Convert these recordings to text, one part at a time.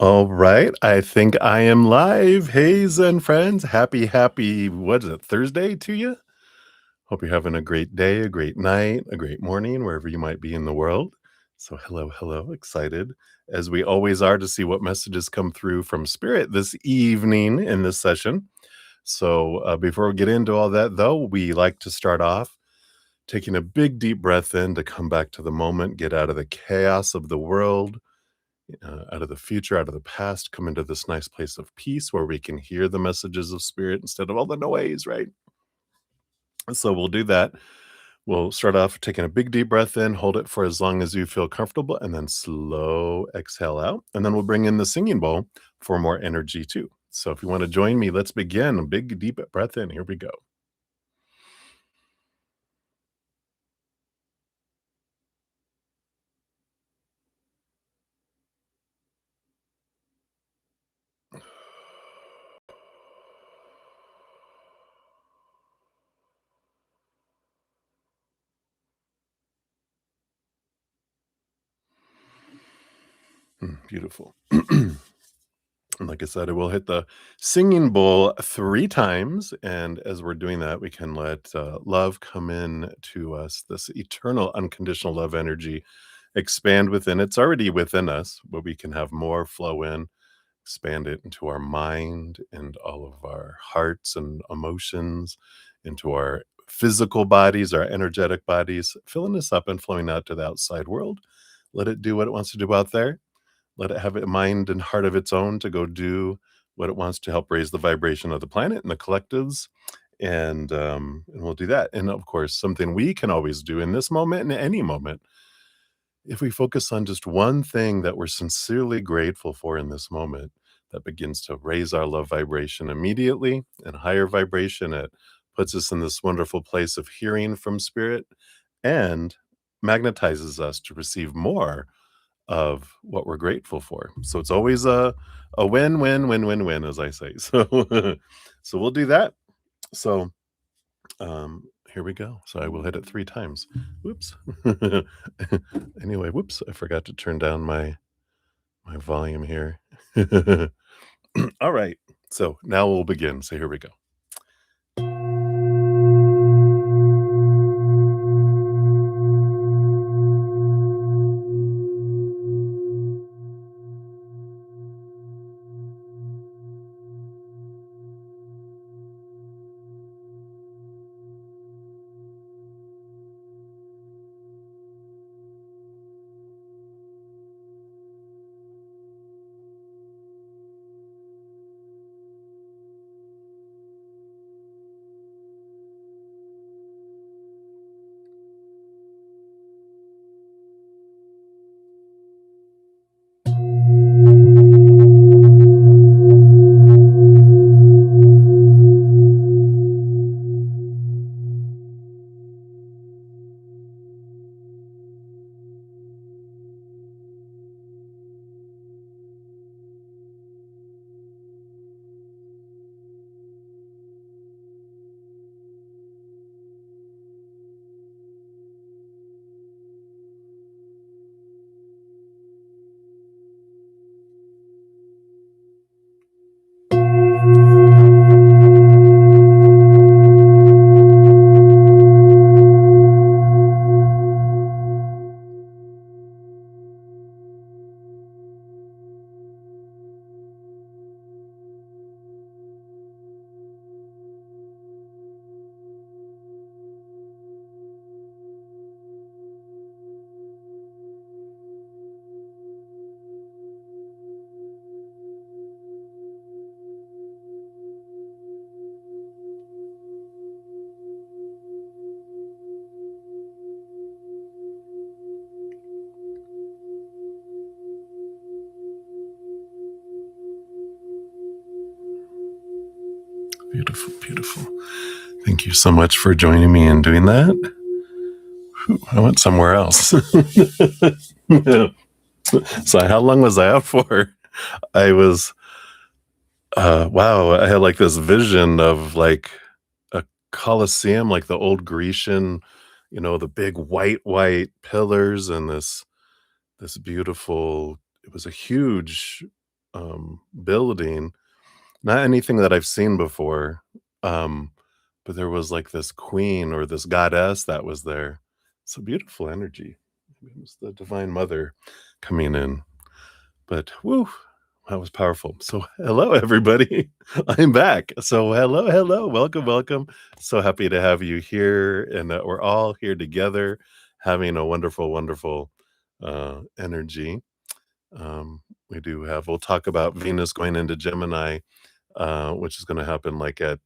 All right, I think I am live. Hays and friends, happy, what is it, Thursday to you? Hope you're having a great day, a great night, a great morning, wherever you might be in the world. So, hello, excited as we always are to see what messages come through from Spirit this evening in this session. So, before we get into all that, though, we like to start off taking a big, deep breath in to come back to the moment, get out of the chaos of the world, out of the future, out of the past, come into this nice place of peace where we can hear the messages of spirit instead of all the noise, right? So we'll do that. We'll start off taking a big deep breath in, hold it for as long as you feel comfortable, and then slow exhale out. And then we'll bring in the singing bowl for more energy too. So if you want to join me, let's begin. A big deep breath in. Here we go. Beautiful. And like I said, I will hit the singing bowl 3 times, and as we're doing that, we can let, love come in to us, this eternal unconditional love energy expand within. It's already within us, but we can have more flow in, expand it into our mind and all of our hearts and emotions, into our physical bodies, our energetic bodies, filling us up and flowing out to the outside world. Let it do what it wants to do out there. Let it have a mind and heart of its own to go do what it wants to help raise the vibration of the planet and the collectives. And we'll do that. And of course, something we can always do in this moment and any moment, if we focus on just one thing that we're sincerely grateful for in this moment, that begins to raise our love vibration immediately and higher vibration. It puts us in this wonderful place of hearing from spirit and magnetizes us to receive more of what we're grateful for. So it's always a win, win, win, win, win, as I say. So so we'll do that. So here we go. So I will hit it 3 times. Whoops. Anyway, whoops, I forgot to turn down my volume here. All right. So now we'll begin. So here we go. Beautiful, beautiful. Thank you so much for joining me in doing that. Whew, I went somewhere else. So how long was I out for? I was wow, I had like this vision of like a Colosseum, like the old Grecian, the big white pillars and this beautiful, it was a huge building. Not anything that I've seen before, um, but there was, like, this queen or this goddess that was there. It's a beautiful energy. It was the divine mother coming in, but woo, that was powerful. So, hello, everybody. I'm back. So, hello, hello. Welcome, welcome. So happy to have you here, and that we're all here together having a wonderful, wonderful, energy. We do have we'll talk about Venus going into Gemini, which is gonna happen, like, at,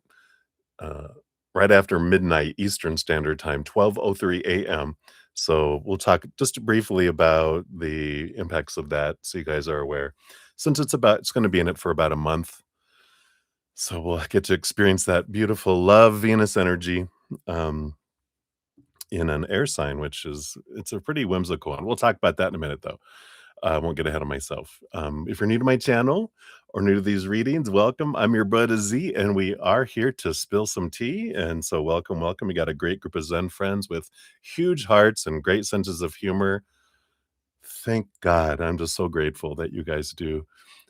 uh, right after midnight Eastern Standard Time, 12:03 AM. So, we'll talk just briefly about the impacts of that so you guys are aware. Since it's gonna be in it for about a month, so we'll get to experience that beautiful love Venus energy, um, in an air sign, which is it's a pretty whimsical one. We'll talk about that in a minute, though. I won't get ahead of myself. If you're new to my channel or new to these readings, welcome. I'm your bud Z, and we are here to spill some tea. And so, welcome, welcome. We got a great group of Zen friends with huge hearts and great senses of humor. Thank God. I'm just so grateful that you guys do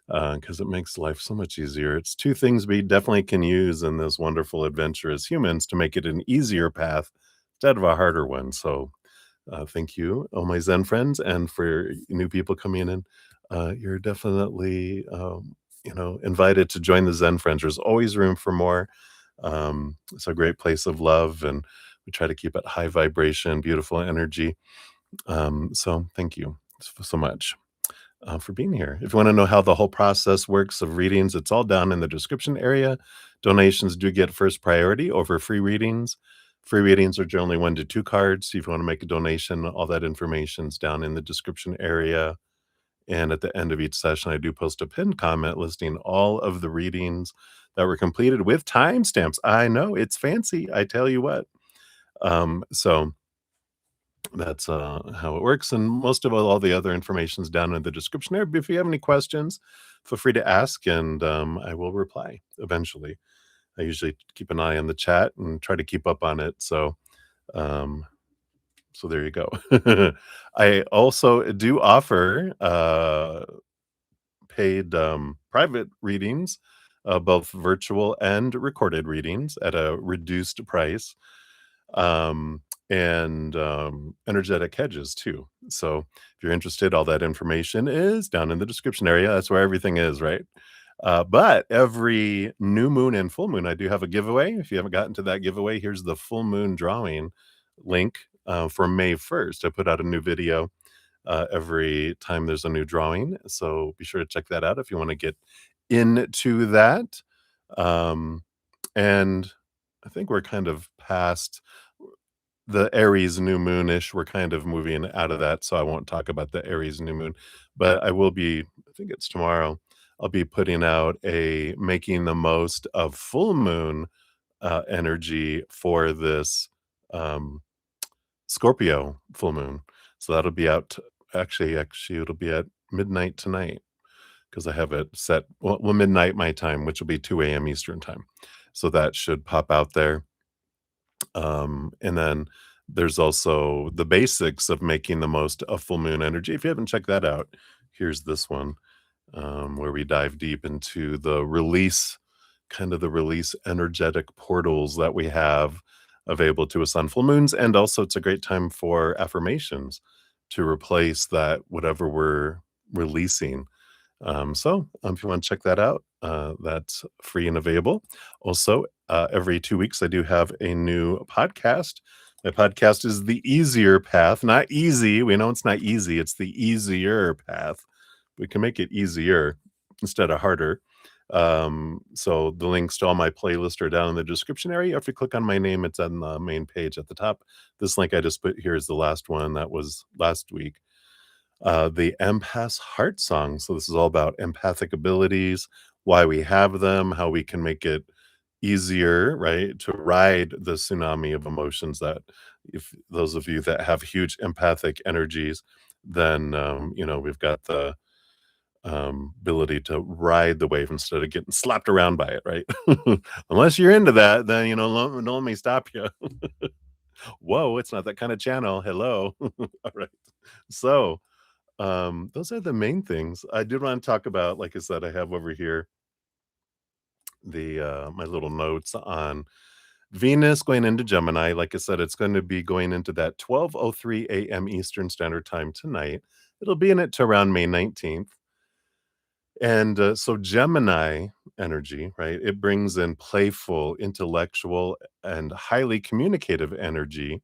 because it makes life so much easier. It's two things we definitely can use in this wonderful adventure as humans to make it an easier path instead of a harder one. So, thank you, all my Zen friends, and for new people coming in. You're definitely, invited to join the Zen friends. There's always room for more. It's a great place of love, and we try to keep it high vibration, beautiful energy. So thank you so much for being here. If you want to know how the whole process works of readings, it's all down in the description area. Donations do get first priority over free readings. Free readings are generally 1 to 2 cards. So if you want to make a donation, all that information's down in the description area. And at the end of each session, I do post a pinned comment listing all of the readings that were completed with timestamps. I know it's fancy. I tell you what. So that's how it works. And most of all the other information is down in the description there. But if you have any questions, feel free to ask, and I will reply eventually. I usually keep an eye on the chat and try to keep up on it. Um, so there you go. I also do offer paid private readings, both virtual and recorded readings at a reduced price, um, and energetic hedges too. So if you're interested, all that information is down in the description area. That's where everything is, right? But every new moon and full moon, I do have a giveaway. If you haven't gotten to that giveaway, here's the full moon drawing link for May 1st. I put out a new video every time there's a new drawing. So be sure to check that out if you want to get into that. Um, and I think we're kind of past the Aries new moonish. We're kind of moving out of that, so I won't talk about the Aries new moon. But I will be, I think it's tomorrow, I'll be putting out a making the most of full moon energy for this um, Scorpio full moon. So that'll be out actually it'll be at midnight tonight because I have it set well, midnight my time, which will be 2 AM Eastern time. So that should pop out there. And then there's also the basics of making the most of full moon energy. If you haven't checked that out, here's this one where we dive deep into the release, kind of the release energetic portals that we have available to us on full moons. And also, it's a great time for affirmations to replace that whatever we're releasing. If you want to check that out, that's free and available. Also, every 2 weeks, I do have a new podcast. My podcast is The Easier Path, not easy. We know it's not easy. It's the easier path. We can make it easier instead of harder. So the links to all my playlists are down in the description area. If you click on my name, it's on the main page at the top. This link I just put here is the last one that was last week. The empath's heart song. So this is all about empathic abilities, why we have them, how we can make it easier, right, to ride the tsunami of emotions that if those of you that have huge empathic energies, then we've got the ability to ride the wave instead of getting slapped around by it, right? Unless you're into that, then don't let me stop you. Whoa, it's not that kind of channel. Hello. All right. So Those are the main things. I did want to talk about, like I said, I have over here the my little notes on Venus going into Gemini. Like I said, it's going to be going into that 12:03 a.m. Eastern Standard Time tonight. It'll be in it to around May 19th. And so Gemini energy, right? It brings in playful, intellectual, and highly communicative energy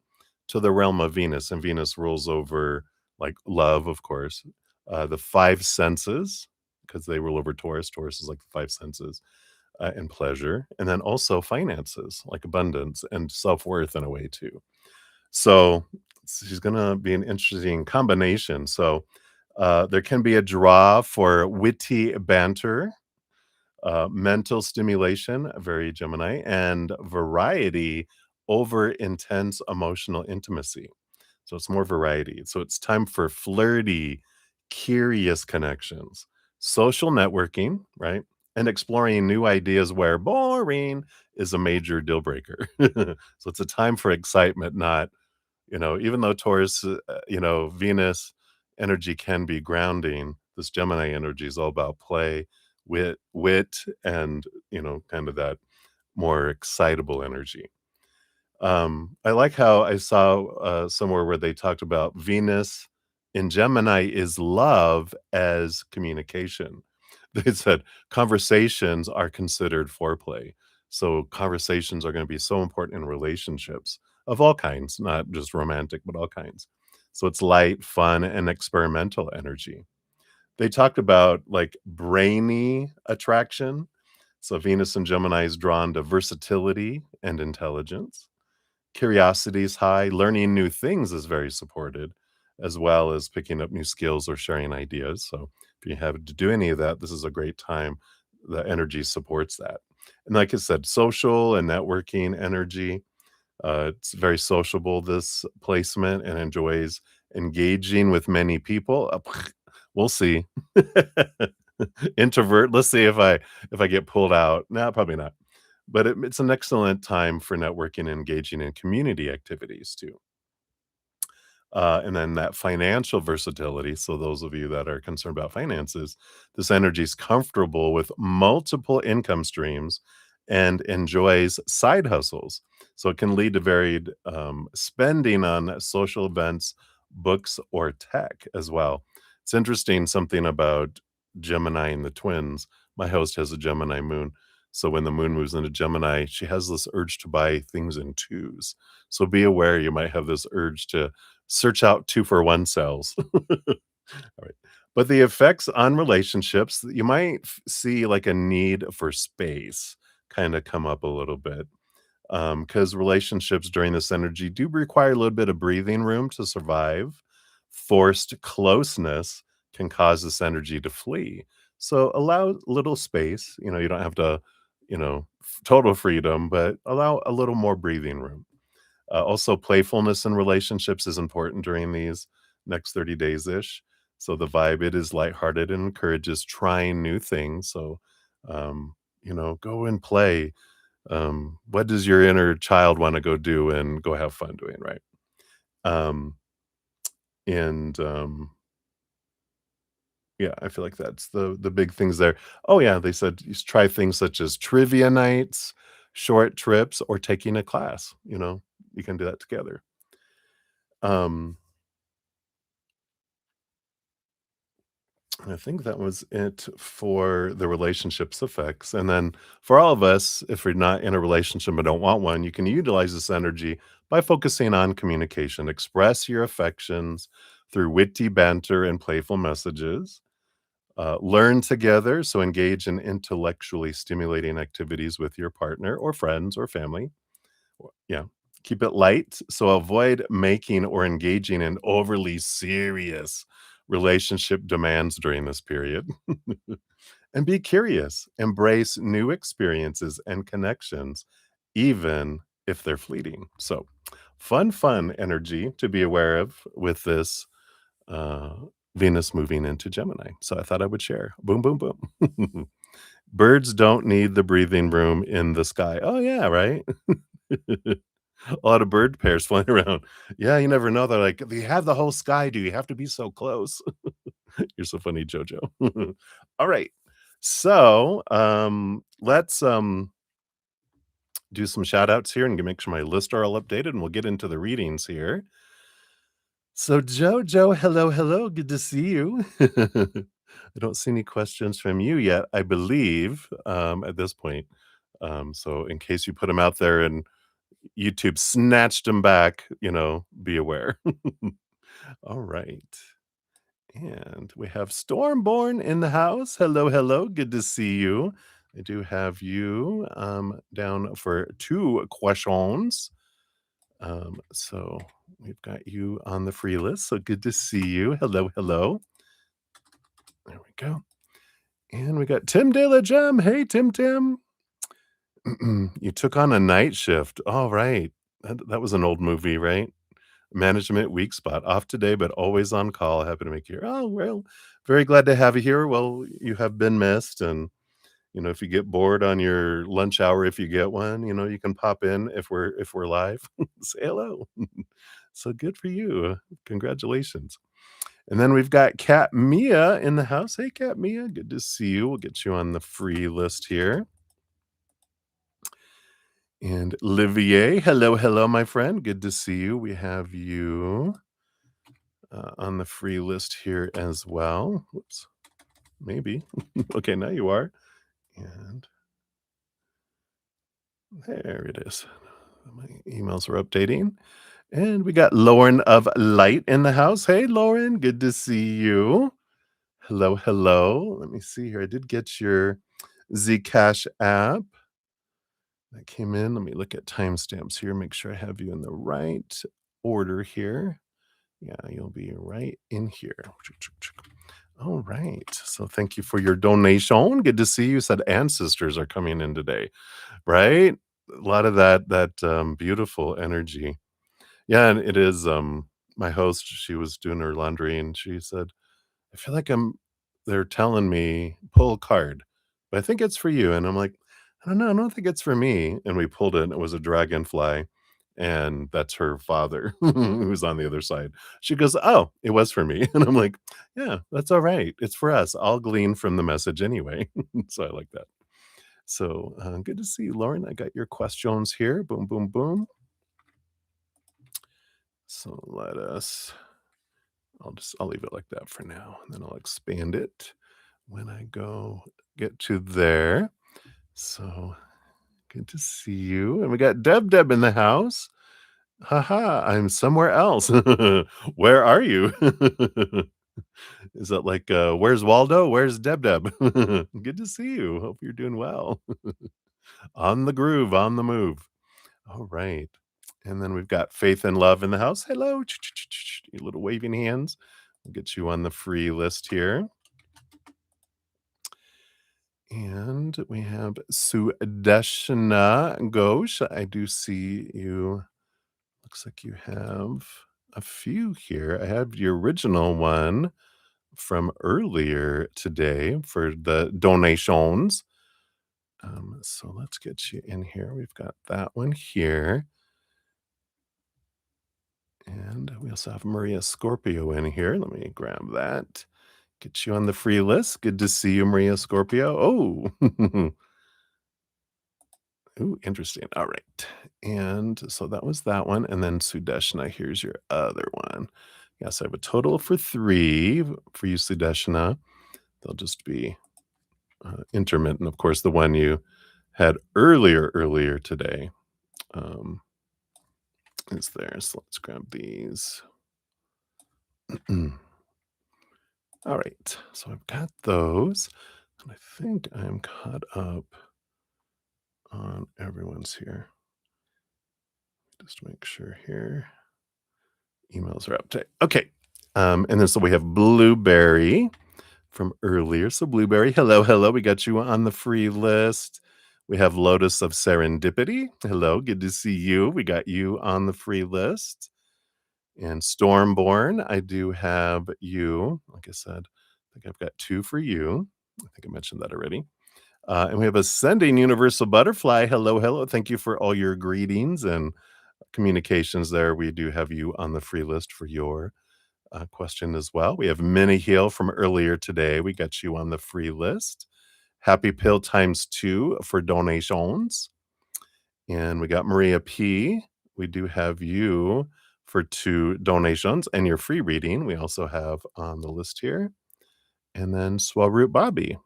to the realm of Venus. And Venus rules over like love, of course, the five senses, because they rule over Taurus. Taurus is like the five senses, and pleasure, and then also finances, like abundance and self worth in a way too. So she's gonna be an interesting combination. So there can be a draw for witty banter, mental stimulation, very Gemini, and variety over intense emotional intimacy. So it's more variety. So it's time for flirty, curious connections, social networking, right? And exploring new ideas where boring is a major deal breaker. So it's a time for excitement, not, even though Taurus, Venus energy can be grounding, this Gemini energy is all about play, wit, and, kind of that more excitable energy. I like how I saw somewhere where they talked about Venus in Gemini is love as communication. They said conversations are considered foreplay. So conversations are going to be so important in relationships of all kinds, not just romantic, but all kinds. So it's light, fun, and experimental energy. They talked about like brainy attraction. So Venus and Gemini is drawn to versatility and intelligence. Curiosity is high. Learning new things is very supported, as well as picking up new skills or sharing ideas. So if you have to do any of that, this is a great time. The energy supports that. And like I said, social and networking energy. It's very sociable, this placement, and enjoys engaging with many people. We'll see. Introvert. Let's see if I get pulled out. No, probably not. But it's an excellent time for networking and engaging in community activities too. And then that financial versatility. So those of you that are concerned about finances, this energy is comfortable with multiple income streams and enjoys side hustles. So it can lead to varied spending on social events, books, or tech as well. It's interesting something about Gemini and the twins. My host has a Gemini moon. So when the moon moves into Gemini, she has this urge to buy things in twos. So be aware you might have this urge to search out 2 for 1 sales. Alright. But the effects on relationships, you might see like a need for space kinda come up a little bit, because relationships during this energy do require a little bit of breathing room to survive. Forced closeness can cause this energy to flee. So allow little space, you don't have to, total freedom, but allow a little more breathing room. Also, playfulness in relationships is important during these next 30 days ish. So the vibe, it is lighthearted and encourages trying new things. So, go and play. What does your inner child want to go do and go have fun doing, right? Um, and Yeah, I feel like that's the big things there. Oh yeah, they said you should try things such as trivia nights, short trips, or taking a class. You can do that together. Um, I think that was it for the relationships effects. And then for all of us, if you're not in a relationship and don't want one, you can utilize this energy by focusing on communication. Express your affections through witty banter and playful messages. Learn together, so engage in intellectually stimulating activities with your partner or friends or family. Yeah. Keep it light. So avoid making or engaging in overly serious relationship demands during this period. And be curious. Embrace new experiences and connections, even if they're fleeting. So, fun energy to be aware of with this uh, Venus moving into Gemini. So, I thought I would share. Boom, boom, boom. Birds don't need the breathing room in the sky. Oh, yeah, right. A lot of bird pairs flying around. Yeah, you never know. They're like, "You have the whole sky, do you have to be so close?" You're so funny, Jojo. All right. So, let's do some shout outs here and make sure my list are all updated, and we'll get into the readings here. So, Jojo, hello, hello. Good to see you. I don't see any questions from you yet, I believe, at this point. So, in case you put them out there and YouTube snatched them back, be aware. All right. And we have Stormborn in the house. Hello, hello. Good to see you. I do have you down for two questions. So we've got you on the free list. So good to see you. Hello, hello. There we go. And we got Tim De La Gem. Hey, Tim Tim. You took on a night shift. All right. That was an old movie, right? Management weak spot. Off today, but always on call. Happy to make you here. Oh, well, very glad to have you here. Well, you have been missed. And, if you get bored on your lunch hour, if you get one, you can pop in if we're live. Say hello. So good for you. Congratulations. And then we've got Cat Mia in the house. Hey, Cat Mia. Good to see you. We'll get you on the free list here. And Olivier. Hello, hello, my friend. Good to see you. We have you on the free list here as well. Whoops, maybe. Okay, now you are. And there it is. My emails are updating. And we got Lauren of Light in the house. Hey, Lauren, good to see you. Hello, hello. Let me see here. I did get your Zcash app that came in. Let me look at timestamps here, make sure I have you in the right order here. Yeah, you'll be right in here. All right. So thank you for your donation. Good to see you. Said ancestors are coming in today, right? A lot of that beautiful energy. Yeah, and it is my host, she was doing her laundry and she said, I feel like they're telling me pull a card, but I think it's for you. And I'm like, I don't know, I don't think it's for me. And we pulled it and it was a dragonfly. And that's her father who's on the other side. She goes, oh, it was for me. And I'm like, yeah, that's all right. It's for us. I'll glean from the message anyway. So I like that. So good to see you, Lauren. I got your questions here. Boom, boom, boom. So I'll leave it like that for now, and then I'll expand it when I get to there. So good to see you. And we got Deb in the house. Haha, I'm somewhere else. Where are you? Is that like where's Waldo? Where's Deb? Good to see you. Hope you're doing well. On the groove, on the move. All right. And then we've got Faith and Love in the house. Hello. You little waving hands. We'll get you on the free list here. And we have Sudeshna Ghosh. I do see you. Looks like you have a few here. I have your original one from earlier today for the donations. So let's get you in here. We've got that one here. And we also have Maria Scorpio in here. Let me grab that. Get you on the free list. Good to see you, Maria Scorpio. Oh, ooh, interesting. All right. And so that was that one. And then Sudeshna, here's your other one. Yes, I have a total for 3 for you, Sudeshna. They'll just be intermittent. Of course, the one you had earlier today is there. So let's grab these. All right. So I've got those. And I think I'm caught up on everyone's here. Just make sure here. Emails are up to okay. And then so we have Blueberry from earlier. So Blueberry, hello, hello. We got you on the free list. We have Lotus of Serendipity. Hello, good to see you. We got you on the free list. And Stormborn, I do have you. Like I said, I think I've got 2 for you. I think I mentioned that already. And we have Ascending Universal Butterfly. Hello, hello. Thank you for all your greetings and communications there, we do have you on the free list for your question as well. We have Minnie Heal from earlier today. We got you on the free list. Happy Pill times 2 for donations. And we got Maria P. We do have you for 2 donations and your free reading. We also have on the list here. And then Swellroot Bobby.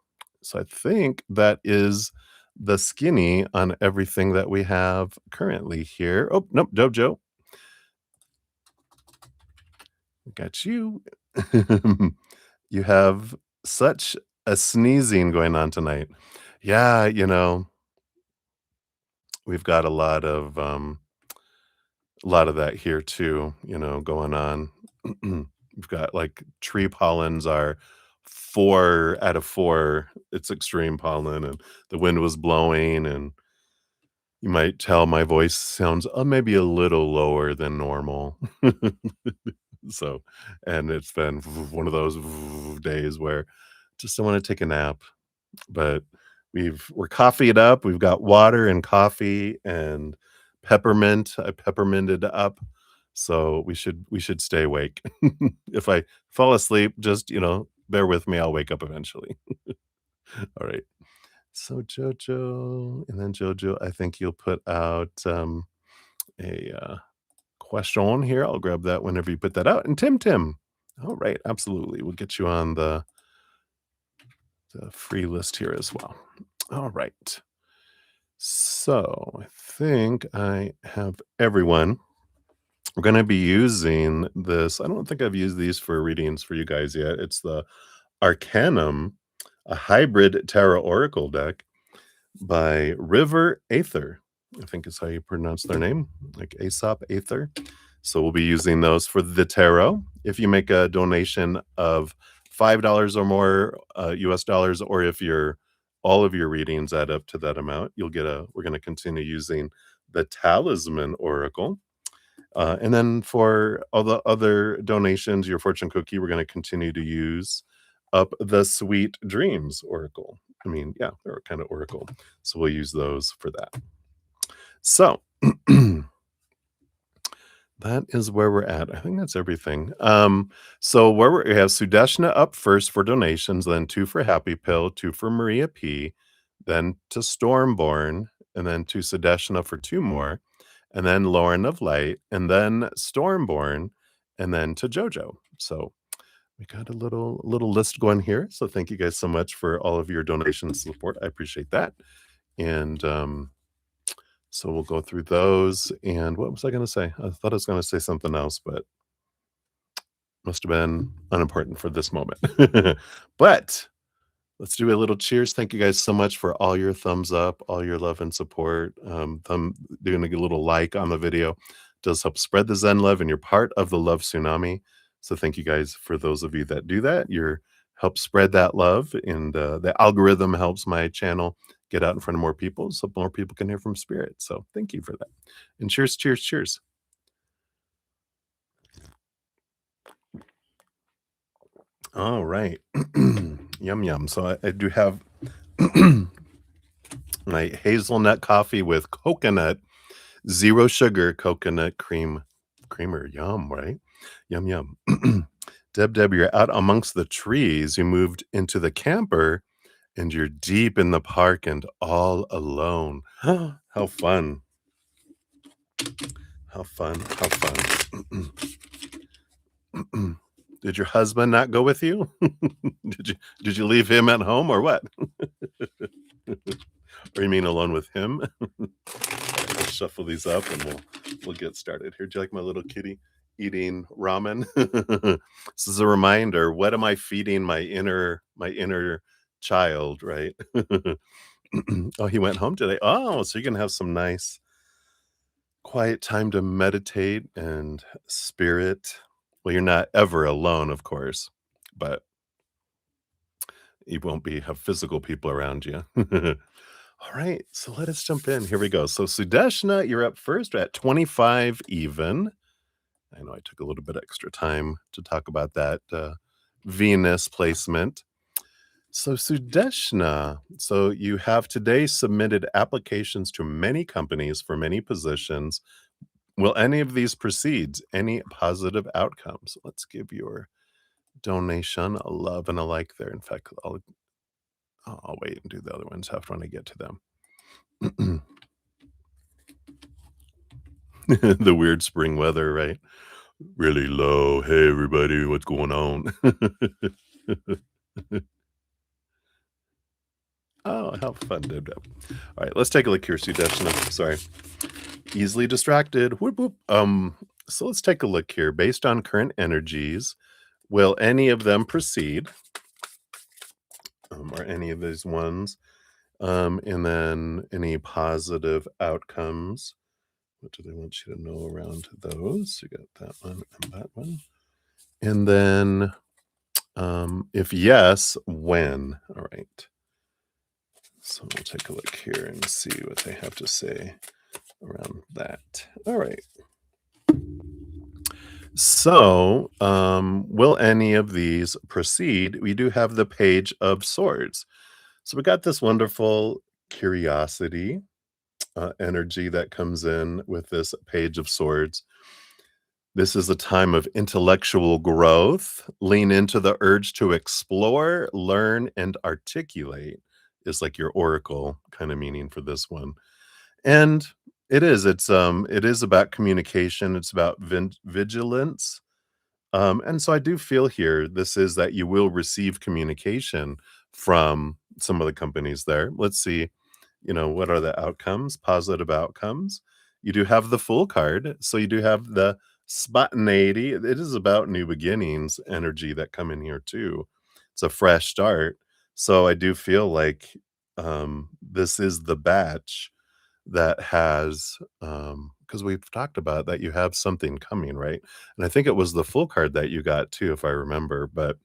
So I think that is the skinny on everything that we have currently here. Oh, nope, Jojo. Got you. You have such a sneezing going on tonight. Yeah, we've got a lot of that here too, going on. We've got like tree pollens are 4 out of 4. It's extreme pollen and the wind was blowing and you might tell my voice sounds maybe a little lower than normal. So, and it's been one of those days where just don't want to take a nap, but we're coffeeed up. We've got water and coffee and peppermint. I pepperminted up, so we should stay awake. If I fall asleep, just bear with me. I'll wake up eventually. All right. So Jojo, and then Jojo, I think you'll put out a question here. I'll grab that whenever you put that out. And Tim. All right, absolutely. We'll get you on the free list here as well. All right. So I think I have everyone. We're going to be using this. I don't think I've used these for readings for you guys yet. It's the Arcanum, a hybrid tarot oracle deck by River Aether. I think is how you pronounce their name, like Aesop Aether. So we'll be using those for the tarot. If you make a donation of $5 or more US dollars, or if all of your readings add up to that amount, we're going to continue using the Talisman Oracle. And then for all the other donations, your fortune cookie, we're going to continue to use up the Sweet Dreams Oracle. I mean, yeah, they're kind of oracle. So we'll use those for that. So that is where we're at. I think that's everything. So we have Sudeshna up first for donations, then 2 for Happy Pill, 2 for Maria P, then to Stormborn, and then to Sudeshna for 2 more, and then Lauren of Light, and then Stormborn, and then to Jojo. So we got a little list going here. So thank you guys so much for all of your donation support. I appreciate that. And so we'll go through those. And what was I going to say? I thought I was going to say something else, but must have been unimportant for this moment. But let's do a little cheers. Thank you guys so much for all your thumbs up, all your love and support. Doing a little like on the video does help spread the Zen love, and you're part of the love tsunami. So thank you guys for those of you that do that. You're help spread that love, and the algorithm helps my channel get out in front of more people so more people can hear from spirit. So thank you for that. And cheers, cheers, cheers. All right. Yum, yum. So I do have my hazelnut coffee with coconut, 0 sugar coconut creamer. Yum, right? Yum, yum. Deb, you're out amongst the trees. You moved into the camper and you're deep in the park and all alone. How fun. How fun. How fun. Did your husband not go with you? Did you leave him at home or what? Or you mean alone with him? Let's shuffle these up and we'll get started here. Do you like my little kitty eating ramen? This is a reminder. What am I feeding my inner child, right? Oh, he went home today. Oh, so you're gonna have some nice quiet time to meditate and spirit. Well, you're not ever alone, of course, but you won't have physical people around you. All right, so let us jump in. Here we go. So Sudeshna, you're up first. We're at 25 even. I know I took a little bit extra time to talk about that Venus placement. So Sudeshna, so you have today submitted applications to many companies for many positions. Will any of these proceeds any positive outcomes? Let's give your donation a love and a like there. In fact, I'll wait and do the other ones after when I get to them. The weird spring weather, right? Really low. Hey, everybody, what's going on? Oh, how fun, did that. All right, let's take a look here, Sudeshna. Sorry. Easily distracted. Whoop, whoop. So let's take a look here. Based on current energies, will any of them proceed? Or any of these ones? And then any positive outcomes? What do they want you to know around those? You got that one and that one. And then, if yes, when? All right. So we'll take a look here and see what they have to say around that. All right. So, will any of these proceed? We do have the Page of Swords. So we got this wonderful curiosity energy that comes in with this Page of Swords. This is a time of intellectual growth. Lean into the urge to explore, learn, and articulate is like your oracle kind of meaning for this one. And it is about communication. It's about vigilance. And so I do feel here this is that you will receive communication from some of the companies there. Let's see, what are the outcomes, positive outcomes? You do have the Fool card, so you do have the spontaneity. It is about new beginnings energy that come in here too. It's a fresh start. So I do feel like this is the batch that has because we've talked about that you have something coming, right? And I think it was the Full card that you got too, if I remember, but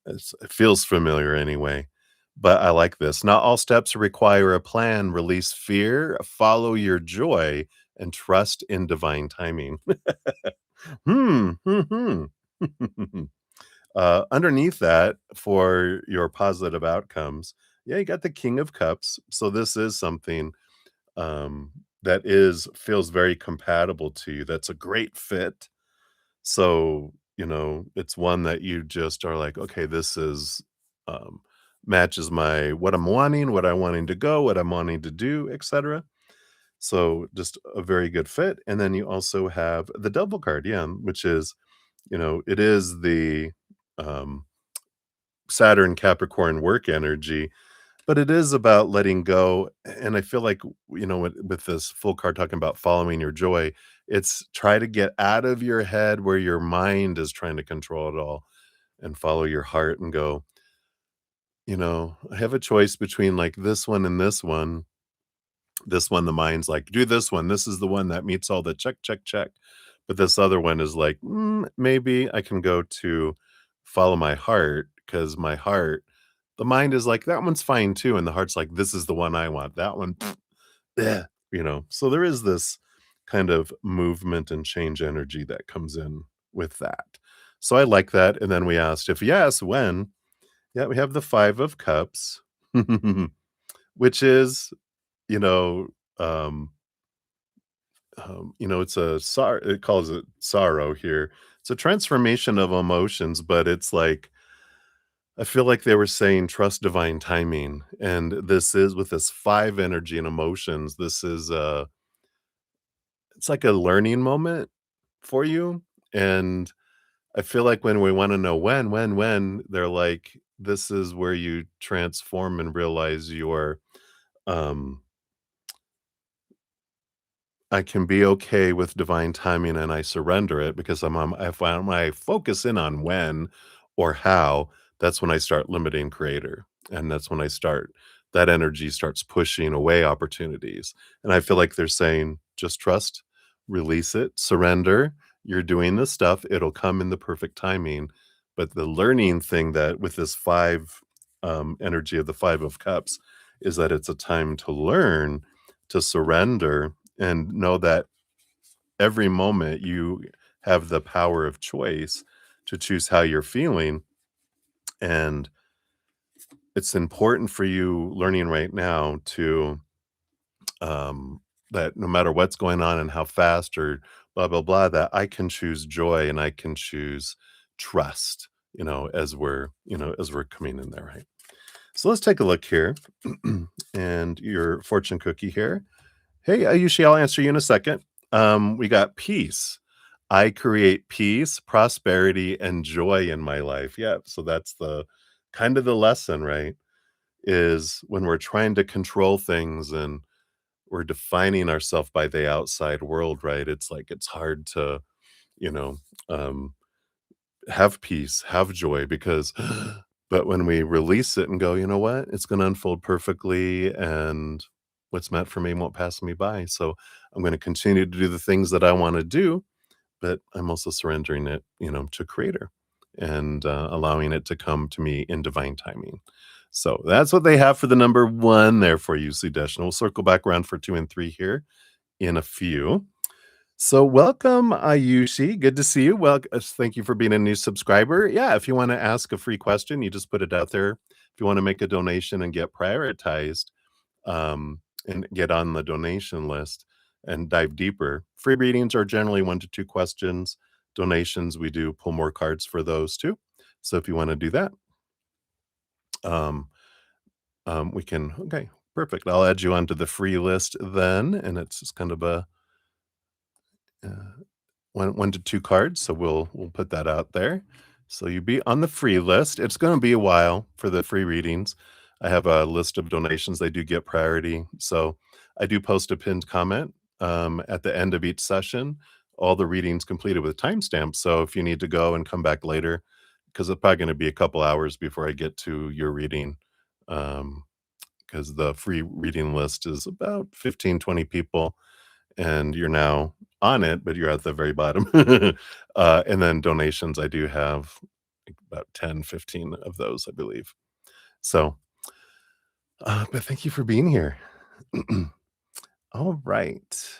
it feels familiar anyway. But I like this. Not all steps require a plan. Release fear, follow your joy, and trust in divine timing. Hmm. Hmm. Underneath that, for your positive outcomes, yeah, you got the King of Cups. So this is something um, that is feels very compatible to you. That's a great fit. So, it's one that you just are like, okay, this is um, matches my what I'm wanting, what I'm wanting to go, what I'm wanting to do, etc. So, just a very good fit. And then you also have the Devil card, yeah, which is, it is the um, Saturn Capricorn work energy, but it is about letting go, and I feel like, with this full card talking about following your joy, it's try to get out of your head where your mind is trying to control it all and follow your heart and go, I have a choice between, like, this one and this one. This one, the mind's like, "Do this one. This is the one that meets all the check, check, check." But this other one is like, maybe I can go to follow my heart because my heart the mind is like, "That one's fine too," and the heart's like, "This is the one I want. That one, yeah." So there is this kind of movement and change energy that comes in with that. So I like that, and then we asked if yes, when? Yeah, we have the 5 of Cups, which is, you know, um it's it calls it sorrow here. It's a transformation of emotions, but it's like I feel like they were saying trust divine timing. And this is with this 5 energy and emotions, this is it's like a learning moment for you. And I feel like when we want to know when, they're like, this is where you transform and realize your um I can be okay with divine timing and I surrender it because if I focus in on when or how, that's when I start limiting creator. And that's when that energy starts pushing away opportunities. And I feel like they're saying, just trust, release it, surrender. You're doing this stuff, it'll come in the perfect timing. But the learning thing that with this 5 energy of the 5 of Cups is that it's a time to learn, to surrender, and know that every moment you have the power of choice to choose how you're feeling. And it's important for you learning right now to that no matter what's going on and how fast or blah blah blah, that I can choose joy and I can choose trust, as we're coming in there, right? So let's take a look here. And your fortune cookie here. Hey, Ayushi, I'll answer you in a second. We got peace. I create peace, prosperity, and joy in my life. Yeah, so that's the kind of the lesson, right? Is when we're trying to control things and we're defining ourselves by the outside world, right? It's like it's hard to, you know, um, have peace, have joy because but when we release it and go, "You know what? It's gonna unfold perfectly, and what's meant for me won't pass me by, so I'm gonna continue to do the things that I wanna do," but I'm also surrendering it, to Creator and, allowing it to come to me in divine timing. So, that's what they have for the number 1 there for you, Sudesh, and we'll circle back around for 2 and 3 here in a few. So welcome, Ayushi. Good to see you. Well, thank you for being a new subscriber. Yeah, if you want to ask a free question, you just put it out there. If you want to make a donation and get prioritized, and get on the donation list and dive deeper, free readings are generally 1 to 2 questions. Donations, we do pull more cards for those too. So if you want to do that, um, we can. Okay, perfect. I'll add you onto the free list then, and it's just kind of a. Uh, 1 to 2 cards, so we'll put that out there. So you be on the free list. It's gonna be a while for the free readings. I have a list of donations, they do get priority. So I do post a pinned comment, at the end of each session, all the readings completed with timestamps. So if you need to go and come back later, because it's probably gonna be a couple hours before I get to your reading, because the free reading list is about 15, 20 people and you're now on it, but you're at the very bottom. And then donations, I do have like about 10, 15 of those, I believe. So, but thank you for being here. All right.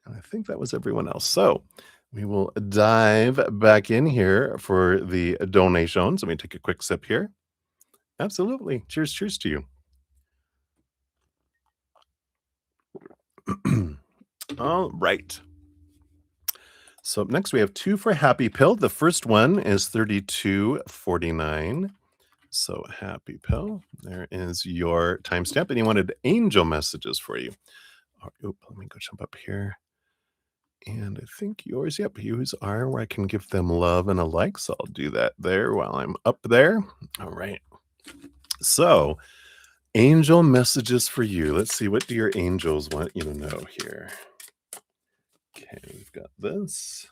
And I think that was everyone else. So we will dive back in here for the donations. Let me take a quick sip here. Absolutely. Cheers, cheers to you. All right. So up next we have 2 for Happy Pill. The first one is 32.49. So Happy Pill, there is your timestamp, and you wanted angel messages for you. Let me go jump up here. And I think yours, yep, yours are where I can give them love and a like. So I'll do that there while I'm up there. All right. So angel messages for you. Let's see, what do your angels want you to know here? Okay, we've got this.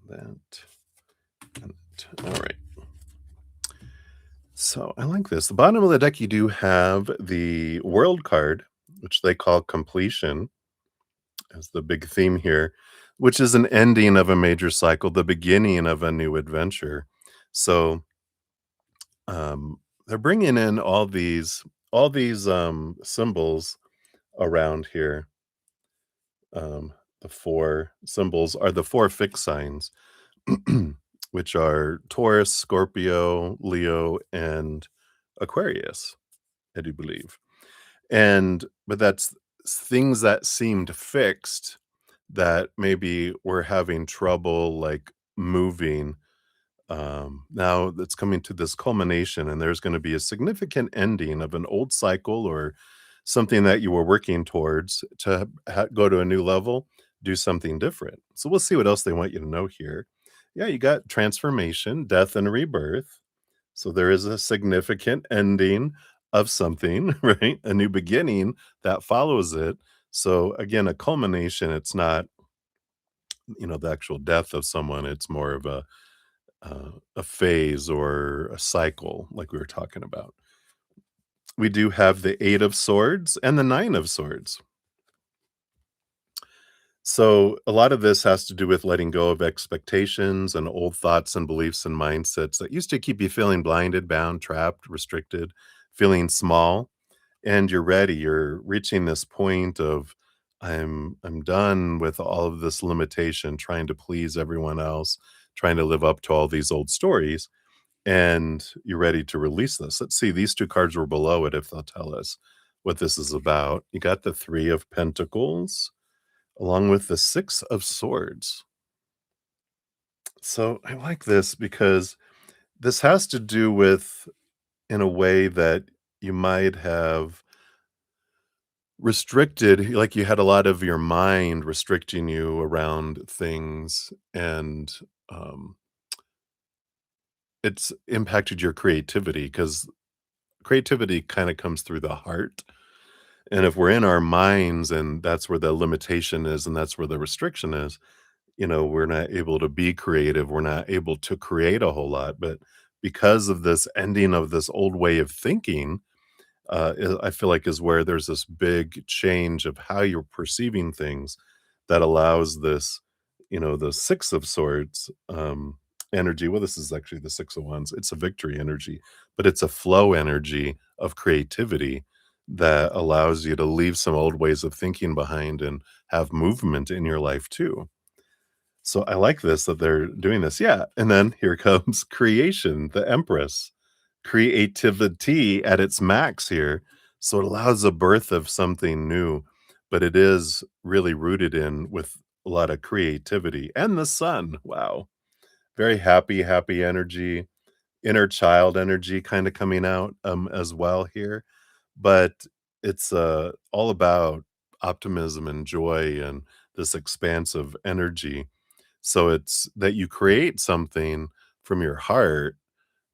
That. And that. All right. So I like this. The bottom of the deck, you do have the world card, which they call completion, as the big theme here, which is an ending of a major cycle, the beginning of a new adventure. So they're bringing in all these symbols around here. The 4 symbols are the 4 fixed signs, which are Taurus, Scorpio, Leo, and Aquarius, I do believe. But that's things that seemed fixed that maybe we're having trouble, like, moving. Now it's coming to this culmination, and there's gonna be a significant ending of an old cycle or something that you were working towards to go to a new level, do something different. So we'll see what else they want you to know here. Yeah, you got transformation, death, and rebirth. So there is a significant ending of something, right? A new beginning that follows it. So again, a culmination, it's not, the actual death of someone. It's more of a phase or a cycle, like we were talking about. We do have the 8 of swords and the 9 of swords. So a lot of this has to do with letting go of expectations and old thoughts and beliefs and mindsets that used to keep you feeling blinded, bound, trapped, restricted, feeling small. And you're ready. You're reaching this point of I'm done with all of this limitation, trying to please everyone else, trying to live up to all these old stories, and you're ready to release this. Let's see, these 2 cards were below it if they'll tell us. what this is about. You got the 3 of Pentacles along with the 6 of Swords. So I like this because this has to do with, in a way that you might have restricted, like you had a lot of your mind restricting you around things, and it's impacted your creativity because creativity kind of comes through the heart. And if we're in our minds and that's where the limitation is and that's where the restriction is, we're not able to be creative. We're not able to create a whole lot. But because of this ending of this old way of thinking, I feel like is where there's this big change of how you're perceiving things that allows this, the 6 of Swords energy. Well, this is actually the 6 of Wands. It's a victory energy, but it's a flow energy of creativity that allows you to leave some old ways of thinking behind and have movement in your life too. So I like this that they're doing this. Yeah. And then here comes creation, the Empress. Creativity at its max here. So it allows the birth of something new, but it is really rooted in with a lot of creativity and the sun. Wow. Very happy, happy energy, inner child energy kind of coming out as well here. But it's all about optimism and joy and this expansive energy. So it's that you create something from your heart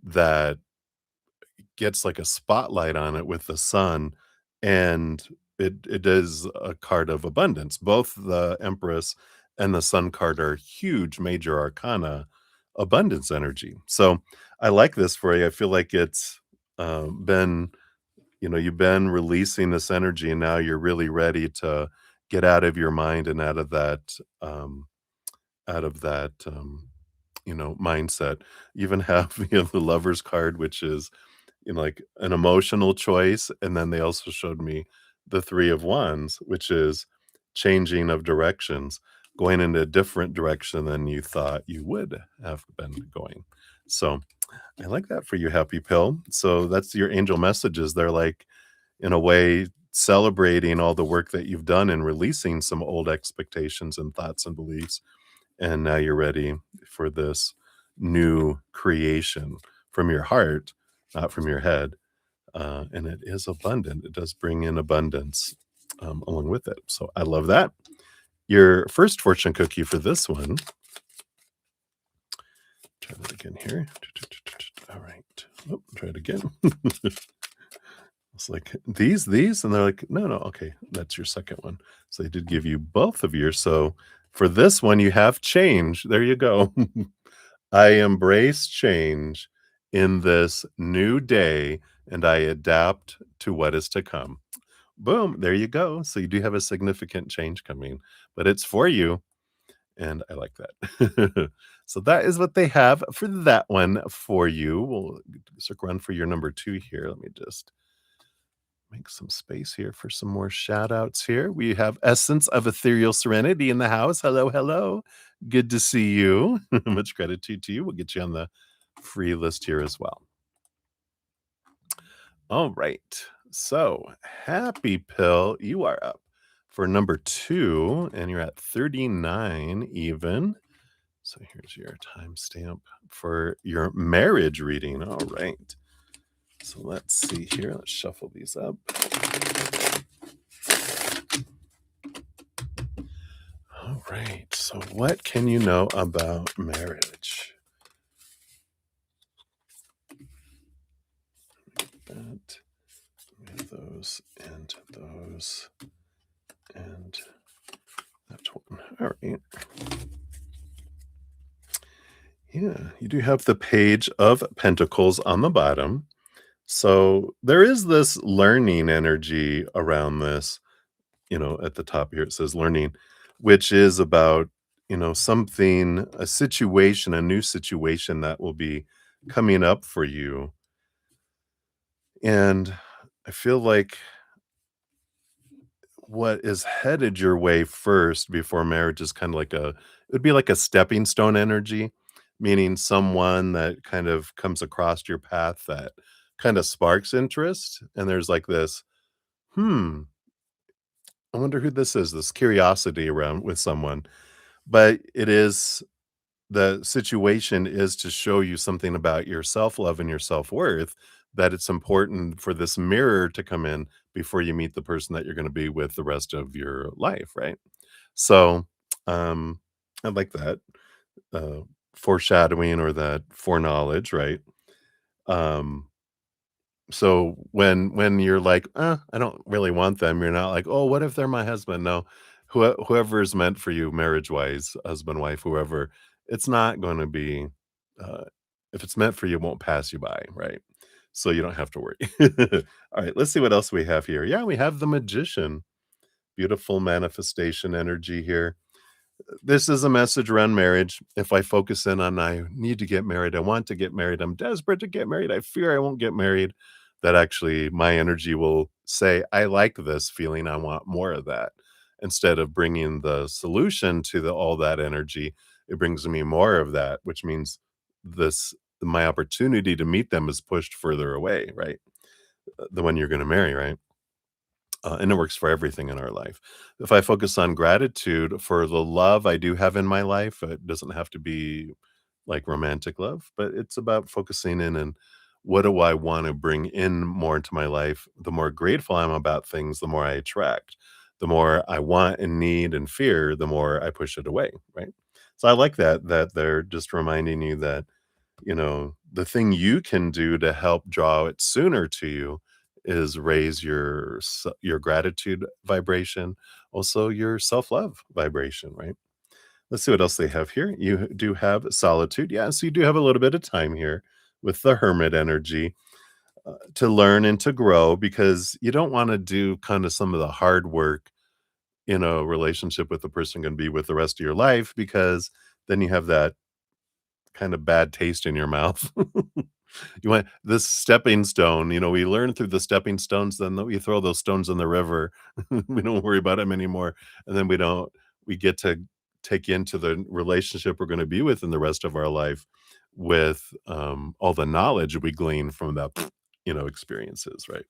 that gets like a spotlight on it with the sun, and it is a card of abundance. Both the Empress and the Sun card are huge major arcana abundance energy. So I like this for you. I feel like it's been, you've been releasing this energy and now you're really ready to get out of your mind and um, out of that mindset. You even have the Lovers card, which is like an emotional choice, and then they also showed me the 3 of Wands, which is changing of directions, going in a different direction than you thought you would have been going. So I like that for you, Happy Pill. So that's your angel messages. They're like, in a way, celebrating all the work that you've done and releasing some old expectations and thoughts and beliefs, and now you're ready for this new creation from your heart, not from your head. And it is abundant. It does bring in abundance along with it. So I love that. Your first fortune cookie for this one. Try that again here. All right. Oh, try it again. It's like these, and they're like, no, no, okay, that's your second one. So they did give you both of yours. So for this one, you have change. There you go. I embrace change in this new day and I adapt to what is to come. Boom, there you go. So you do have a significant change coming, but it's for you. And I like that. So that is what they have for that one for you. We'll circle around for your number 2 here. Let me just make some space here for some more shout outs here. We have Essence of Ethereal Serenity in the house. Hello, hello. Good to see you. Much gratitude to you. We'll get you on the free list here as well. All right. So, Happy Pill, you are up for number 2, and you're at 39 even. So, here's your timestamp for your marriage reading. All right. So, let's see here. Let's shuffle these up. All right. So, what can you know about marriage? That, those, and those, and that one. All right. Yeah, you do have the Page of Pentacles on the bottom. So, there is this learning energy around this. At the top here, it says learning, which is about, something, a situation, a new situation that will be coming up for you. And I feel like what is headed your way first before marriage is kind of like it would be like a stepping stone energy, meaning someone that kind of comes across your path that kind of sparks interest. And there's like this, Hmm, I wonder who this is, this curiosity around with someone, but it is the situation is to show you something about your self-love and your self-worth, that it's important for this mirror to come in before you meet the person that you're gonna be with the rest of your life, right? So, um, I like that, uh, foreshadowing or that foreknowledge, right? Um, so when you're like, I don't really want them," you're not like, "Oh, what if they're my husband?" No, whoever is meant for you marriage-wise, husband, wife, whoever, it's not gonna be, uh if it's meant for you, it won't pass you by, right? So you don't have to worry. Alright, let's see what else we have here. Yeah, we have the magician. Beautiful manifestation energy here. This is a message around marriage. If I focus in on I need to get married, I want to get married, I'm desperate to get married, I fear I won't get married, that actually my energy will say, I like this feeling, I want more of that. Instead of bringing the solution to all that energy, it brings me more of that, which means this my opportunity to meet them is pushed further away, right? The one you're going to marry, right? And it works for everything in our life. If I focus on gratitude for the love I do have in my life, it doesn't have to be like romantic love, but it's about focusing in and what do I want to bring in more into my life? The more grateful I'm about things, the more I attract. The more I want and need and fear, the more I push it away, right? So I like that they're just reminding you that the thing you can do to help draw it sooner to you is raise your gratitude vibration, also your self-love vibration, right? Let's see what else they have here. You do have solitude. Yeah, so you do have a little bit of time here with the hermit energy to learn and to grow because you don't want to do kind of some of the hard work in a relationship with the person you're going to be with the rest of your life because then you have that kind of bad taste in your mouth. You want this stepping stone, we learn through the stepping stones, then we throw those stones in the river. We don't worry about them anymore, and then we get to take into the relationship we're gonna be with in the rest of our life with, all the knowledge we glean from that, experiences, right?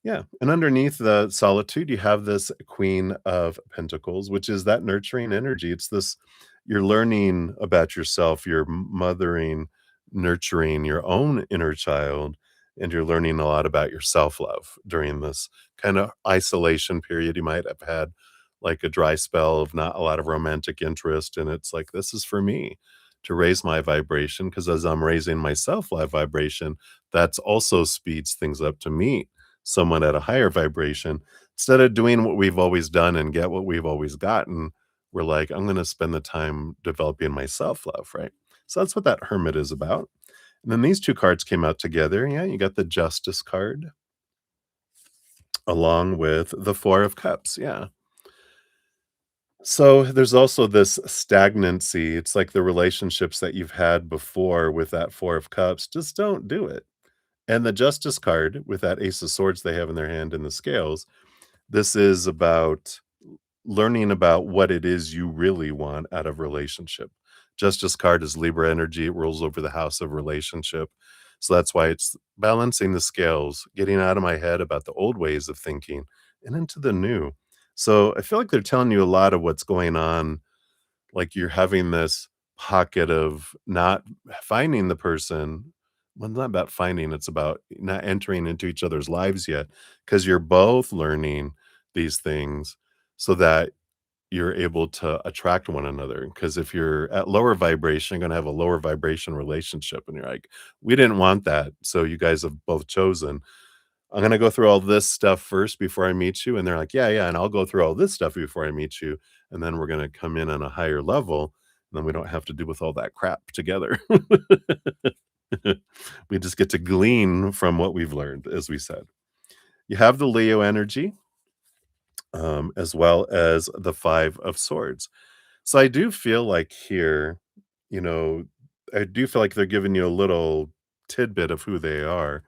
Yeah, and underneath the solitude, you have this Queen of Pentacles, which is that nurturing energy. It's this you're learning about yourself, you're mothering, nurturing your own inner child, and you're learning a lot about your self-love during this kind of isolation period. You might have had like a dry spell of not a lot of romantic interest, and it's like, this is for me to raise my vibration because as I'm raising my self-love vibration, that's also speeds things up to meet someone at a higher vibration. Instead of doing what we've always done and get what we've always gotten, we're like, I'm going to spend the time developing my self love, right? So that's what that hermit is about. And then these two cards came out together. Yeah, you got the justice card along with the four of cups. Yeah. So there's also this stagnancy. It's like the relationships that you've had before with that four of cups. Just don't do it. And the justice card with that ace of swords they have in their hand and the scales. This is about learning about what it is you really want out of relationship. Justice card is Libra energy, it rules over the house of relationship. So that's why it's balancing the scales, getting out of my head about the old ways of thinking and into the new. So I feel like they're telling you a lot of what's going on, like you're having this pocket of not finding the person. Well, not about finding, it's about not entering into each other's lives yet because you're both learning these things so that you're able to attract one another. Because if you're at lower vibration, you're going to have a lower vibration relationship. And you're like, we didn't want that. So you guys have both chosen. I'm gonna go through all this stuff first before I meet you, and they're like, "Yeah, yeah, and I'll go through all this stuff before I meet you, and then we're gonna come in on a higher level, and then we don't have to deal with all that crap together." We just get to glean from what we've learned, as we said. You have the Leo energy, as well as the 5 of swords. So I do feel like here, you know, I do feel like they're giving you a little tidbit of who they are.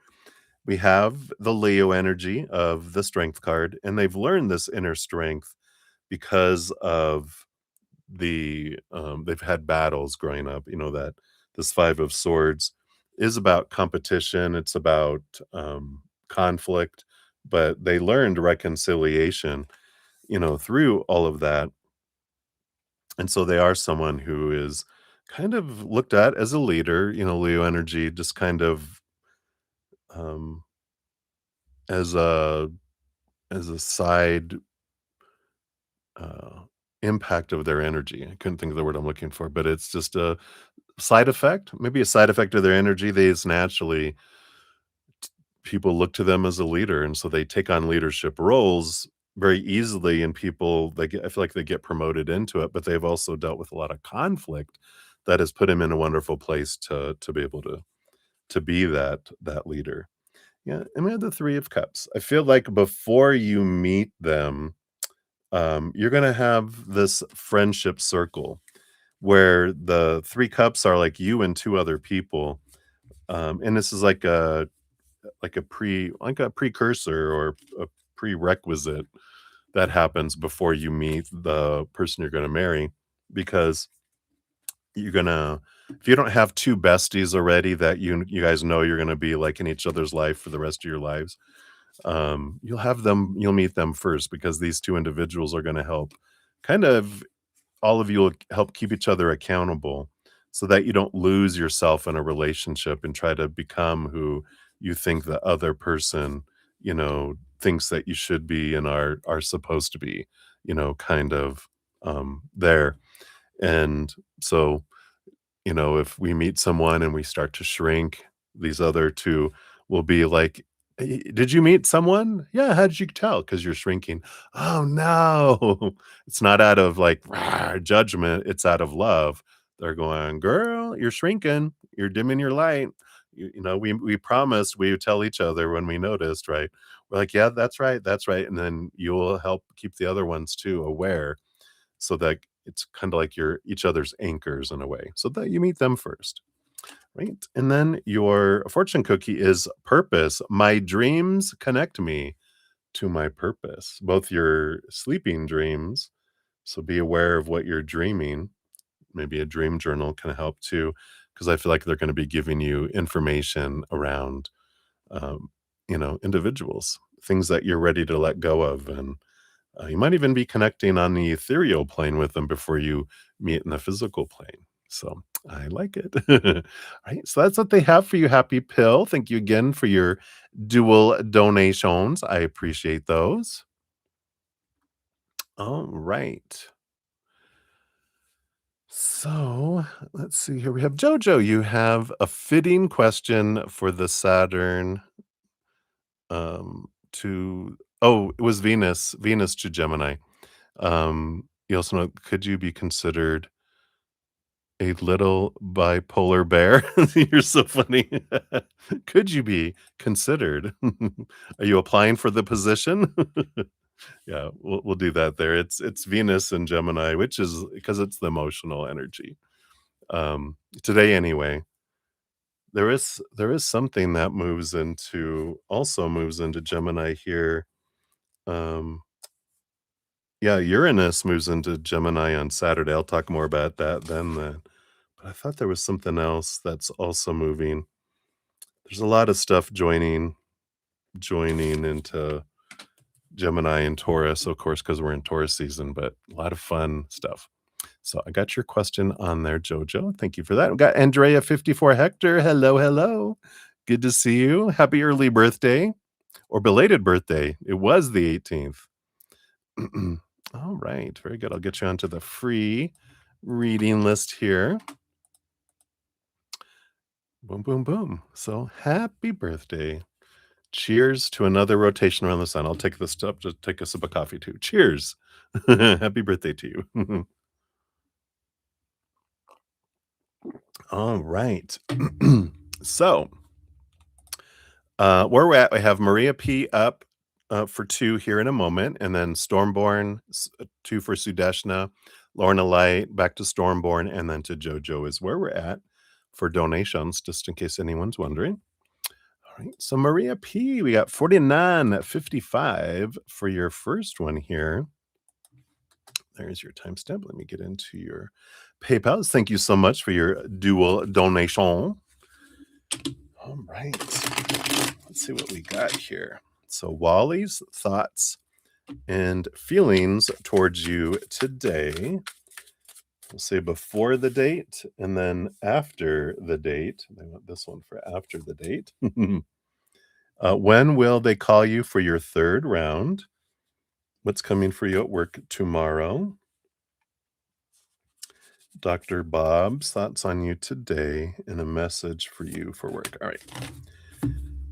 We have the Leo energy of the strength card, and they've learned this inner strength because of they've had battles growing up, that this 5 of swords is about competition, it's about conflict, but they learned reconciliation, through all of that. And so they are someone who is kind of looked at as a leader, Leo energy, just kind of um, as a side uh, impact of their energy. I couldn't think of the word I'm looking for, but it's just a side effect, maybe a side effect of their energy. They just naturally people look to them as a leader, and so they take on leadership roles very easily. And I feel like they get promoted into it, but they've also dealt with a lot of conflict that has put him in a wonderful place to be able to be that leader. Yeah, and we have the Three of Cups. I feel like before you meet them, you're gonna have this friendship circle where the Three Cups are like you and two other people, and this is like a precursor or a prerequisite that happens before you meet the person you're gonna marry, because you're gonna if you don't have two besties already that you guys know you're gonna be like in each other's life for the rest of your lives, you'll meet them first, because these two individuals are gonna help kind of all of you will help keep each other accountable so that you don't lose yourself in a relationship and try to become who you think the other person, thinks that you should be and are supposed to be, kind of there. And so, if we meet someone and we start to shrink, these other two will be like, Did you meet someone? Yeah, how did you tell? Because you're shrinking. Oh, no." It's not out of like judgment, it's out of love. They're going, Girl, you're shrinking. You're dimming your light. We promised we would tell each other when we noticed, right? We're like, Yeah, that's right. That's right. And then you'll help keep the other ones too aware, so that it's kind of like you're each other's anchors in a way, so that you meet them first, right? And then your fortune cookie is purpose. My dreams connect me to my purpose, both your sleeping dreams. So be aware of what you're dreaming. Maybe a dream journal can help too, because I feel like they're going to be giving you information around, um, individuals, things that you're ready to let go of. And you might even be connecting on the ethereal plane with them before you meet in the physical plane. So I like it. All right. So that's what they have for you, Happy Pill. Thank you again for your dual donations. I appreciate those. All right. So let's see here. We have Jojo. You have a fitting question for the Saturn it was Venus to Gemini. You also know, could you be considered a little bipolar bear? You're so funny. Could you be considered? Are you applying for the position? Yeah, we'll do that there. It's Venus and Gemini, which is because it's the emotional energy. Today anyway, there is something that moves into Gemini here. Um, yeah, Uranus moves into Gemini on Saturday. I'll talk more about that then. But I thought there was something else that's also moving. There's a lot of stuff joining into Gemini and Taurus, of course, because we're in Taurus season, but a lot of fun stuff. So I got your question on there, Jojo. Thank you for that. We got Andrea 54 Hector. Hello, hello. Good to see you. Happy early birthday or belated birthday. It was the 18th. All right. Very good. I'll get you onto the free reading list here. Boom, boom, boom. So happy birthday. Cheers to another rotation around the sun. I'll take this up to take a sip of coffee too. Cheers. Happy birthday to you. All right. So, where we're at, we have Maria P up for 2 here in a moment, and then Stormborn, 2 for Sudeshna, Lorna Light, back to Stormborn, and then to JoJo is where we're at for donations, just in case anyone's wondering. All right, so Maria P, we got 49.55 for your first one here. There's your timestamp. Let me get into your PayPal. Thank you so much for your dual donation. All right. Let's see what we got here. So, Wally's thoughts and feelings towards you today. We'll say before the date and then after the date. I want this one for after the date. When will they call you for your third round? What's coming for you at work tomorrow? Dr. Bob's thoughts on you today and a message for you for work. All right.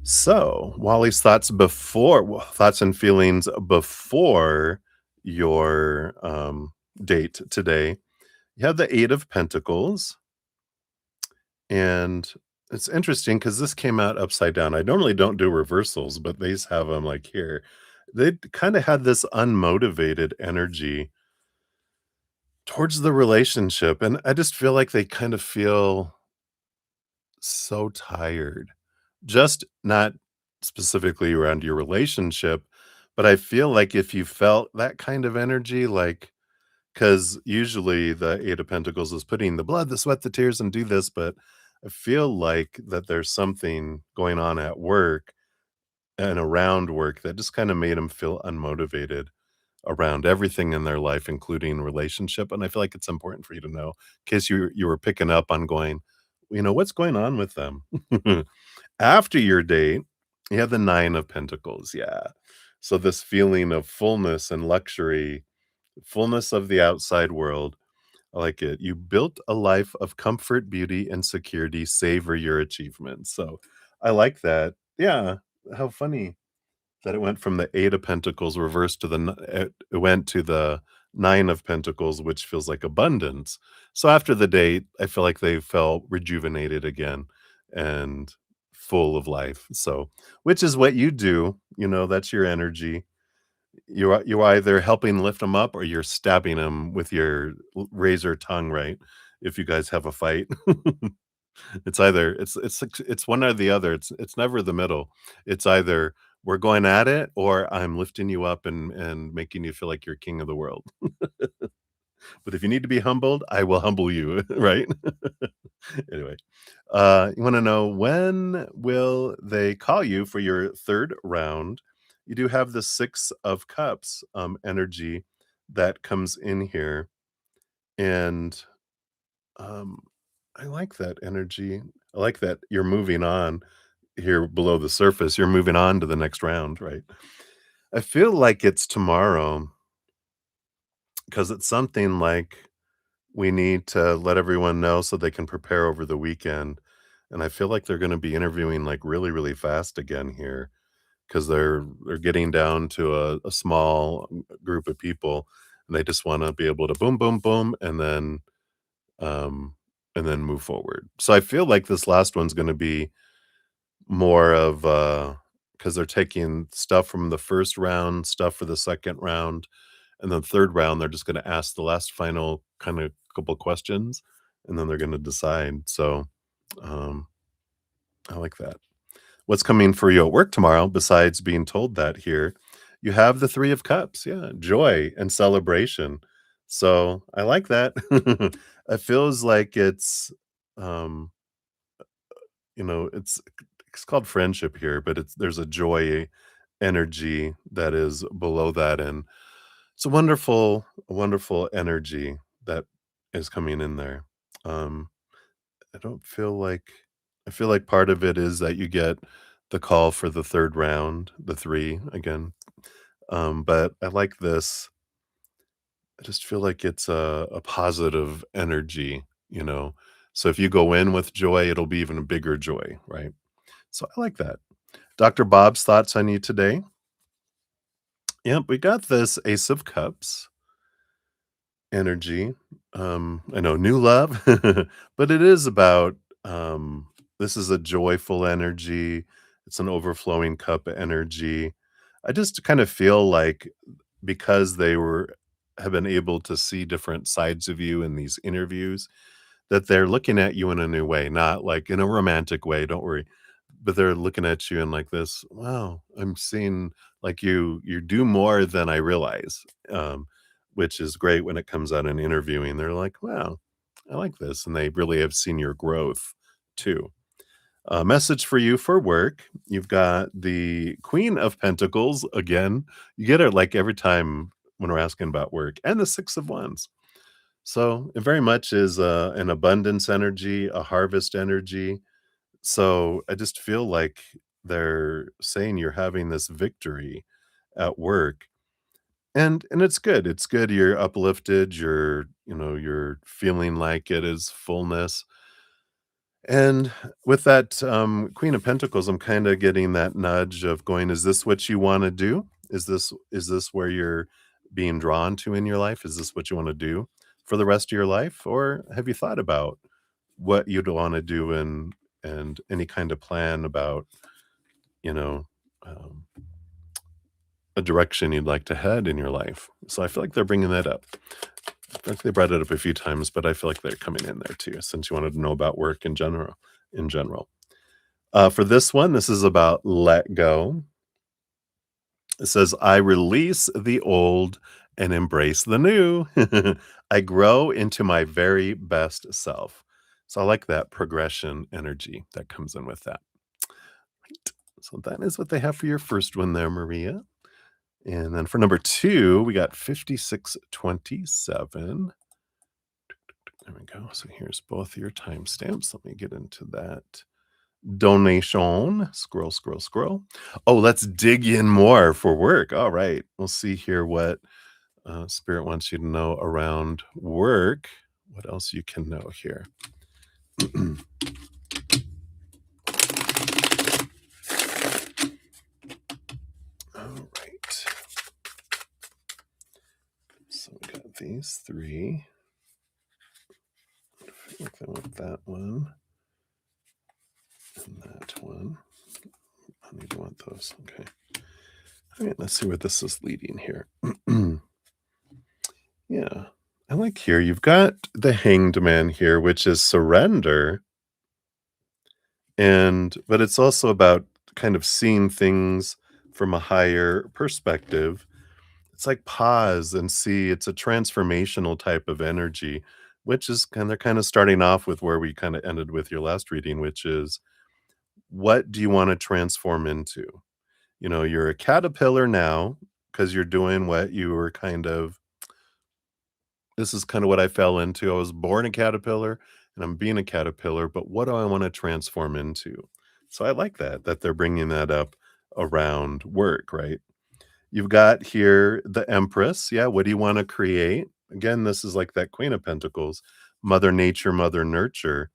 So, Wally's thoughts and feelings before your date today. You have the 8 of Pentacles, and it's interesting because this came out upside down. I normally don't do reversals, but these have them like here. They kind of had this unmotivated energy towards the relationship, and I just feel like they kind of feel so tired. Just not specifically around your relationship, but I feel like if you felt that kind of energy, like, because usually the 8 of Pentacles is putting the blood, the sweat, the tears, and do this, but I feel like that there's something going on at work and around work that just kinda made them feel unmotivated around everything in their life, including relationship, and I feel like it's important for you to know, in case you were picking up on going, "What's going on with them?" After your date, you have the 9 of Pentacles, yeah. So this feeling of fullness and luxury, fullness of the outside world. I like it. You built a life of comfort, beauty, and security. Savor your achievements. So I like that. Yeah. How funny that it went from the 8 of Pentacles reversed to it went to the 9 of Pentacles, which feels like abundance. So after the date, I feel like they felt rejuvenated again and full of life. So, which is what you do, that's your energy. You're either helping lift them up or you're stabbing them with your razor tongue, right? If you guys have a fight. It's one or the other. It's never the middle. It's either we're going at it or I'm lifting you up and making you feel like you're king of the world. But if you need to be humbled, I will humble you, right? Anyway, you wanna know when will they call you for your 3rd round? You do have the 6 of Cups, energy that comes in here, and, um, I like that energy. I like that you're moving on here below the surface. You're moving on to the next round, right? I feel like it's tomorrow because it's something like we need to let everyone know so they can prepare over the weekend, and I feel like they're gonna be interviewing, like, really, really fast again here because they're getting down to a small group of people, and they just wanna be able to boom, boom, boom, um, and then move forward. So I feel like this last one's gonna be more of, because 'cause they're taking stuff from the 1st round, stuff for the 2nd round, and then 3rd round, they're just gonna ask the last final kinda couple questions, and then they're gonna decide. So, um, I like that. What's coming for you at work tomorrow besides being told that here? You have the 3 of Cups, yeah, joy and celebration. So, I like that. It feels like um, it's called friendship here, but there's a joy energy that is below that, and it's a wonderful energy that is coming in there. Um, I don't feel like I feel like part of it is that you get the call for the 3rd round, the 3 again. But I like this. I just feel like it's a positive energy, you know. So if you go in with joy, it'll be even a bigger joy, right? So I like that. Dr. Bob's thoughts on you today? Yep, we got this Ace of Cups energy. I know new love, but it is about this is a joyful energy. It's an overflowing cup energy. I just kind of feel like because they were have been able to see different sides of you in these interviews, that they're looking at you in a new way, not like in a romantic way, don't worry, but they're looking at you in like this, "Wow, I'm seeing like you do more than I realize," which is great when it comes out in interviewing. They're like, "Wow, I like this," and they really have seen your growth too. A message for you for work. You've got the Queen of Pentacles again. You get it like every time when we're asking about work, and the Six of Wands. So it very much is an abundance energy, a harvest energy. So I just feel like they're saying you're having this victory at work. And it's good. It's good. You're uplifted. You're feeling like it is fullness. And with that, Queen of Pentacles, I'm kinda getting that nudge of going, "Is this what you wanna do? Is this where you're being drawn to in your life? Is this what you wanna do for the rest of your life? Or have you thought about what you'd wanna do and any kind of plan about, you know, um, a direction you'd like to head in your life?" So I feel like they're bringing that up. I feel like they brought it up a few times, but I feel like they're coming in there too, since you wanted to know about work in general. For this one, this is about let go. It says, I release the old and embrace the new. I grow into my very best self. So I like that progression energy that comes in with that. Right. So that is what they have for your first one there, Maria. And then for number two, we got 5627. There we go. So here's both your timestamps. Let me get into that. Donation. Scroll, scroll, scroll. Oh, let's dig in more for work. All right. We'll see here what Spirit wants you to know around work. What else you can know here. All right. So we got these three. I think I want that one and that one. I need to want those. Okay. All right. Let's see where this is leading here. Yeah. I like here, you've got the Hanged Man here, which is surrender, but it's also about kind of seeing things from a higher perspective. It's like pause and see, it's a transformational type of energy, which is they're kind of starting off with where we kind of ended with your last reading, which is what do you want to transform into? You're a caterpillar now because you're doing what you were this is kind of what I fell into. I was born a caterpillar and I'm being a caterpillar, but what do I want to transform into? So I like that they're bringing that up around work, right? You've got here the Empress. Yeah, what do you want to create? Again, this is like that Queen of Pentacles, Mother Nature, Mother Nurture,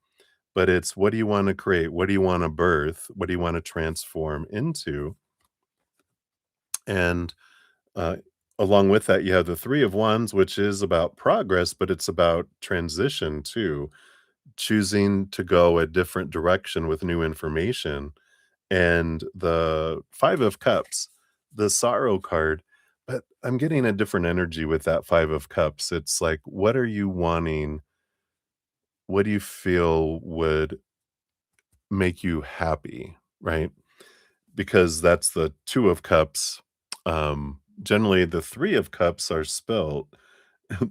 but it's what do you want to create? What do you want to birth? What do you want to transform into? And uh, along with that, you have the Three of Wands, which is about progress, but it's about transition too, choosing to go a different direction with new information. And the Five of Cups, the sorrow card, but I'm getting a different energy with that Five of Cups. It's like, what are you wanting? What do you feel would make you happy, right? Because that's the Two of Cups. Generally, the Three of Cups are spelt.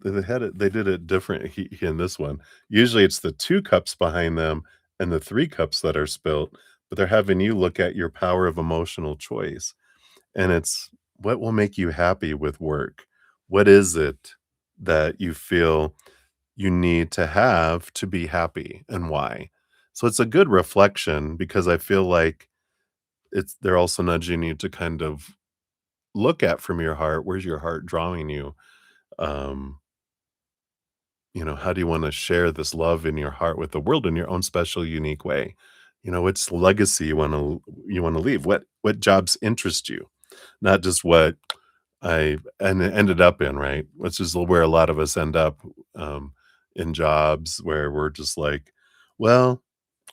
They did it different in this one. Usually, it's the two cups behind them and the three cups that are spilt, but they're having you look at your power of emotional choice, and it's what will make you happy with work? What is it that you feel you need to have to be happy, and why? So it's a good reflection because I feel like they're also nudging you to kind of look at from your heart, where's your heart drawing you? Um, how do you want to share this love in your heart with the world in your own special, unique way? What's legacy you want to leave? What jobs interest you? Not just what I ended up in, right? Which is where a lot of us end up in jobs where we're just like, well,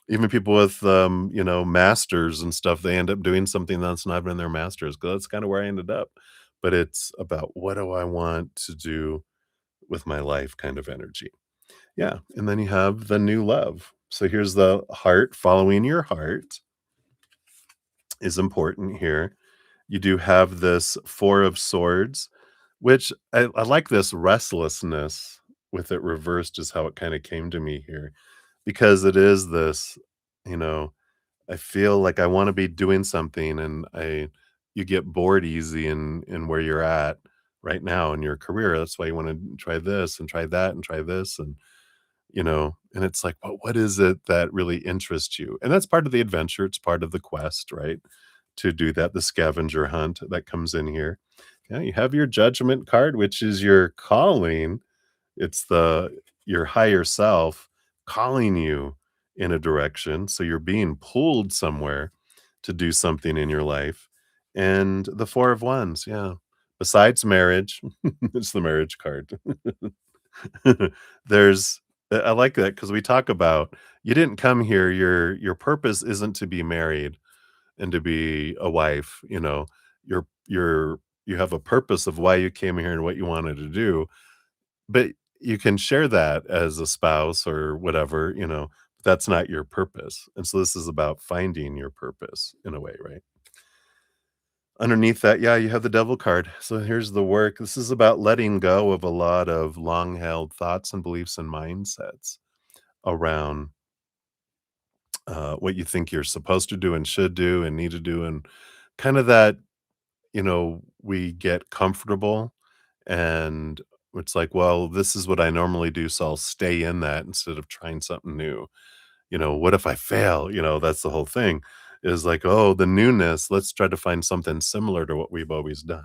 even people with masters and stuff, they end up doing something that's not even their masters because that's kind of where I ended up. But it's about what do I want to do with my life kind of energy. Yeah, and then you have the new love. So here's the heart. Following your heart is important here. You do have this Four of Swords, which I like this restlessness with it reversed is how it kind of came to me here, because it is this, you know, I feel like I wanna be doing something, and I you get bored easy in where you're at right now in your career. That's why you wanna try this and try that and try this, and it's like, "Well, what is it that really interests you?" And that's part of the adventure, it's part of the quest, right? To do that, the scavenger hunt that comes in here. Yeah, you have your judgment card, which is your calling. It's your higher self calling you in a direction, so you're being pulled somewhere to do something in your life. And the 4 of Wands, yeah. Besides marriage, it's the marriage card. There's I like that because we talk about you didn't come here, your purpose isn't to be married and to be a wife, you have a purpose of why you came here and what you wanted to do, but you can share that as a spouse or whatever, that's not your purpose. And so this is about finding your purpose in a way, right? Underneath that, yeah, you have the devil card. So here's the work. This is about letting go of a lot of long held thoughts and beliefs and mindsets around what you think you're supposed to do and should do and need to do. And kind of that, we get comfortable and it's like, well, this is what I normally do. So I'll stay in that instead of trying something new. What if I fail? That's the whole thing is like, oh, the newness, let's try to find something similar to what we've always done.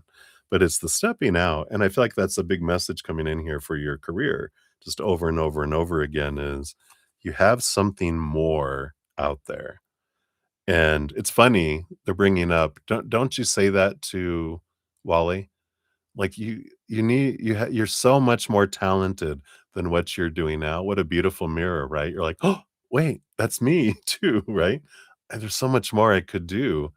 But it's the stepping out. And I feel like that's a big message coming in here for your career, just over and over and over again is you have something more out there. And it's funny they're bringing up, don't you say that to Wally? Like you need you're so much more talented than what you're doing now. What a beautiful mirror, right? You're like, "Oh, wait, that's me too," right? And there's so much more I could do.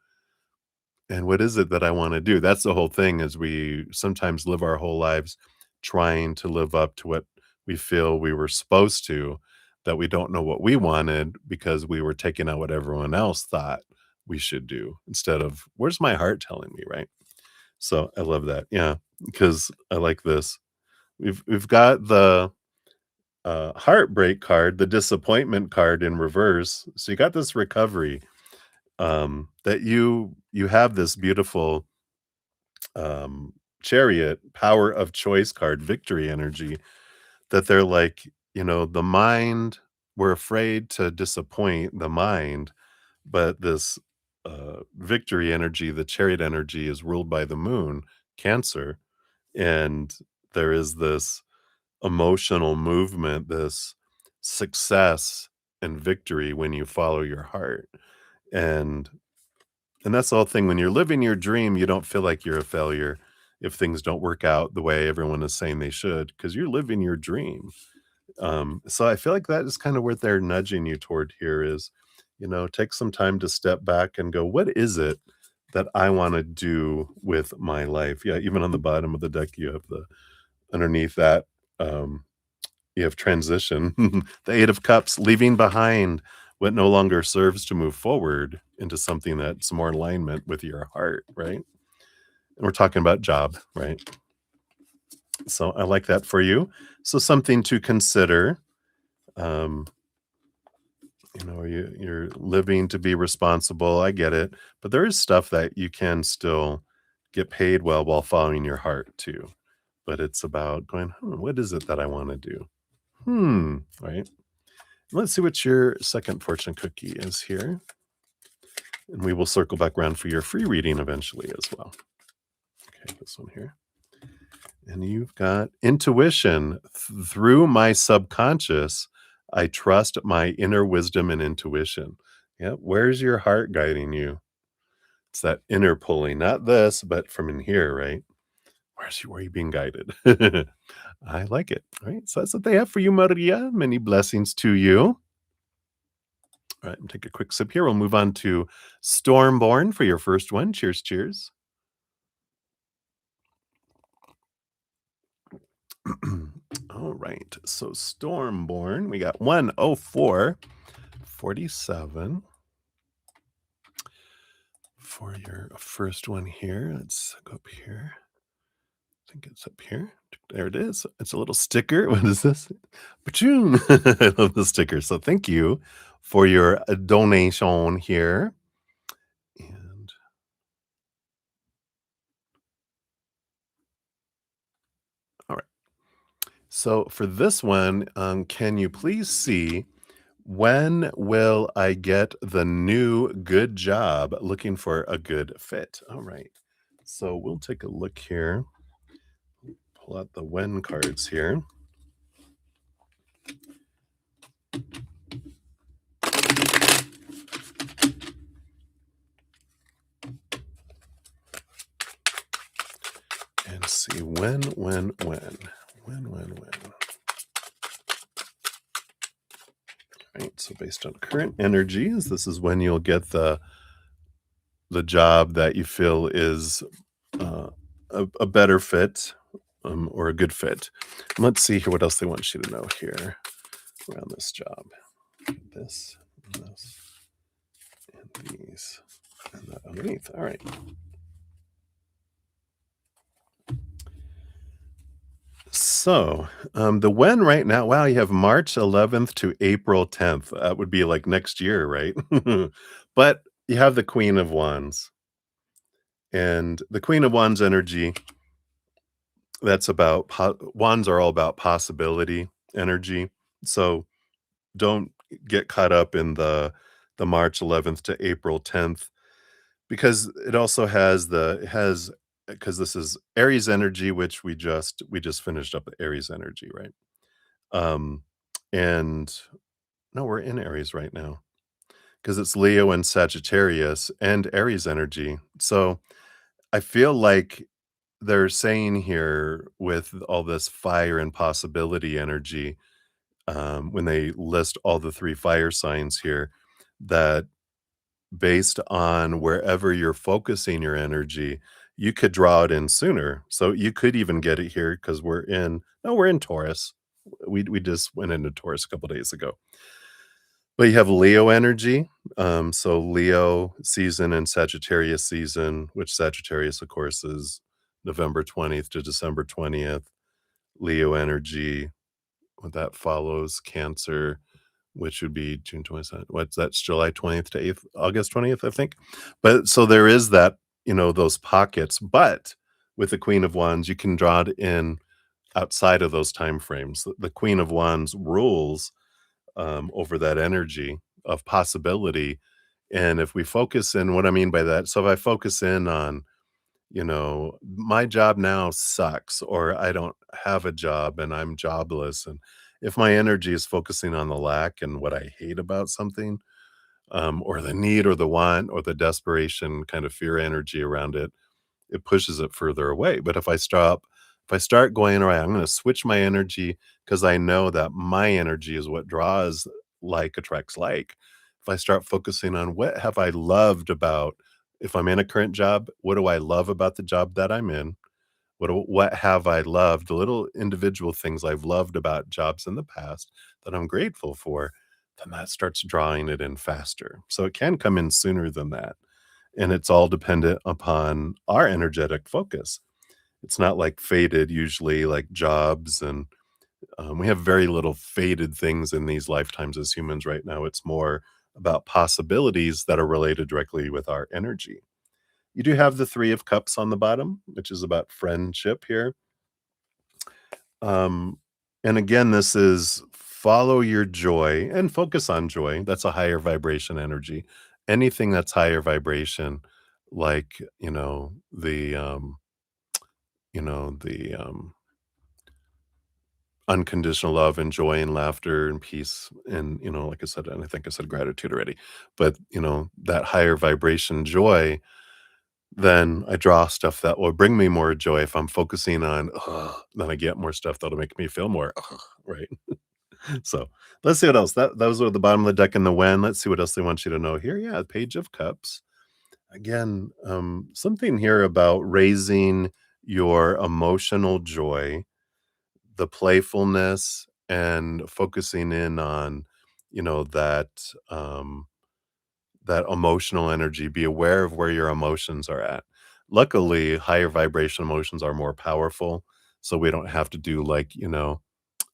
And what is it that I wanna do? That's the whole thing is we sometimes live our whole lives trying to live up to what we feel we were supposed to, that we don't know what we wanted because we were taking out what everyone else thought we should do instead of, "Where's my heart telling me?" Right? So, I love that, yeah, because I like this. We've got the, heartbreak card, the disappointment card in reverse. So you got this recovery, that you have this beautiful, um, chariot, power of choice card, victory energy that they're like, the mind we're afraid to disappoint the mind, but this, victory energy, the chariot energy is ruled by the moon, Cancer, and there is this emotional movement, this success and victory when you follow your heart. And and that's the whole thing. When you're living your dream, you don't feel like you're a failure if things don't work out the way everyone is saying they should, because you're living your dream. So I feel like that is kind of where they're nudging you toward here is, take some time to step back and go, what is it that I want to do with my life? Yeah, even on the bottom of the deck, you have the underneath that. Um, you have transition, the 8 of Cups, leaving behind what no longer serves to move forward into something that's more in alignment with your heart, right? And we're talking about job, right? So I like that for you. So something to consider. Um, you're living to be responsible. I get it, but there is stuff that you can still get paid well while following your heart too. But it's about going, what is it that I want to do? Right. Let's see what your second fortune cookie is here, and we will circle back around for your free reading eventually as well. Okay, this one here. And you've got intuition. Through my subconscious, I trust my inner wisdom and intuition. Yeah, where's your heart guiding you? It's that inner pulling, not this, but from in here, right? Where are you being guided? I like it. All right. So that's what they have for you, Maria. Many blessings to you. All right, and take a quick sip here. We'll move on to Stormborn for your first one. Cheers, cheers. All right, so Stormborn, we got 104.47 for your first one here. Let's go up here. think it's up here. There it is. It's a little sticker. What is this? Pachoon. I love the sticker. So thank you for your donation here. And all right. So for this one, can you please see when will I get the new good job looking for a good fit? All right. So we'll take a look here. Pull out the when cards here and see when. Right. So based on current energies, this is when you'll get the job that you feel is uh, a better fit or a good fit. Let's see here what else they want you to know here around this job. This, and this, and these, and that underneath. All right. So the when right now, wow, you have March 11th to April 10th. That would be like next year, right? But you have the Queen of Wands. And the Queen of Wands energy, that's about wands are all about possibility energy. So don't get caught up in the March 11th to April 10th because it also has it has because this is Aries energy, which we just finished up the Aries energy, right? Um and no, we're in Aries right now because it's Leo and Sagittarius and Aries energy. So I feel like they're saying here with all this fire and possibility energy, when they list all the three fire signs here, that based on wherever you're focusing your energy, you could draw it in sooner. So you could even get it here because we're in Taurus. We just went into Taurus a couple days ago. But you have Leo energy. So Leo season and Sagittarius season, which Sagittarius, of course, is November 20th to December 20th. Leo energy, what that follows, Cancer, which would be June 27th. What's that's July 20th to 8th, August 20th, I think. But so there is that, those pockets. But with the Queen of Wands, you can draw it in outside of those time frames. The Queen of Wands rules over that energy of possibility. And if we focus in, what I mean by that, so if I focus in on, my job now sucks, or I don't have a job and I'm jobless. And if my energy is focusing on the lack and what I hate about something, or the need or the want or the desperation kind of fear energy around it, it pushes it further away. But if I start going, all right, I'm going to switch my energy because I know that my energy is what draws like attracts like. If I start focusing on what have I loved about, if I'm in a current job, what do I love about the job that I'm in? What have I loved? The little individual things I've loved about jobs in the past that I'm grateful for, then that starts drawing it in faster. So it can come in sooner than that. And it's all dependent upon our energetic focus. It's not like faded, usually like jobs, and we have very little faded things in these lifetimes as humans right now. It's more about possibilities that are related directly with our energy. You do have the Three of Cups on the bottom, which is about friendship here. Um, and again, this is follow your joy and focus on joy. That's a higher vibration energy. Anything that's higher vibration, like the unconditional love and joy and laughter and peace and like I said, and I think I said gratitude already, but that higher vibration joy, then I draw stuff that will bring me more joy. If I'm focusing on then I get more stuff that'll make me feel more right. So let's see what else. Those are the bottom of the deck in the when. Let's see what else they want you to know here. Yeah, Page of Cups. Again, something here about raising your emotional joy, the playfulness, and focusing in on, that that emotional energy. Be aware of where your emotions are at. luckily, higher vibration emotions are more powerful, so we don't have to do, like,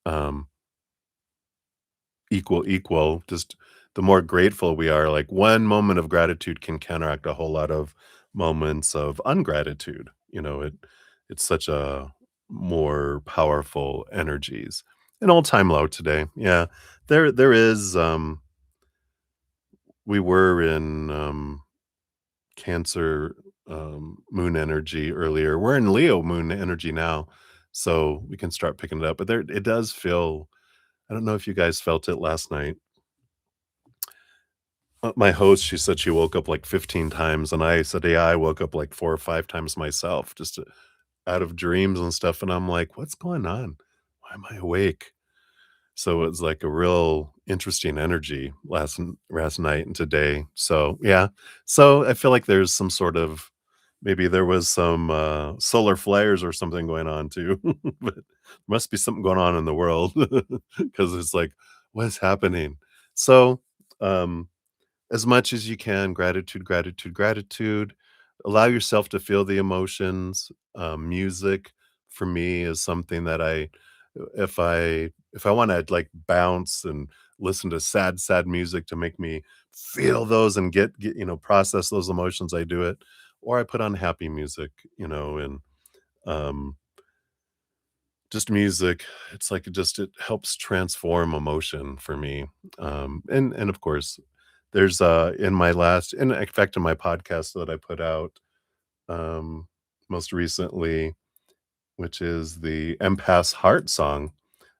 um, equal, just the more grateful we are, like, one moment of gratitude can counteract a whole lot of moments of ungratitude, it's such a more powerful energies. An all-time low today, yeah. There is, we were in, Cancer, moon energy earlier. We're in Leo moon energy now, so we can start picking it up, but there it does feel. I don't know if you guys felt it last night. My host, she said she woke up like 15 times, and I said, "Yeah, I woke up like 4 or 5 times myself, just out of dreams and stuff," and I'm like, "What's going on? Why am I awake?" So it was like a real interesting energy last night and today. So, yeah. So I feel like there's some sort of maybe there was some, solar flares or something going on too, but must be something going on in the world because it's like, "What's happening?" So, um as much as you can, gratitude, gratitude, gratitude. Allow yourself to feel the emotions. Music for me is something that if I want to like bounce and listen to sad music to make me feel those and get process those emotions, I do it. Or I put on happy music, and um just music. It's like it helps transform emotion for me. And of course, there's in my last in fact in my podcast that I put out um most recently, which is the Empath's Heart song.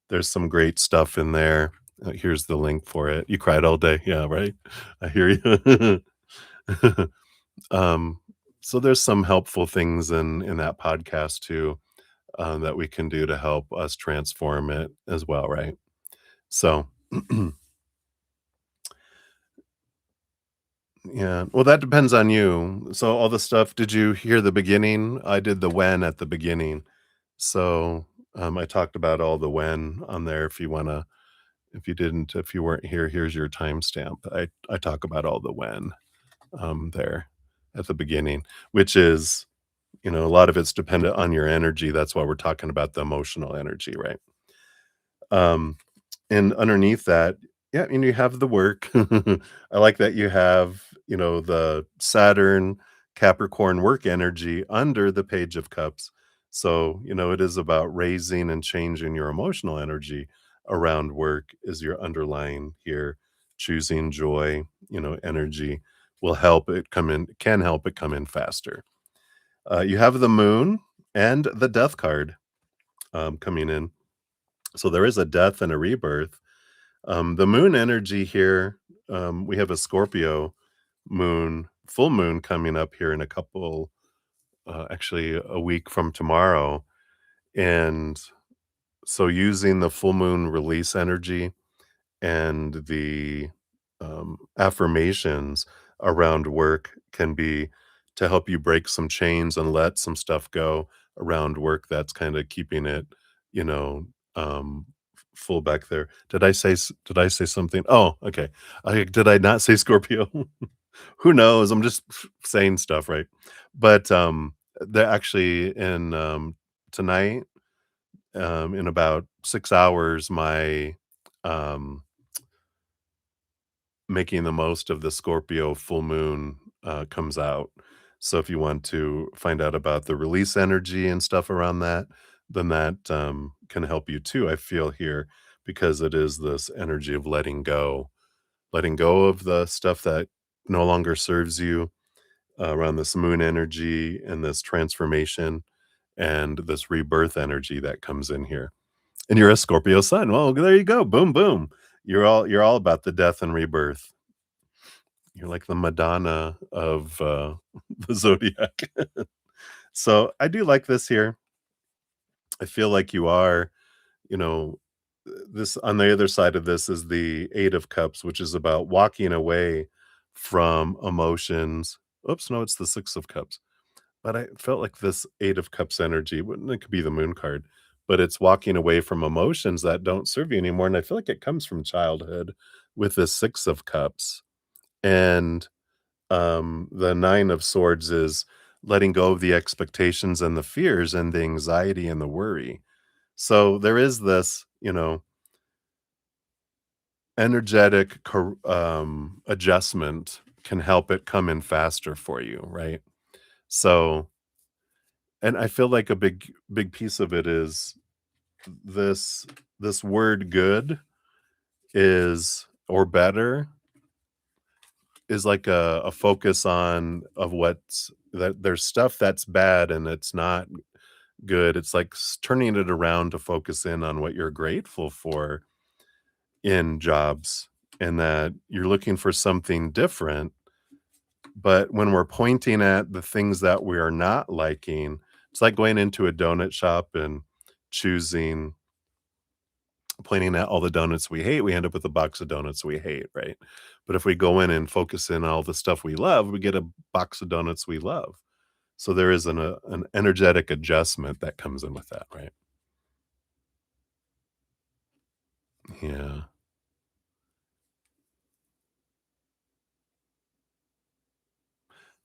There's some great stuff in there. Here's the link for it. You cried all day. Yeah, right? I hear you. um so there's some helpful things in that podcast too, that we can do to help us transform it as well, right? So, yeah. Well, that depends on you. So, all the stuff, did you hear the beginning? I did the when at the beginning. So, I talked about all the when on there. If you weren't here, here's your timestamp. I talk about all the when there at the beginning, which is, a lot of it's dependent on your energy. That's why we're talking about the emotional energy, right? Um, and underneath that, yeah, and you have the work. I like that you have, the Saturn Capricorn work energy under the Page of Cups. So, it is about raising and changing your emotional energy around work is your underlying here. Choosing joy, energy will help it come in, can help it come in faster. You have the moon and the death card coming in. So there is a death and a rebirth. The moon energy here, we have a Scorpio moon, full moon coming up here in a couple, actually a week from tomorrow. And so using the full moon release energy and the affirmations around work can be to help you break some chains and let some stuff go around work that's kind of keeping it, you know, full back there. Did I say something? Oh, okay. Did I not say Scorpio? Who knows? I'm just saying stuff, right? But they're actually in tonight, in about 6 hours, my um making the most of the Scorpio full moon, comes out. So if you want to find out about the release energy and stuff around that, then that, can help you too, I feel here, because it is this energy of letting go of the stuff that no longer serves you, around this moon energy and this transformation and this rebirth energy that comes in here. And you're a Scorpio sun. Well, there you go. Boom, boom. You're all about the death and rebirth. You're like the Madonna of, the zodiac. So, I do like this here. I feel like you are, you know, this on the other side of this is the 8 of cups, which is about walking away from emotions. Oops, no, it's the 6 of cups. But I felt like this 8 of cups energy, it could be the moon card, but it's walking away from emotions that don't serve you anymore, and I feel like it comes from childhood with the 6 of cups. And the 9 of swords is letting go of the expectations and the fears and the anxiety and the worry. So there is this, energetic adjustment can help it come in faster for you, right? So, and I feel like a big piece of it is this this word good is or better is like a focus on of what's that there's stuff that's bad and it's not good. It's like turning it around to focus in on what you're grateful for in jobs and that you're looking for something different. But when we're pointing at the things that we are not liking, it's like going into a donut shop and choosing pointing at all the donuts we hate, we end up with a box of donuts we hate, right? But if we go in and focus in on all the stuff we love, we get a box of donuts we love. So there is an energetic adjustment that comes in with that, right? Yeah.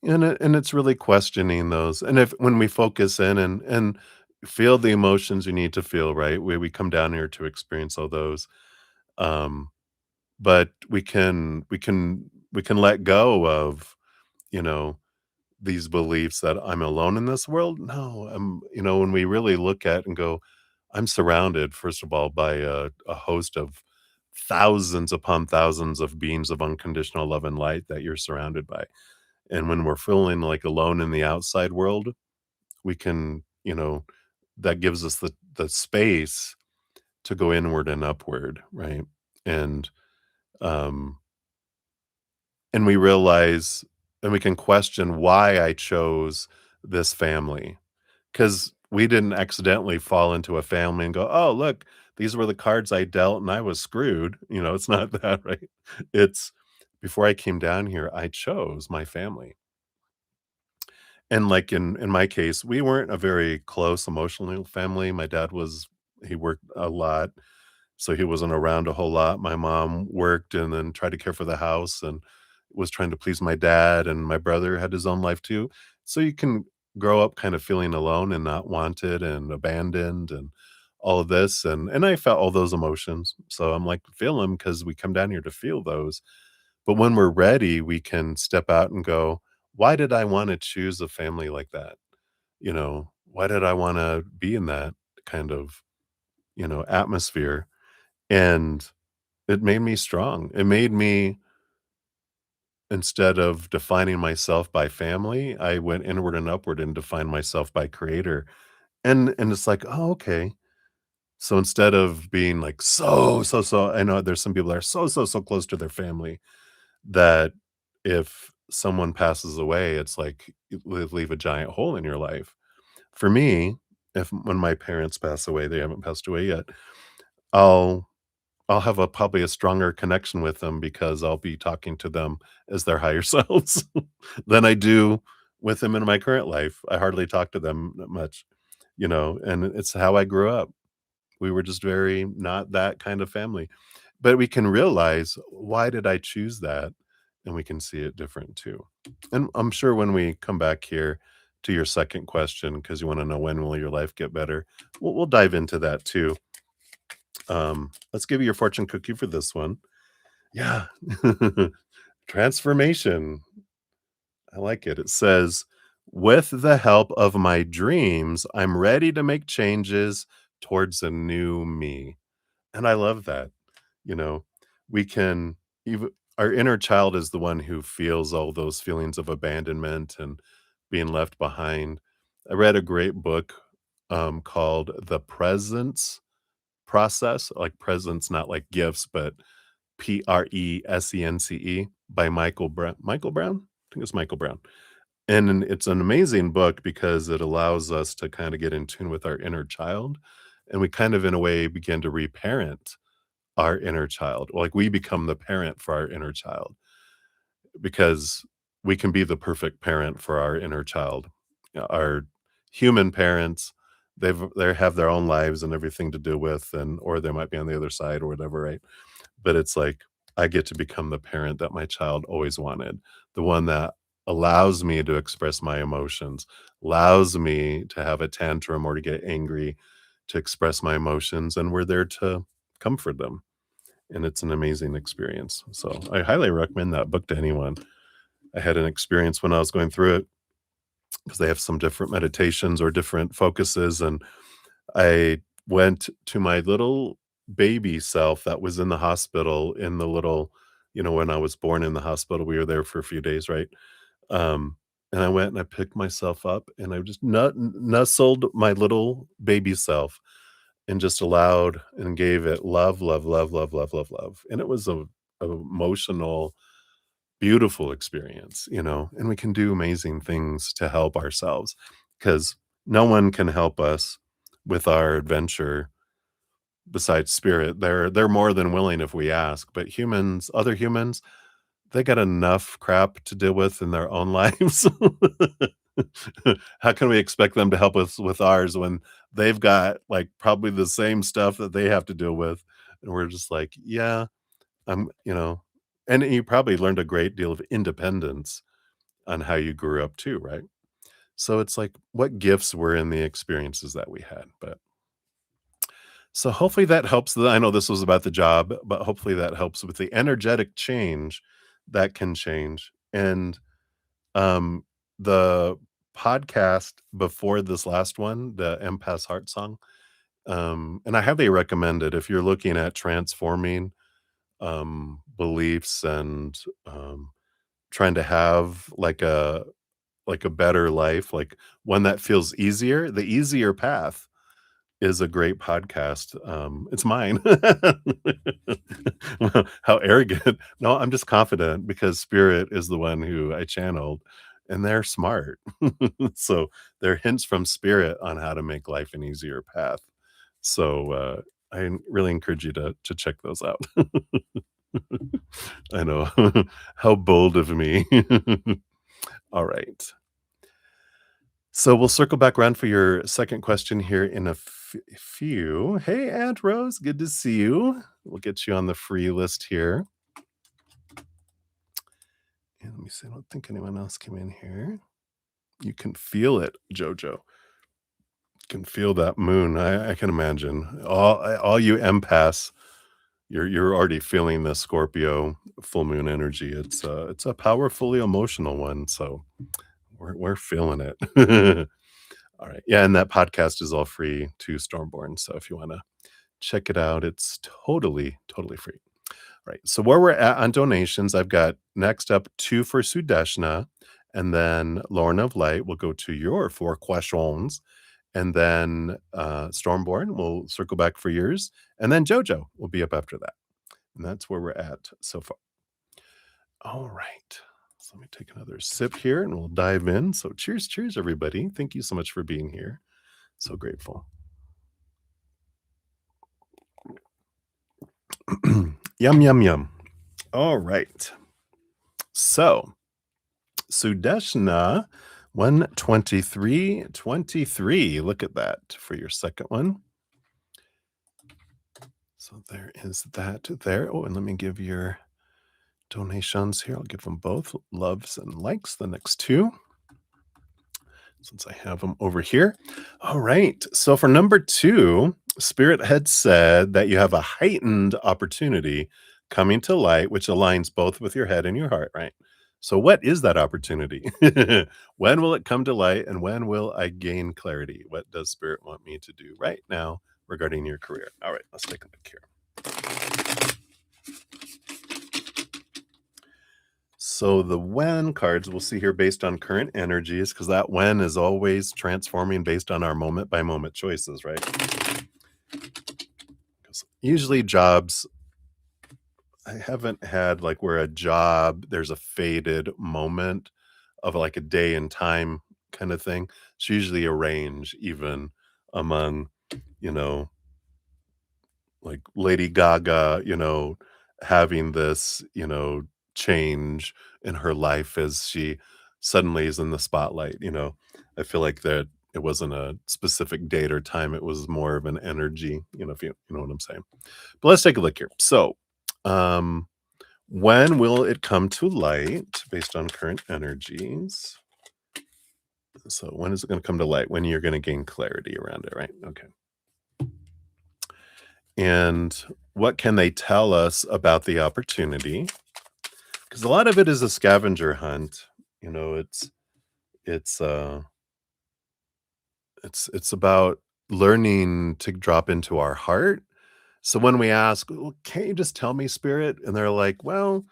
And it's really questioning those. And if when we focus in and feel the emotions you need to feel, right? We come down here to experience all those. Um, but we can let go of, you know, these beliefs that I'm alone in this world. No, when we really look at and go, I'm surrounded, first of all, by a host of thousands upon thousands of beings of unconditional love and light that you're surrounded by. And when we're feeling like alone in the outside world, we can, that gives us the space to go inward and upward, right? And um and we realize and we can question why I chose this family. Because we didn't accidentally fall into a family and go, "Oh, look, these were the cards I dealt and I was screwed." It's not that, right? It's before I came down here, I chose my family. And, like, in my case, we weren't a very close emotional family. My dad he worked a lot, so he wasn't around a whole lot. My mom worked and then tried to care for the house and was trying to please my dad, and my brother had his own life too. So you can grow up kind of feeling alone and not wanted and abandoned and all of this, and I felt all those emotions. So I'm like, feel them because we come down here to feel those. But when we're ready, we can step out and go, "Why did I wanna choose a family like that?" Why did I wanna be in that kind of, atmosphere? And it made me strong. It made me instead of defining myself by family, I went inward and upward and defined myself by creator. And it's like, "Oh, okay." So instead of being like so I know there's some people that are so close to their family that if someone passes away, it's like it would leave a giant hole in your life. For me, if when my parents pass away, they haven't passed away yet, I'll I'll have a probably a stronger connection with them because I'll be talking to them as their higher selves than I do with them in my current life. I hardly talk to them that much, and it's how I grew up. We were just very not that kind of family. But we can realize, why did I choose that? And we can see it different too. And I'm sure when we come back here to your second question, because you want to know when will your life get better, we'll dive into that too. Let's give you your fortune cookie for this one. Yeah. Transformation. I like it. It says, with the help of my dreams, I'm ready to make changes towards a new me. And I love that. You know, we can even our inner child is the one who feels all those feelings of abandonment and being left behind. I read a great book called The Presence Process, like presents, not like gifts, but Presence by Michael Brown. Michael Brown? I think it's Michael Brown. And it's an amazing book because it allows us to kind of get in tune with our inner child. And we kind of, in a way, begin to reparent our inner child. Like we become the parent for our inner child because we can be the perfect parent for our inner child. Our human parents, they have their own lives and everything to deal with, and or they might be on the other side or whatever, right? But it's like I get to become the parent that my child always wanted, the one that allows me to express my emotions, allows me to have a tantrum or to get angry, to express my emotions, and we're there to comfort them. And it's an amazing experience. So I highly recommend that book to anyone. I had an experience when I was going through it because they have some different meditations or different focuses. And I went to my little baby self that was in the hospital in the little, when I was born in the hospital, we were there for a few days, right? Um, and I went and I picked myself up and I just nestled my little baby self and just allowed and gave it love, love, love, love, love, love, love. And it was a emotional, beautiful experience, and we can do amazing things to help ourselves because no one can help us with our adventure besides spirit. They're more than willing if we ask, but other humans, they got enough crap to deal with in their own lives. How can we expect them to help us with ours when they've got, like, probably the same stuff that they have to deal with? And we're just like, "Yeah, I'm," and you probably learned a great deal of independence on how you grew up too, right? So it's like, what gifts were in the experiences that we had? But so hopefully that helps. I know this was about the job, but hopefully that helps with the energetic change that can change. And um, the podcast before this last one, the Empath's Heart Song, and I highly recommend it if you're looking at transforming beliefs and trying to have like a better life, like one that feels easier. The easier path is a great podcast. It's mine. Well, how arrogant. No, I'm just confident because Spirit is the one who I channeled, and they're smart. So, there are hints from Spirit on how to make life an easier path. So, I really encourage you to check those out. I know. How bold of me. All right. So we'll circle back around for your second question here in a few. Hey, Aunt Rose, good to see you. We'll get you on the free list here. And let me see. I don't think anyone else came in here. You can feel it, Jojo. You can feel that moon. I can imagine. All you empaths, you're already feeling the Scorpio full moon energy. It's a powerfully emotional one. So we're feeling it. All right. Yeah, and that podcast is all free to Stormborn. So if you want to check it out, it's totally, totally free. Right. So where we're at on donations, I've got next up 2 for Sudeshna, and then Lorna of Light will go to your 4 questions, and then Stormborn will circle back for yours, and then Jojo will be up after that. And that's where we're at so far. All right. So let me take another sip here and we'll dive in. So cheers, cheers, everybody. Thank you so much for being here. So grateful. Yum, yum, yum. All right. So, Sudeshna 12323. Look at that for your second one. So, there is that there. Oh, and let me give your donations here. I'll give them both loves and likes, the next two, since I have them over here. All right. So, for number 2, Spirit had said that you have a heightened opportunity coming to light, which aligns both with your head and your heart, right? So, what is that opportunity? When will it come to light and when will I gain clarity? What does Spirit want me to do right now regarding your career? All right, let's take a look here. So, the when cards we'll see here based on current energies, because that when is always transforming based on our moment by moment choices, right? 'Cause usually jobs, I haven't had like where a job, there's a faded moment of like a day and time kind of thing. It's usually a range even among, you know, like Lady Gaga, having this, change in her life as she suddenly is in the spotlight. I feel like that it wasn't a specific date or time. It was more of an energy, if you know what I'm saying. But let's take a look here. So, um, When will it come to light based on current energies? So when is it gonna come to light? When you're gonna gain clarity around it, right? Okay. And what can they tell us about the opportunity? Because a lot of it is a scavenger hunt. You know, it's uh it's about learning to drop into our heart. So when we ask, "Well, can't you just tell me, spirit?" And they're like, "Well,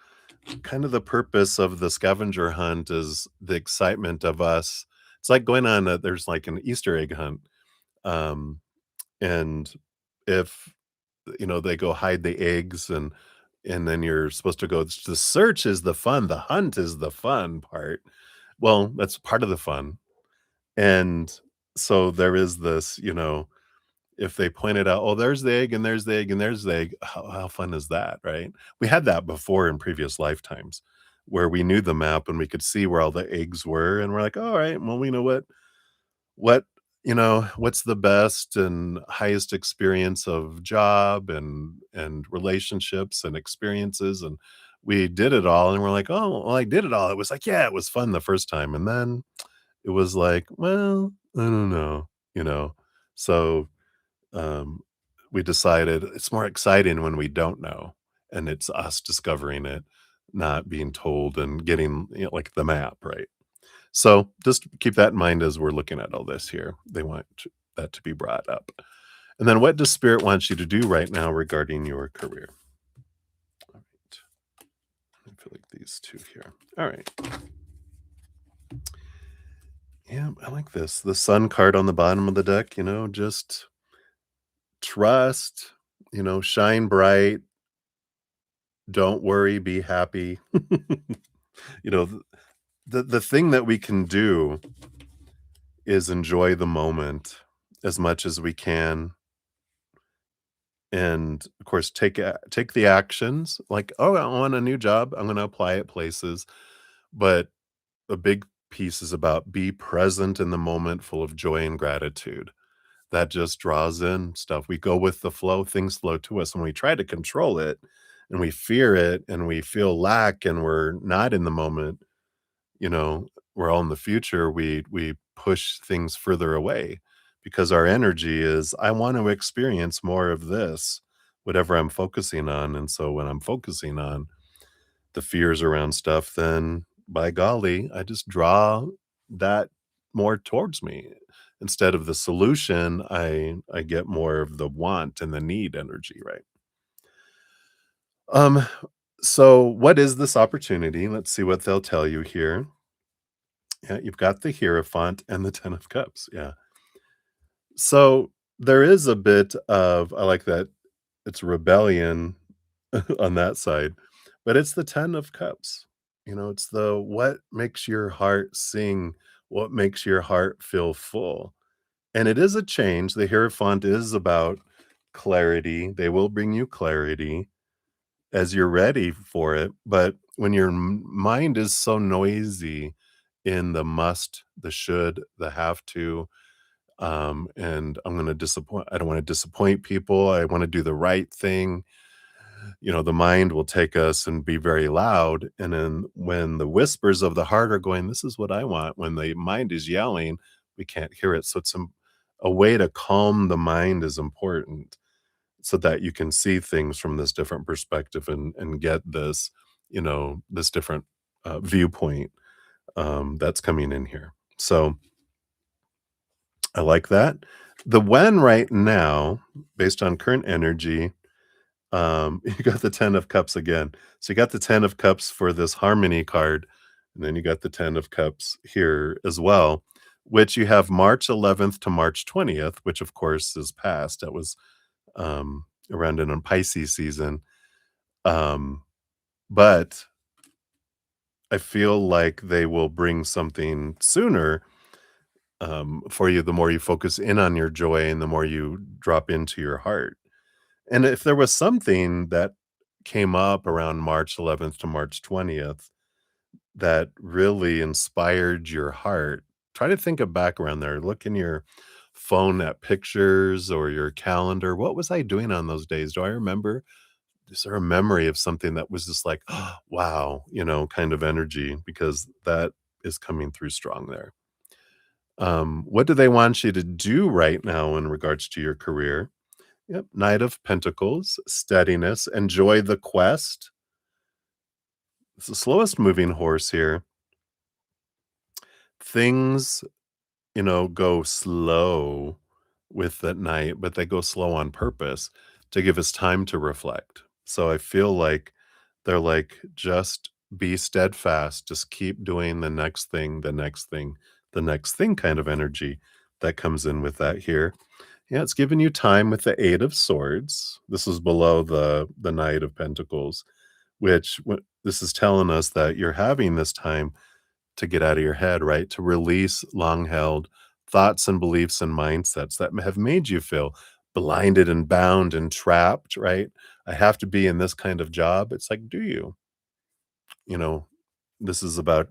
kind of the purpose of the scavenger hunt is the excitement of us." It's like going on there's like an Easter egg hunt. Um, and if they go hide the eggs and then you're supposed to go, the search is the fun, the hunt is the fun part. Well, that's part of the fun. And so there is this, if they pointed out, "Oh, there's the egg, and there's the egg, and there's the egg," how fun is that, right? We had that before in previous lifetimes, where we knew the map and we could see where all the eggs were, and we're like, "Alright, well, we know what what's the best and highest experience of job and relationships and experiences," and we did it all, and we're like, "Oh, well, I did it all." It was like, "Yeah, it was fun the first time," and then it was like, "Well, I don't know," you know? So um, we decided it's more exciting when we don't know, and it's us discovering it, not being told and getting, like the map, right? So just keep that in mind as we're looking at all this here. They want that to be brought up. And then what does spirit want you to do right now regarding your career? All right. I feel like these two here. All right. Yeah, I like this. The sun card on the bottom of the deck, just trust, shine bright, don't worry, be happy. You know, the thing that we can do is enjoy the moment as much as we can, and, of course, take the actions, like, "Oh, I want a new job, I'm gonna apply at places," but a big piece is about be present in the moment full of joy and gratitude. That just draws in stuff. We go with the flow, things flow to us. When we try to control it and we fear it and we feel lack and we're not in the moment, we're all in the future, we push things further away because our energy is, I want to experience more of this, whatever I'm focusing on. And so when I'm focusing on the fears around stuff, then by golly, I just draw that more towards me. Instead of the solution, I get more of the want and the need energy, right? Um, so what is this opportunity? Let's see what they'll tell you here. Yeah, you've got the Hierophant and the Ten of Cups. Yeah. So there is a bit of, I like that it's rebellion on that side, but it's the Ten of Cups. It's the what makes your heart sing, what makes your heart feel full. And it is a change. The Hierophant is about clarity. They will bring you clarity as you're ready for it. But when your mind is so noisy in the must, the should, the have to, and I don't want to disappoint people. I want to do the right thing. The mind will take us and be very loud. And then when the whispers of the heart are going, this is what I want, when the mind is yelling, we can't hear it. So it's a way to calm the mind is important so that you can see things from this different perspective and get this different viewpoint that's coming in here. So I like that. The when right now, based on current energy, you got the 10 of cups again. So you got the 10 of cups for this harmony card, and then you got the 10 of cups here as well, which you have March 11th to March 20th, which of course is past. That was around in a Pisces season. Um, but I feel like they will bring something sooner for you the more you focus in on your joy and the more you drop into your heart. And if there was something that came up around March 11th to March 20th that really inspired your heart, try to think of back around there. Look in your phone at pictures or your calendar. What was I doing on those days? Do I remember? Is there a memory of something that was just like, wow, kind of energy? Because that is coming through strong there. What do they want you to do right now in regards to your career? Yep. Knight of Pentacles, steadiness, enjoy the quest. It's the slowest moving horse here. Things, go slow with that knight, but they go slow on purpose to give us time to reflect. So I feel like they're like, just be steadfast, just keep doing the next thing, the next thing, the next thing kind of energy that comes in with that here. Yeah, it's giving you time with the Eight of Swords. This is below the Knight of Pentacles, which this is telling us that you're having this time to get out of your head, right? To release long held thoughts and beliefs and mindsets that have made you feel blinded and bound and trapped, right? I have to be in this kind of job. It's like, do you? You know, this is about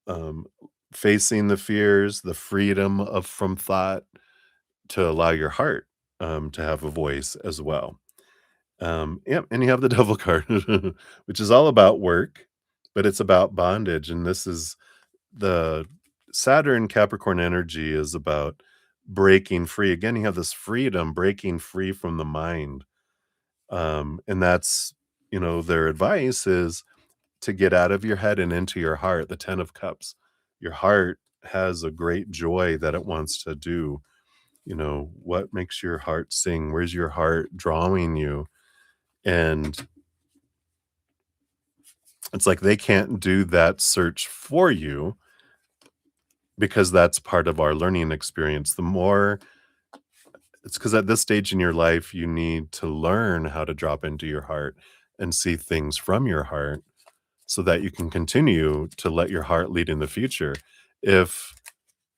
um, facing the fears, the freedom of from thought to allow your heart to have a voice as well. Yep, and you have the devil card, which is all about work, but it's about bondage. And this is the Saturn Capricorn energy is about breaking free. Again, you have this freedom, breaking free from the mind. And that's, their advice is to get out of your head and into your heart, the 10 of cups. Your heart has a great joy that it wants to do. What makes your heart sing? Where's your heart drawing you? And it's like they can't do that search for you because that's part of our learning experience. The more it's because at this stage in your life, you need to learn how to drop into your heart and see things from your heart so that you can continue to let your heart lead in the future. If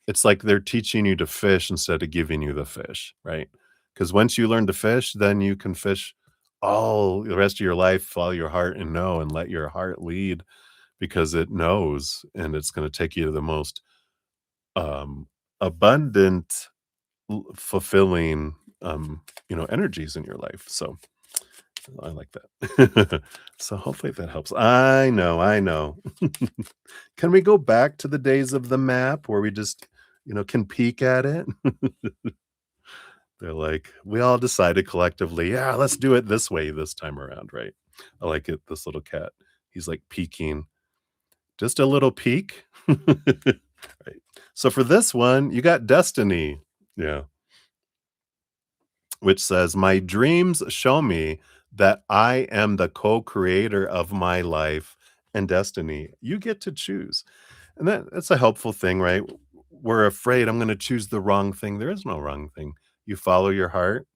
it's like they're teaching you to fish instead of giving you the fish, right? Because once you learn to fish, then you can fish all the rest of your life, follow your heart and know and let your heart lead because it knows and it's going to take you to the most um, abundant, fulfilling, energies in your life. So I like that. So hopefully that helps. I know, I know. Can we go back to the days of the map where we just, can peek at it? They're like, we all decided collectively, yeah, let's do it this way this time around, right? I like it. This little cat, he's like peeking, just a little peek. Right. So for this one, you got destiny. Yeah. Which says, my dreams show me that I am the co-creator of my life and destiny. You get to choose. And that's a helpful thing, right? We're afraid I'm going to choose the wrong thing. There is no wrong thing. You follow your heart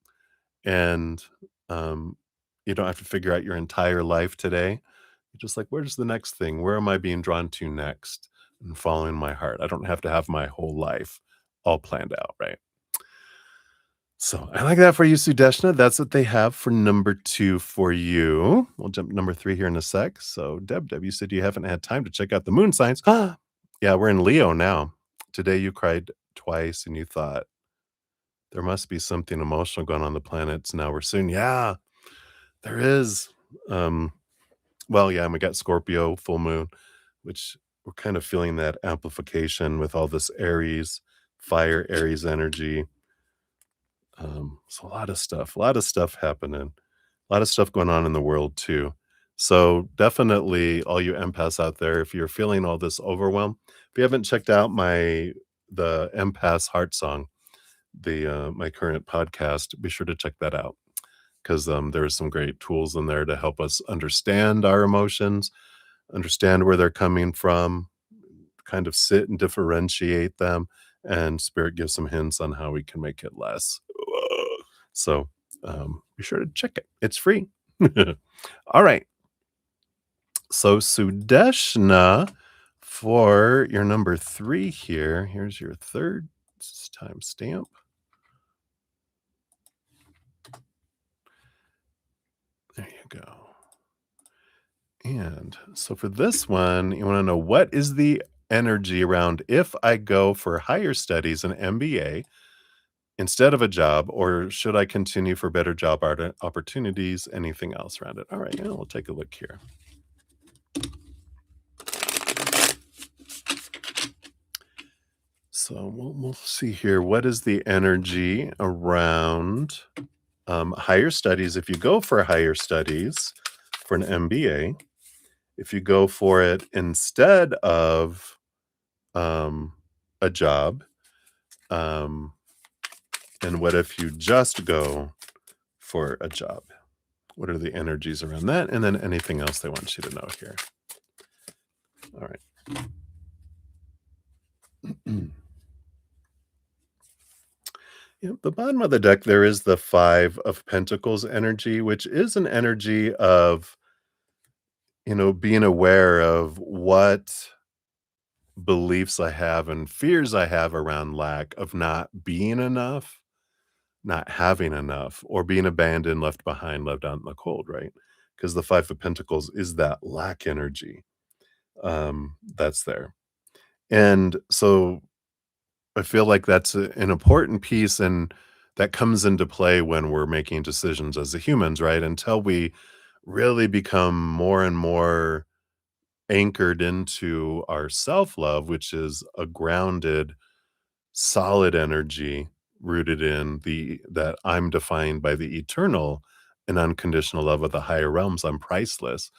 and um, you don't have to figure out your entire life today. You're just like, where's the next thing? Where am I being drawn to next? And following my heart. I don't have to have my whole life all planned out, right? So I like that for you, Sudeshna. That's what they have for number 2 for you. We'll jump to number 3 here in a sec. So Deb, you said you haven't had time to check out the moon signs. Yeah, we're in Leo now. Today you cried twice and you thought there must be something emotional going on the planets. Now we're soon. Yeah, there is. Um, well, yeah, and we got Scorpio full moon, which we're kind of feeling that amplification with all this Aries, fire Aries energy. So a lot of stuff happening, a lot of stuff going on in the world too. So definitely all you empaths out there, if you're feeling all this overwhelm, if you haven't checked out the empaths heart song, my current podcast, be sure to check that out because there are some great tools in there to help us understand our emotions, understand where they're coming from, kind of sit and differentiate them, and Spirit gives some hints on how we can make it less. So be sure to check it. It's free. All right. So Sudeshna, for your number 3 here, here's your third time stamp. There you go. And so for this one, you want to know what is the energy around if I go for higher studies, an MBA, instead of a job, or should I continue for better job opportunities? Anything else around it? All right, yeah, we'll take a look here. So we'll see here. What is the energy around higher studies? If you go for higher studies for an MBA, if you go for it instead of um, a job, um, and what if you just go for a job? What are the energies around that? And then anything else they want you to know here. All right. Yeah, the bottom of the deck, there is the Five of Pentacles energy, which is an energy of, being aware of what beliefs I have and fears I have around lack of not being enough, not having enough, or being abandoned, left behind, left out in the cold, right? Because the Five of Pentacles is that lack energy that's there. And so I feel like that's an important piece, and that comes into play when we're making decisions as a humans, right? Until we really become more and more anchored into our self-love, which is a grounded, solid energy rooted in the that I'm defined by the eternal and unconditional love of the higher realms. I'm priceless.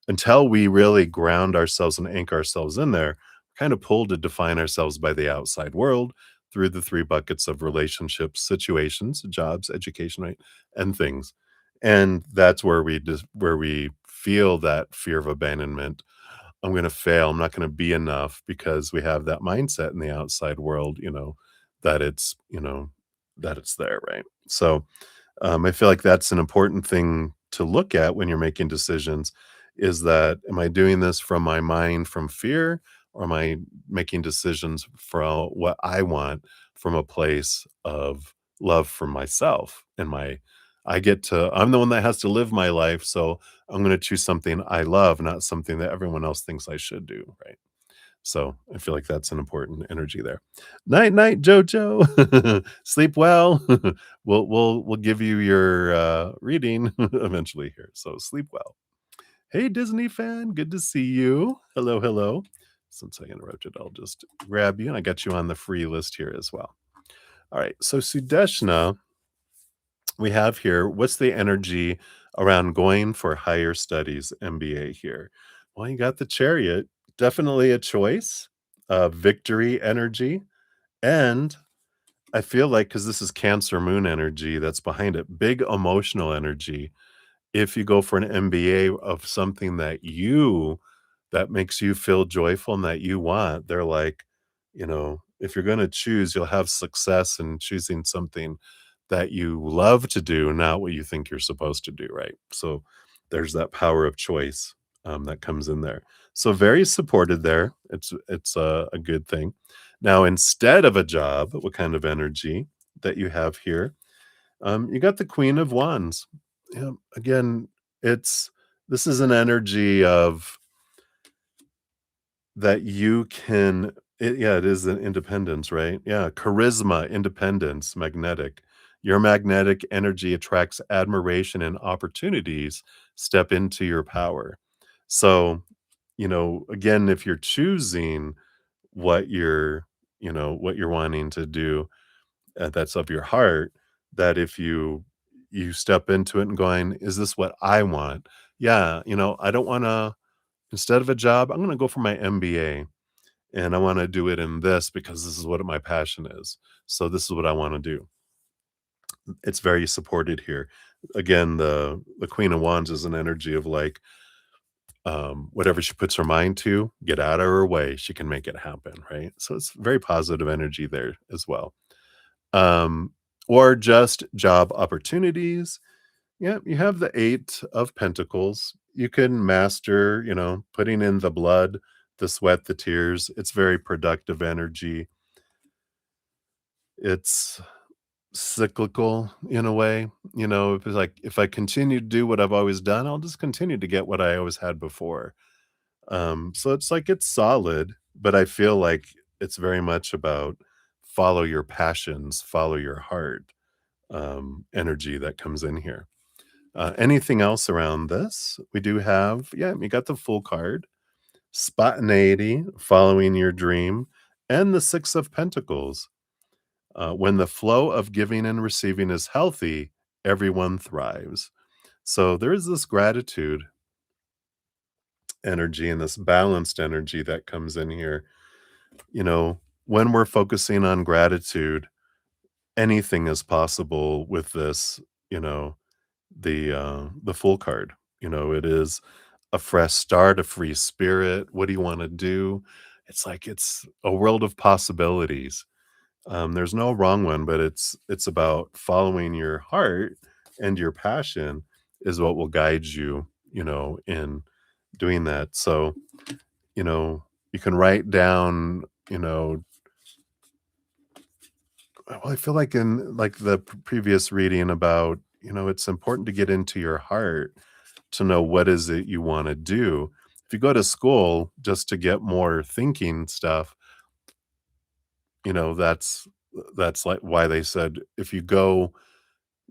Until we really ground ourselves and anchor ourselves in there, kind of pulled to define ourselves by the outside world through the three buckets of relationships, situations, jobs, education, right, and things. And that's where we feel that fear of abandonment. I'm going to fail. I'm not going to be enough because we have that mindset in the outside world, that that it's there, right? So I feel like that's an important thing to look at when you're making decisions is that, am I doing this from my mind from fear, or am I making decisions from what I want from a place of love for myself and I'm the one that has to live my life. So I'm going to choose something I love, not something that everyone else thinks I should do. Right. So I feel like that's an important energy there. Night, night, Jojo. Sleep well. We'll give you your reading eventually here. So sleep well. Hey, Disney fan, good to see you. Hello, hello. Since I interrupted, I'll just grab you, and I got you on the free list here as well. All right. So Sudeshna, we have here. What's the energy around going for higher studies, MBA here? Well, you got the Chariot. Definitely a choice. Victory energy. And I feel like, because this is Cancer moon energy that's behind it, big emotional energy. If you go for an MBA of something that makes you feel joyful and that you want, they're like, if you're going to choose, you'll have success in choosing something that you love to do, not what you think you're supposed to do, right? So there's that power of choice that comes in there. So very supported there. It's a good thing. Now, instead of a job, what kind of energy that you have here? You got the Queen of Wands. Yeah, again, it's this is an energy of that you can it is an independence, right? Yeah, charisma, independence, magnetic. Your magnetic energy attracts admiration and opportunities. Step into your power. So, again, if you're choosing what what you're wanting to do, that's of your heart, that if you step into it and going, is this what I want? Yeah, I don't want to, instead of a job, I'm going to go for my MBA, and I want to do it in this because this is what my passion is. So this is what I want to do. It's very supported here. Again, the Queen of Wands is an energy of like, whatever she puts her mind to, get out of her way, she can make it happen, right? So it's very positive energy there as well. Um, or just job opportunities. Yeah, you have the Eight of Pentacles. You can master, putting in the blood, the sweat, the tears. It's very productive energy. It's cyclical in a way. If it's like, if I continue to do what I've always done, I'll just continue to get what I always had before. So it's like it's solid, but I feel like it's very much about follow your passions, follow your heart energy that comes in here. Anything else around this? We do have, yeah, we got the full card, spontaneity, following your dream, and the Six of Pentacles. When the flow of giving and receiving is healthy, everyone thrives. So there is this gratitude energy and this balanced energy that comes in here. You know, when we're focusing on gratitude, anything is possible with this, you know, the full card. You know, it is a fresh start, a free spirit. What do you want to do? It's like it's a world of possibilities. There's no wrong one, but it's about following your heart and your passion is what will guide you, you know, in doing that. So, you know, you can write down, you know, well, I feel like in like the previous reading about, you know, it's important to get into your heart to know what is it you want to do. If you go to school just to get more thinking stuff, you know, that's like why they said if you go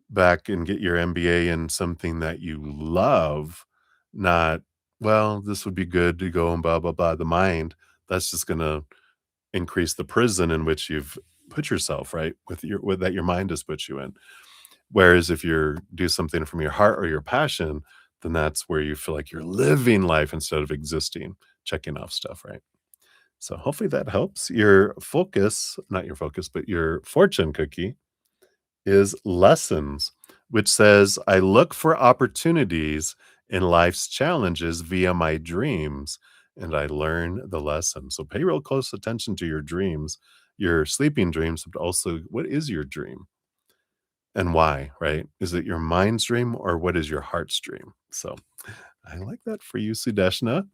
back and get your MBA in something that you love, not, well, this would be good to go and blah, blah, blah, the mind, that's just going to increase the prison in which you've put yourself, right? With that your mind has put you in. Whereas if you do something from your heart or your passion, then that's where you feel like you're living life instead of existing, checking off stuff, right? So hopefully that helps. Your focus, not your focus, but your fortune cookie is lessons, which says, I look for opportunities in life's challenges via my dreams, and I learn the lesson. So pay real close attention to your dreams, your sleeping dreams, but also what is your dream and why, right? Is it your mind's dream or what is your heart's dream? So I like that for you, Sudeshna.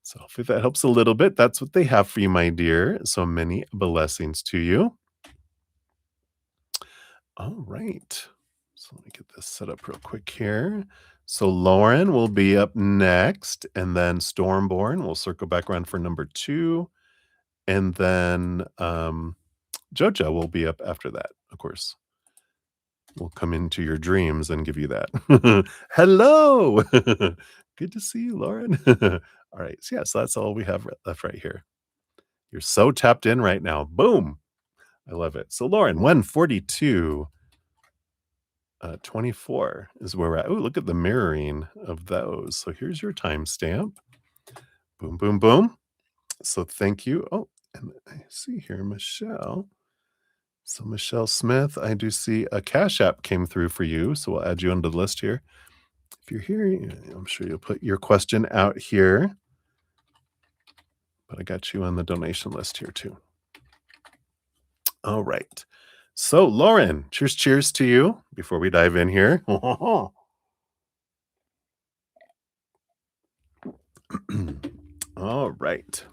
So hopefully that helps a little bit. That's what they have for you, my dear. So many blessings to you. All right. So let me get this set up real quick here. So Lauren will be up next, and then Stormborn will circle back around for number 2, and then Jojo will be up after that, of course. We'll come into your dreams and give you that. Hello. Good to see you, Lauren. All right. So, yeah, so that's all we have left right here. You're so tapped in right now. Boom. I love it. So, Lauren, 142. 24 is where we're at. Oh, look at the mirroring of those. So here's your timestamp. Boom, boom, boom. So thank you. Oh, and I see here Michelle. So Michelle Smith, I do see a Cash App came through for you. So we'll add you onto the list here. If you're here, I'm sure you'll put your question out here. But I got you on the donation list here too. All right. So Lauren, cheers to you before we dive in here. All right.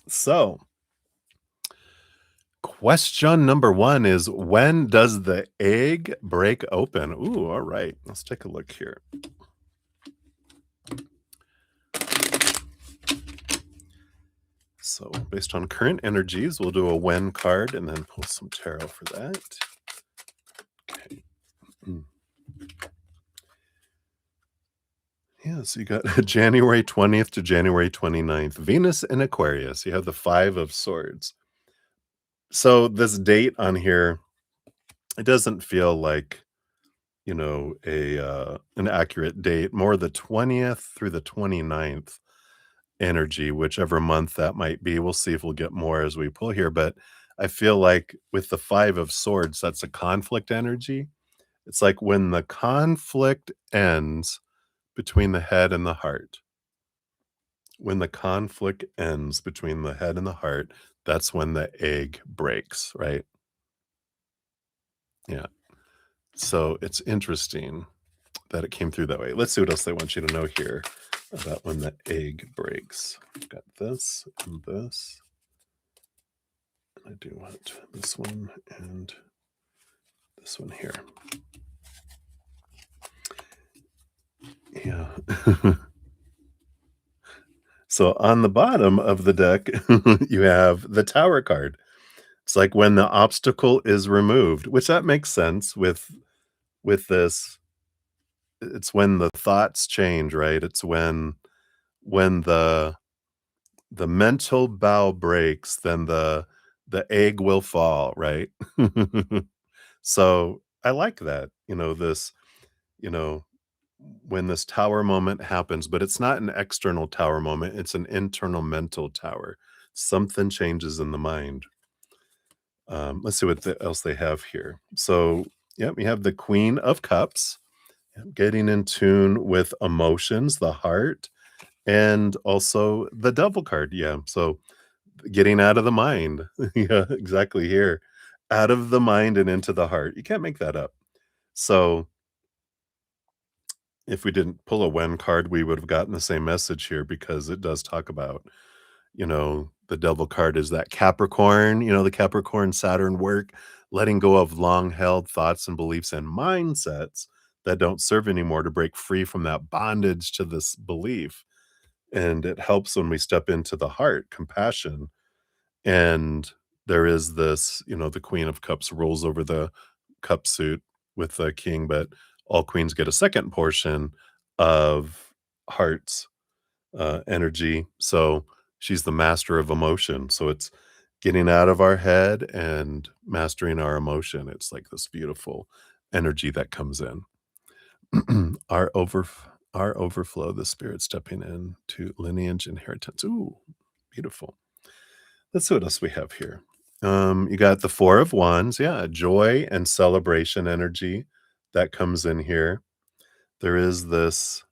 So, question number 1 is, when does the egg break open? Ooh, all right. Let's take a look here. So, based on current energies, we'll do a when card and then pull some tarot for that. Okay. Yeah, so you got January 20th to January 29th. Venus in Aquarius. You have the 5 of Swords. So this date on here, it doesn't feel like, you know, an accurate date. More the 20th through the 29th energy, whichever month that might be. We'll see if we'll get more as we pull here. But I feel like with the 5 of Swords, that's a conflict energy. It's like when the conflict ends between the head and the heart. When the conflict ends between the head and the heart, that's when the egg breaks, right? Yeah. So it's interesting that it came through that way. Let's see what else they want you to know here about when the egg breaks. I've got this and this. I do want this one and this one here. Yeah. So on the bottom of the deck, you have the Tower card. It's like when the obstacle is removed, which that makes sense with this. It's when the thoughts change, right? It's when the mental bow breaks, then the egg will fall, right? So I like that, you know, when this tower moment happens, but it's not an external tower moment, it's an internal mental tower. Something changes in the mind. Let's see else they have here. So, yeah, we have the Queen of Cups, getting in tune with emotions, the heart, and also the Devil card. Yeah. So, getting out of the mind. Yeah, exactly here. Out of the mind and into the heart. You can't make that up. So, if we didn't pull a when card, we would have gotten the same message here because it does talk about, the devil card is that Capricorn, the Capricorn Saturn work, letting go of long held thoughts and beliefs and mindsets that don't serve anymore to break free from that bondage to this belief. And it helps when we step into the heart, compassion. And there is this, the Queen of Cups rolls over the cup suit with the king, but all queens get a second portion of hearts energy. So she's the master of emotion. So it's getting out of our head and mastering our emotion. It's like this beautiful energy that comes in. our over our overflow, the spirit stepping in to lineage inheritance. Ooh, beautiful. Let's see what else we have here. You got the Four of Wands. Yeah, joy and celebration energy that comes in here. There is this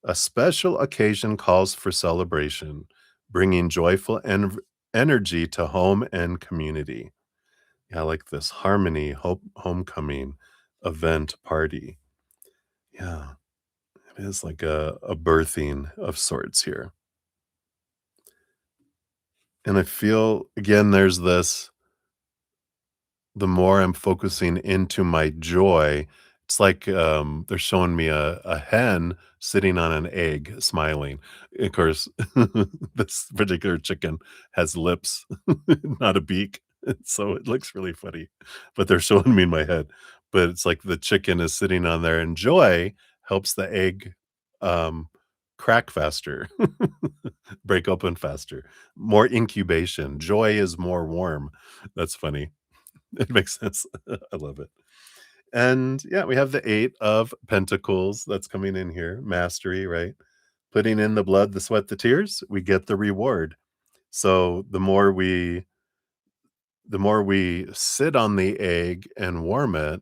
a special occasion calls for celebration, bringing joyful energy to home and community. Yeah, I like this harmony, hope, homecoming, event, party. Yeah, it is like a birthing of sorts here. And I feel, again, there's this the more I'm focusing into my joy, it's like, they're showing me a hen sitting on an egg smiling. Of course, this particular chicken has lips, not a beak, so it looks really funny, but they're showing me in my head. But it's like the chicken is sitting on there, and joy helps the egg, um, crack faster, break open faster, more incubation. Joy is more warm. That's funny. It makes sense. I love it. And yeah, we have the 8 of Pentacles that's coming in here. Mastery, right? Putting in the blood, the sweat, the tears, we get the reward. So the more we sit on the egg and warm it,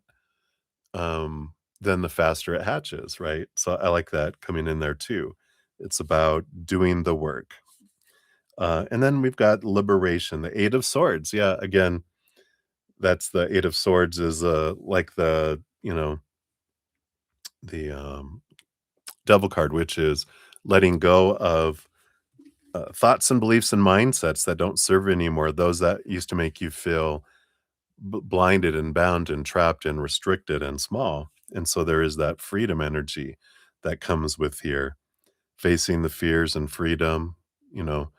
then the faster it hatches, right? So I like that coming in there too. It's about doing the work. And then we've got liberation, the 8 of Swords. Yeah, again, that's the 8 of Swords is, like the devil card, which is letting go of, thoughts and beliefs and mindsets that don't serve anymore, those that used to make you feel blinded and bound and trapped and restricted and small. And so there is that freedom energy that comes with here, facing the fears and freedom, you know,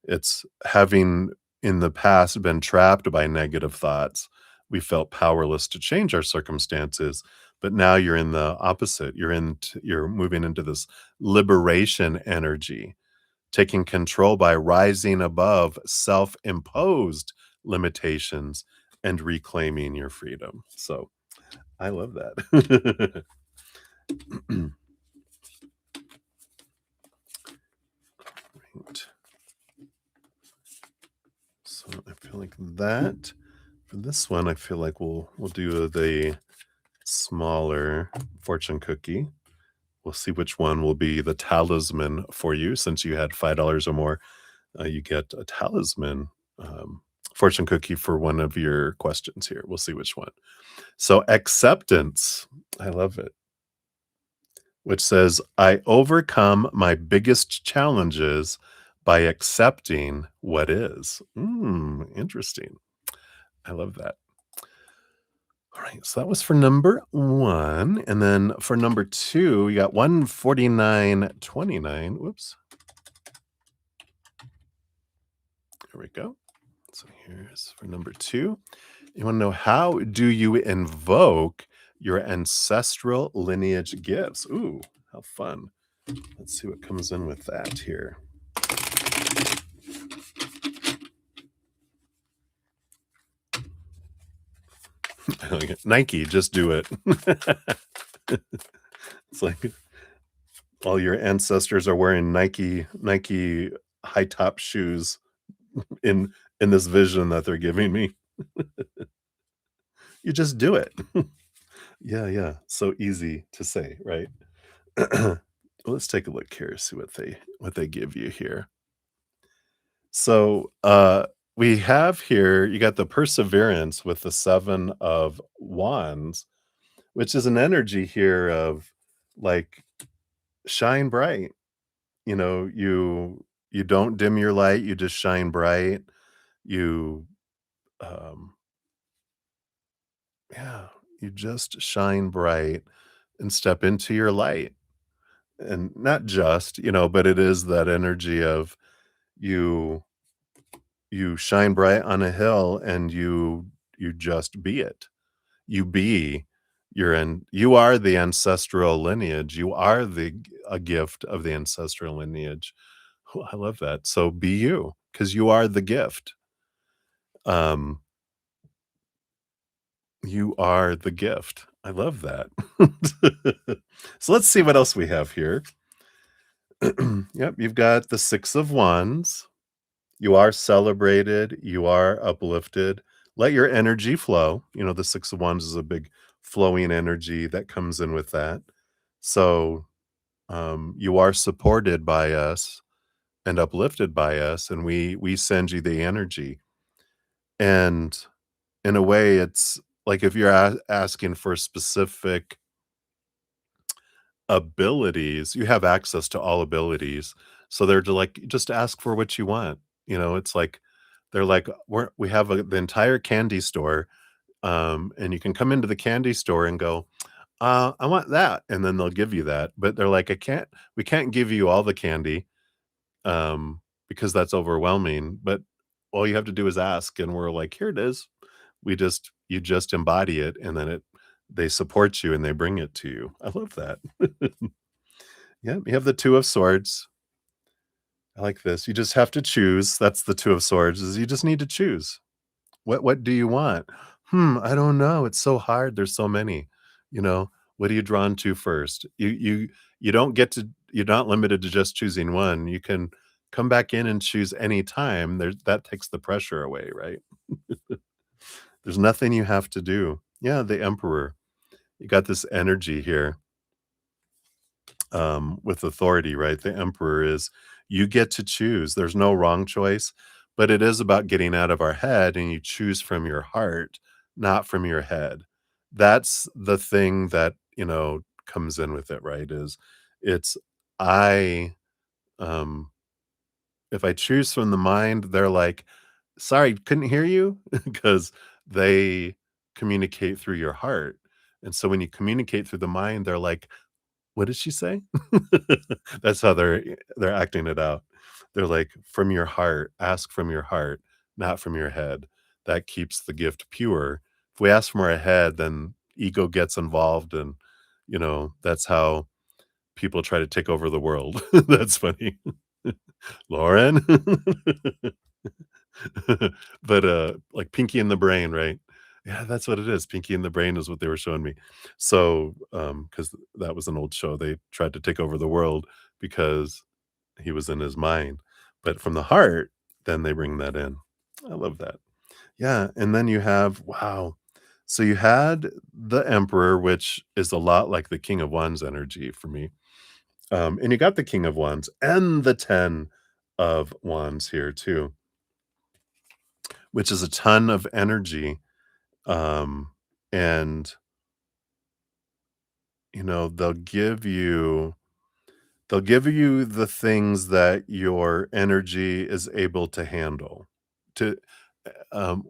It's having in the past been trapped by negative thoughts. We felt powerless to change our circumstances, but now you're in the opposite. You're moving into this liberation energy, taking control by rising above self-imposed limitations and reclaiming your freedom. So, I love that. Right. So, I feel like that for this one, I feel like we'll do the smaller fortune cookie. We'll see which one will be the talisman for you. Since you had $5 or more, you get a talisman fortune cookie for one of your questions here. We'll see which one. So, acceptance. I love it. Which says, I overcome my biggest challenges by accepting what is. Interesting. I love that. All right, so that was for number 1, and then for number 2, we got 149.29. Whoops. Here we go. So Here's for number 2. You wanna know, how do you invoke your ancestral lineage gifts? Ooh, how fun. Let's see what comes in with that here. Nike, just do it. It's like all your ancestors are wearing Nike high top shoes in this vision that they're giving me. You just do it. Yeah, yeah. So easy to say, right? Let's take a look here, see what they give you here. So, we have here, you got the perseverance with the 7 of wands, which is an energy here of, like, shine bright. You don't dim your light, you just shine bright. You, um yeah, you just shine bright and step into your light. And not just, but it is that energy of you you shine bright on a hill and you just be it. You be you are the ancestral lineage. You are a gift of the ancestral lineage. Oh, I love that. So be you, because you are the gift. Um, you are the gift. I love that. So let's see what else we have here. Yep, you've got the 6 of wands. You are celebrated, you are uplifted. Let your energy flow. The 6 of wands is a big flowing energy that comes in with that. So, you are supported by us and uplifted by us, and we send you the energy. And in a way, it's like if you're asking for specific abilities, you have access to all abilities. So they're to like, just ask for what you want. It's like they're like, we have the entire candy store, and you can come into the candy store and go, I want that, and then they'll give you that. But they're like, we can't give you all the candy, because that's overwhelming. But all you have to do is ask, and we're like, here it is. You just embody it, and then they support you and they bring it to you. I love that. Yeah, you have the 2 of swords. I like this. You just have to choose. That's the 2 of swords, is you just need to choose. What do you want? I don't know. It's so hard. There's so many. You know, what are you drawn to first? You don't get to you're not limited to just choosing one. You can come back in and choose any time. That takes the pressure away, right? There's nothing you have to do. Yeah, the emperor. You got this energy here, with authority, right? The emperor is, you get to choose. There's no wrong choice, but it is about getting out of our head, and you choose from your heart, not from your head. That's the thing that, comes in with it, right? It's I um if I choose from the mind, they're like, sorry, couldn't hear you, because they communicate through your heart. And so when you communicate through the mind, they're like, what did she say? That's how they're acting it out. They're like, "From your heart, ask from your heart, not from your head." That keeps the gift pure. If we ask from our head, then ego gets involved, and, that's how people try to take over the world. That's funny. Lauren? But, like Pinky in the Brain, right? Yeah, that's what it is. Pinky in the Brain is what they were showing me. So, because that was an old show, they tried to take over the world because he was in his mind. But from the heart, then they bring that in. I love that. Yeah, and then you have, wow. So you had the Emperor, which is a lot like the King of Wands energy for me. And you got the King of Wands and the 10 of Wands here too, which is a ton of energy. Um, and they'll give you the things that your energy is able to handle. To um,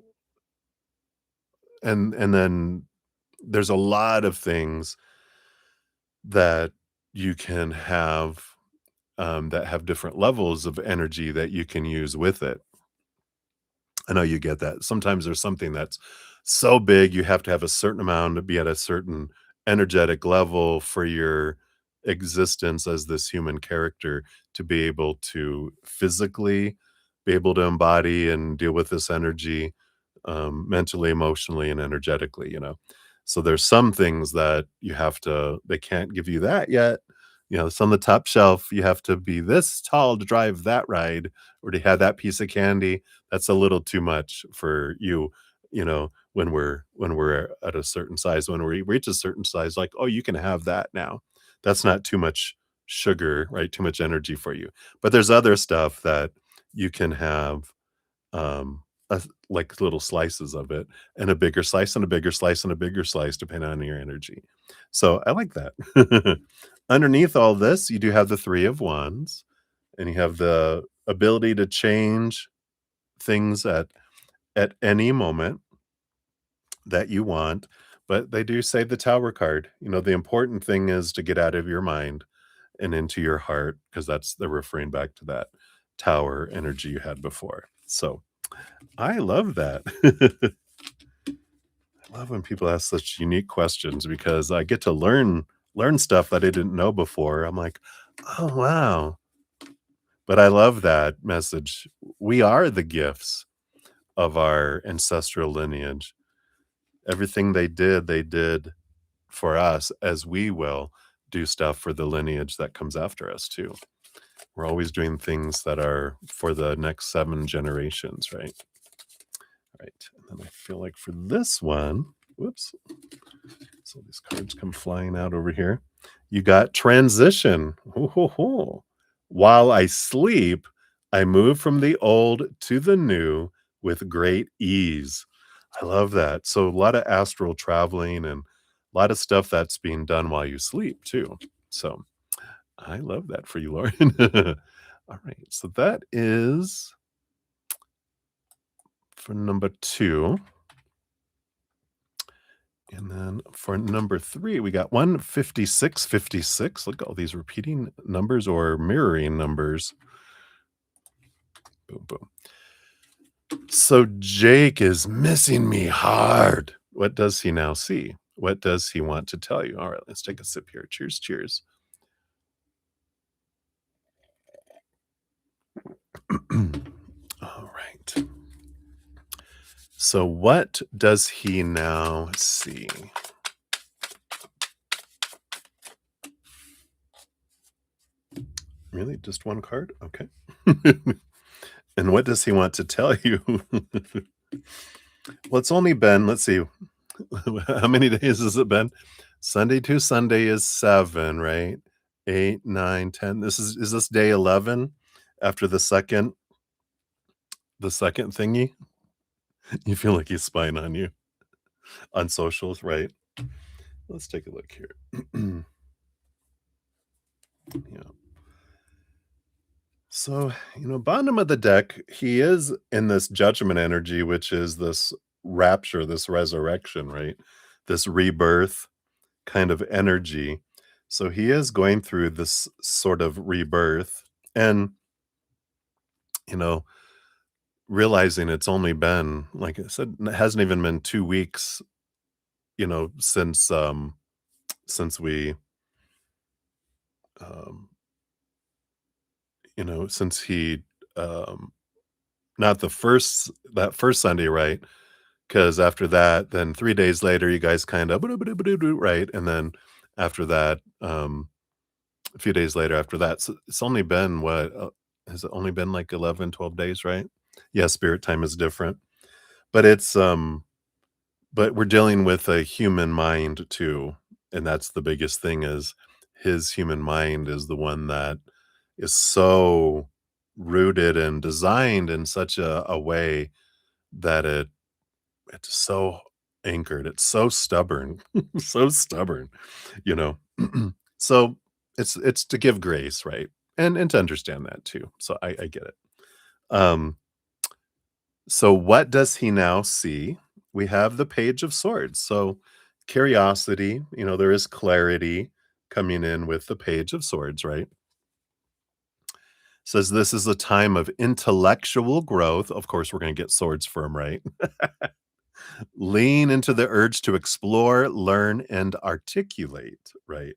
and then there's a lot of things that you can have, that have different levels of energy that you can use with it. I know you get that. Sometimes there's something that's so big, you have to have a certain amount to be at a certain energetic level for your existence as this human character to be able to physically be able to embody and deal with this energy, mentally, emotionally, and energetically, you know? So there's some things that you have to they can't give you that yet. You know, it's on the top shelf. You have to be this tall to drive that ride or to have that piece of candy. That's a little too much for you, you know, when we're at a certain size. When we reach a certain size, like, oh, you can have that now. That's not too much sugar, right? Too much energy for you. But there's other stuff that you can have like little slices of it, and a bigger slice, and a bigger slice, and a bigger slice, depending on your energy. So I like that. Underneath all this, you do have the Three of Wands, and you have the ability to change things at any moment that you want. But they do say the Tower card. You know, the important thing is to get out of your mind and into your heart, because that's they're referring back to that tower energy you had before. So I love that. I love when people ask such unique questions because I get to learn stuff that I didn't know before. I'm like, "Oh, wow." But I love that message. We are the gifts of our ancestral lineage. Everything they did for us as we will do stuff for the lineage that comes after us too. We're always doing things that are for the next 7 generations, right? Right. And then I feel like for this one, whoops. So these cards come flying out over here. You got transition. Ho, ho, ho. While I sleep, I move from the old to the new with great ease. I love that. So a lot of astral traveling and a lot of stuff that's being done while you sleep too. So I love that for you, Lauren. All right. So that is for number 2. And then for number 3, we got 15656. Look at all these repeating numbers or mirroring numbers. Boom, boom. So Jake is missing me hard. What does he now see? What does he want to tell you? All right, let's take a sip here. Cheers, cheers. All right. So what does he now see? Really? Just one card? Okay. And what does he want to tell you? Well, it's only been, let's see, how many days has it been? Sunday to Sunday is 7, right? 8, 9, 10. Is this day 11 after the second thingy? You feel like he's spying on you on socials, right? Let's take a look here. Yeah. So, bottom of the deck, he is in this judgment energy, which is this rapture, this resurrection, right? This rebirth kind of energy. So he is going through this sort of rebirth and, you know, realizing it's only been, like I said, it hasn't even been 2 weeks, since we, um, since he, um, not that first Sunday, right? Because after that, then 3 days later, you guys kind of right? And then after that, a few days later after that, so it's only been what, has it only been like 11, 12 days, right? Yeah, spirit time is different, but but we're dealing with a human mind too, and that's the biggest thing is his human mind is the one that is so rooted and designed in such a way that it's so anchored, it's so stubborn, so stubborn, you know? So, it's to give grace, right? And to understand that too, so I get it. Um, so what does he now see? We have the Page of Swords, so curiosity, there is clarity coming in with the Page of Swords, right? Says this is a time of intellectual growth. Of course, we're going to get swords for him, right? Lean into the urge to explore, learn, and articulate, right?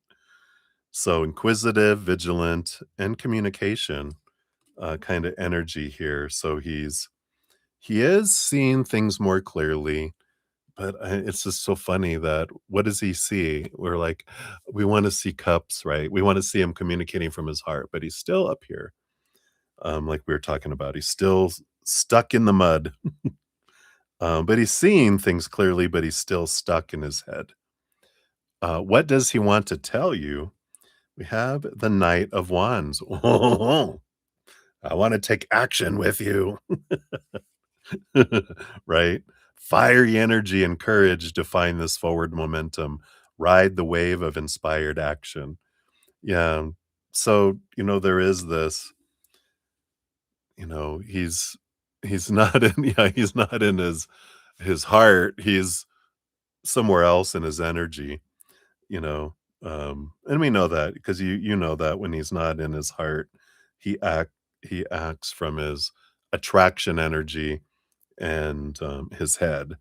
So inquisitive, vigilant, and communication kind of energy here. So he is seeing things more clearly, but it's just so funny that what does he see? We're like, we want to see cups, right? We want to see him communicating from his heart, but he's still up here, like we were talking about. He's still stuck in the mud, but he's seeing things clearly, but he's still stuck in his head. What does he want to tell you? We have the Knight of Wands. I want to take action with you. Right? Fiery energy and courage define this forward momentum. Ride the wave of inspired action. Yeah. So, there is this, he's not in yeah, he's not in his heart. He's somewhere else in his energy, you know. And we know that because you know that when he's not in his heart, he act he acts from his attraction energy and his head.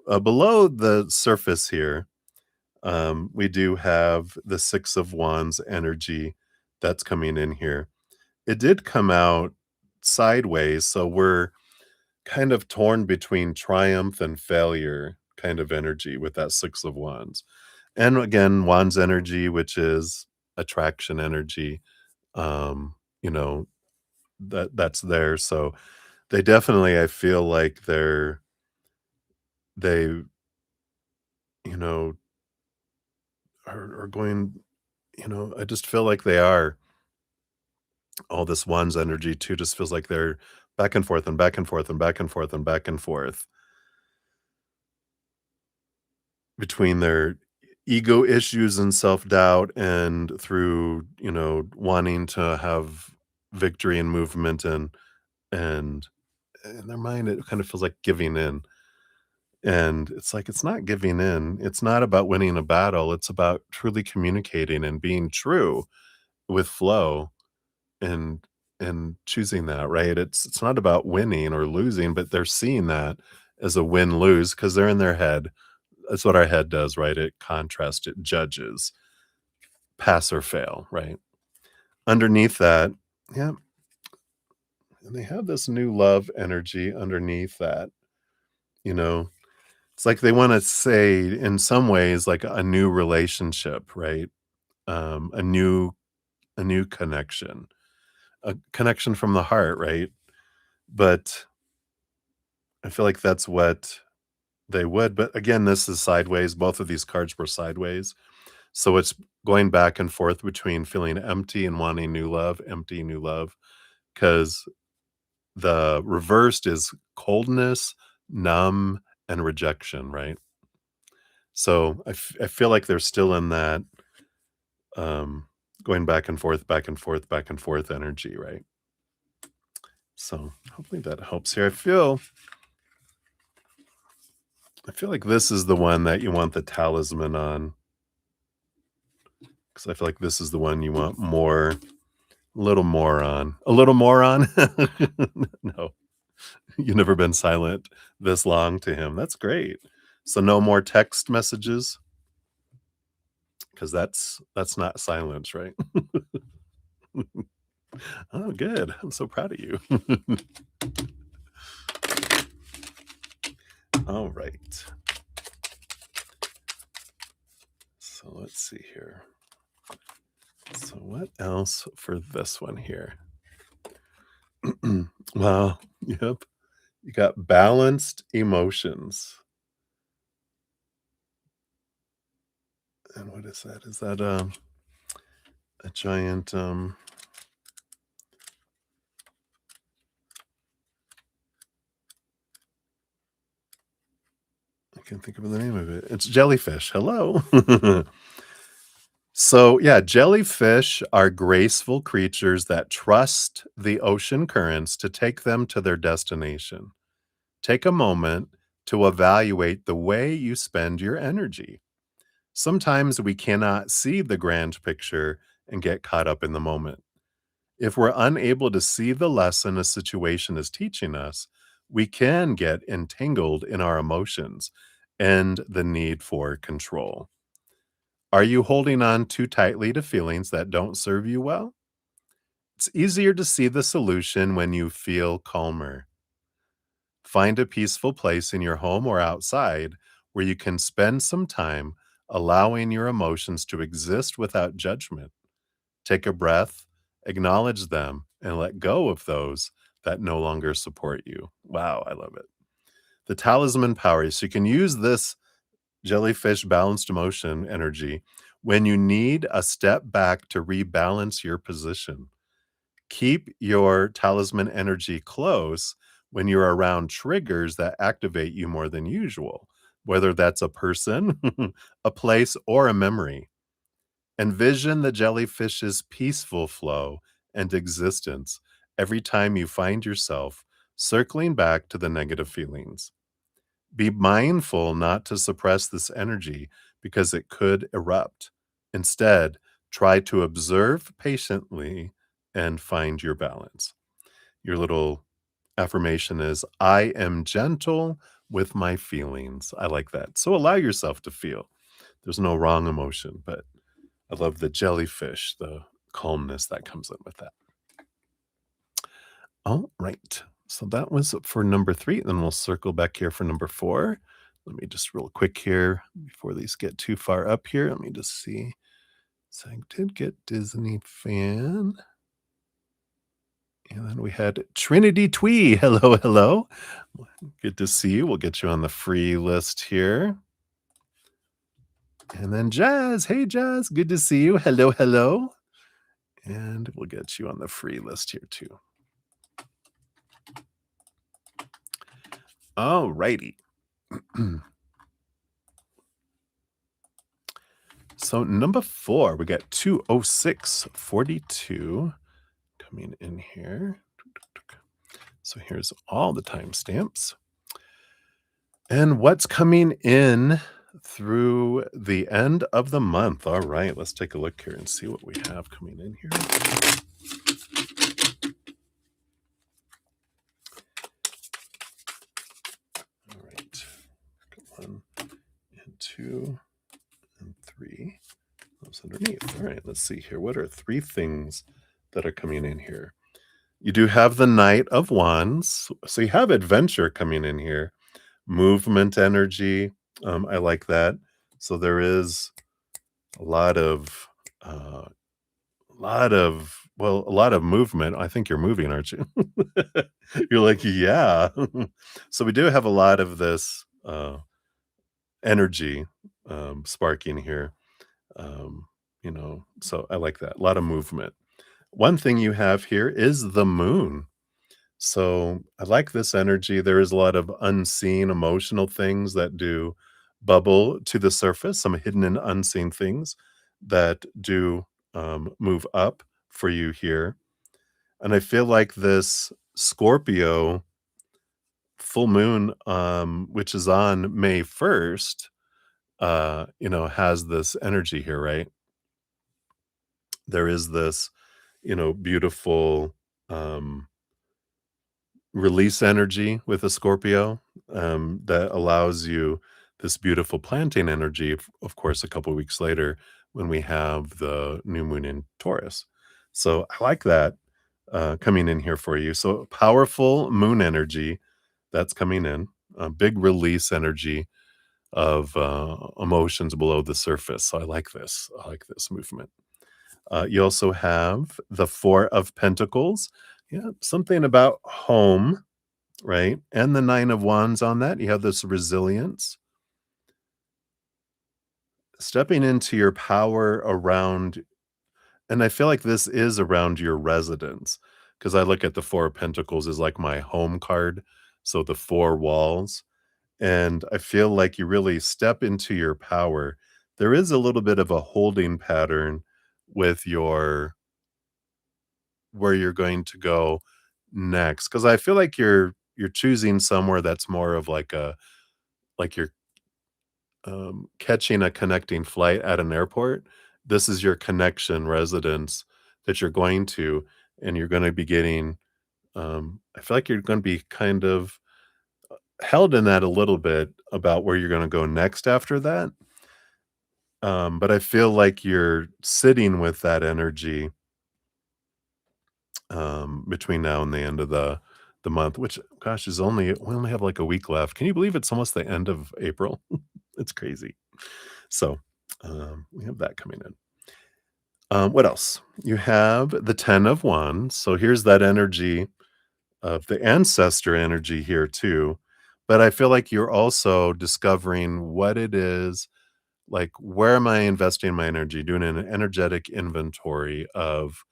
Below the surface here, we do have the Six of Wands energy that's coming in here. It did come out sideways, so we're kind of torn between triumph and failure kind of energy with that Six of Wands. And again, Wands energy, which is attraction energy, um, you know, that's there. So they definitely, I feel like they, you know, are going, I just feel like they are. All this Wands energy too just feels like they're back and forth and back and forth and back and forth and back and forth between their ego issues and self-doubt and through, wanting to have victory and movement and in their mind, it kind of feels like giving in. And it's like, it's not giving in. It's not about winning a battle. It's about truly communicating and being true with flow and and choosing that, right? It's not about winning or losing, but they're seeing that as a win-lose because they're in their head. That's what our head does, right? It contrasts, it judges, pass or fail, right? Underneath that, yeah, and they have this new love energy underneath that, you know. It's like they wanna say in some ways, like a new relationship, right? A new connection, a connection from the heart, right? But I feel like that's what they would, but again, this is sideways. Both of these cards were sideways. So it's going back and forth between feeling empty and wanting new love, empty, new love, because the reversed is coldness, numb, and rejection, right? So I feel like they're still in that um, going back and forth, back and forth, back and forth energy, right? So hopefully that helps here. I feel like this is the one that you want the talisman on, because I feel like this is the one you want more, a little more on. A little more on? No, you've never been silent this long to him. That's great. So no more text messages, because that's not silence, right? Oh, good. I'm so proud of you. All right. So let's see here. So what else for this one here? Well, yep. You got balanced emotions. And what is that? Is that a giant I can't think of the name of it. It's jellyfish. Hello. So, yeah, jellyfish are graceful creatures that trust the ocean currents to take them to their destination. Take a moment to evaluate the way you spend your energy. Sometimes we cannot see the grand picture and get caught up in the moment. If we're unable to see the lesson a situation is teaching us, we can get entangled in our emotions and the need for control. Are you holding on too tightly to feelings that don't serve you well? It's easier to see the solution when you feel calmer. Find a peaceful place in your home or outside where you can spend some time allowing your emotions to exist without judgment. Take a breath, acknowledge them, and let go of those that no longer support you. Wow, I love it. The talisman power. So you can use this jellyfish balanced emotion energy when you need a step back to rebalance your position. Keep your talisman energy close when you're around triggers that activate you more than usual, whether that's a person, a place, or a memory. Envision the jellyfish's peaceful flow and existence every time you find yourself circling back to the negative feelings. Be mindful not to suppress this energy because it could erupt. Instead, try to observe patiently and find your balance. Your little affirmation is I am gentle with my feelings. I like that. So allow yourself to feel. There's no wrong emotion, but I love the jellyfish, the calmness that comes in with that. All right. So that was for number 3. Then we'll circle back here for number 4. Let me just real quick here before these get too far up here. Let me just see. So I did get Disney fan. And then we had Trinity Twee. Hello, hello. Good to see you. We'll get you on the free list here. And then Jazz. Hey, Jazz. Good to see you. Hello, hello. And we'll get you on the free list here too. All righty. So number 4, we got 20642 coming in here. So here's all the timestamps. And what's coming in through the end of the month. All right, let's take a look here and see what we have coming in here. All right, 1 and 2 and 3. Those underneath. All right, let's see here. What are 3 things that are coming in here? You do have the Knight of Wands. So you have adventure coming in here, movement energy. I like that. So there is a lot of, a lot of movement. I think you're moving, aren't you? You're like, yeah. So we do have a lot of this energy sparking here. So I like that. A lot of movement. One thing you have here is the moon. So I like this energy. There is a lot of unseen emotional things that do bubble to the surface, some hidden and unseen things that do move up for you here. And I feel like this Scorpio full moon, which is on May 1st, has this energy here, right? There is this, beautiful release energy with a Scorpio that allows you this beautiful planting energy, of course, a couple weeks later when we have the new moon in Taurus. So I like that coming in here for you. So powerful moon energy that's coming in, a big release energy of emotions below the surface. So I like this. I like this movement. You also have the Four of Pentacles. Yeah, something about home, right? And the Nine of Wands on that. You have this resilience. Stepping into your power around, and I feel like this is around your residence because I look at the Four of Pentacles as like my home card. So the four walls. And I feel like you really step into your power. There is a little bit of a holding pattern with your where you're going to go next, because I feel like you're choosing somewhere that's more of like you're catching a connecting flight at an airport. This is your connection residence that you're going to, and you're going to be getting, I feel like you're going to be kind of held in that a little bit about where you're going to go next after that. But I feel like you're sitting with that energy between now and the end of the month, which gosh is only we only have like a week left. Can you believe it's almost the end of April? It's crazy. So we have that coming in. What else? You have the 10 of Wands. So here's that energy of the ancestor energy here too. But I feel like you're also discovering what it is, like where am I investing my energy, doing an energetic inventory of,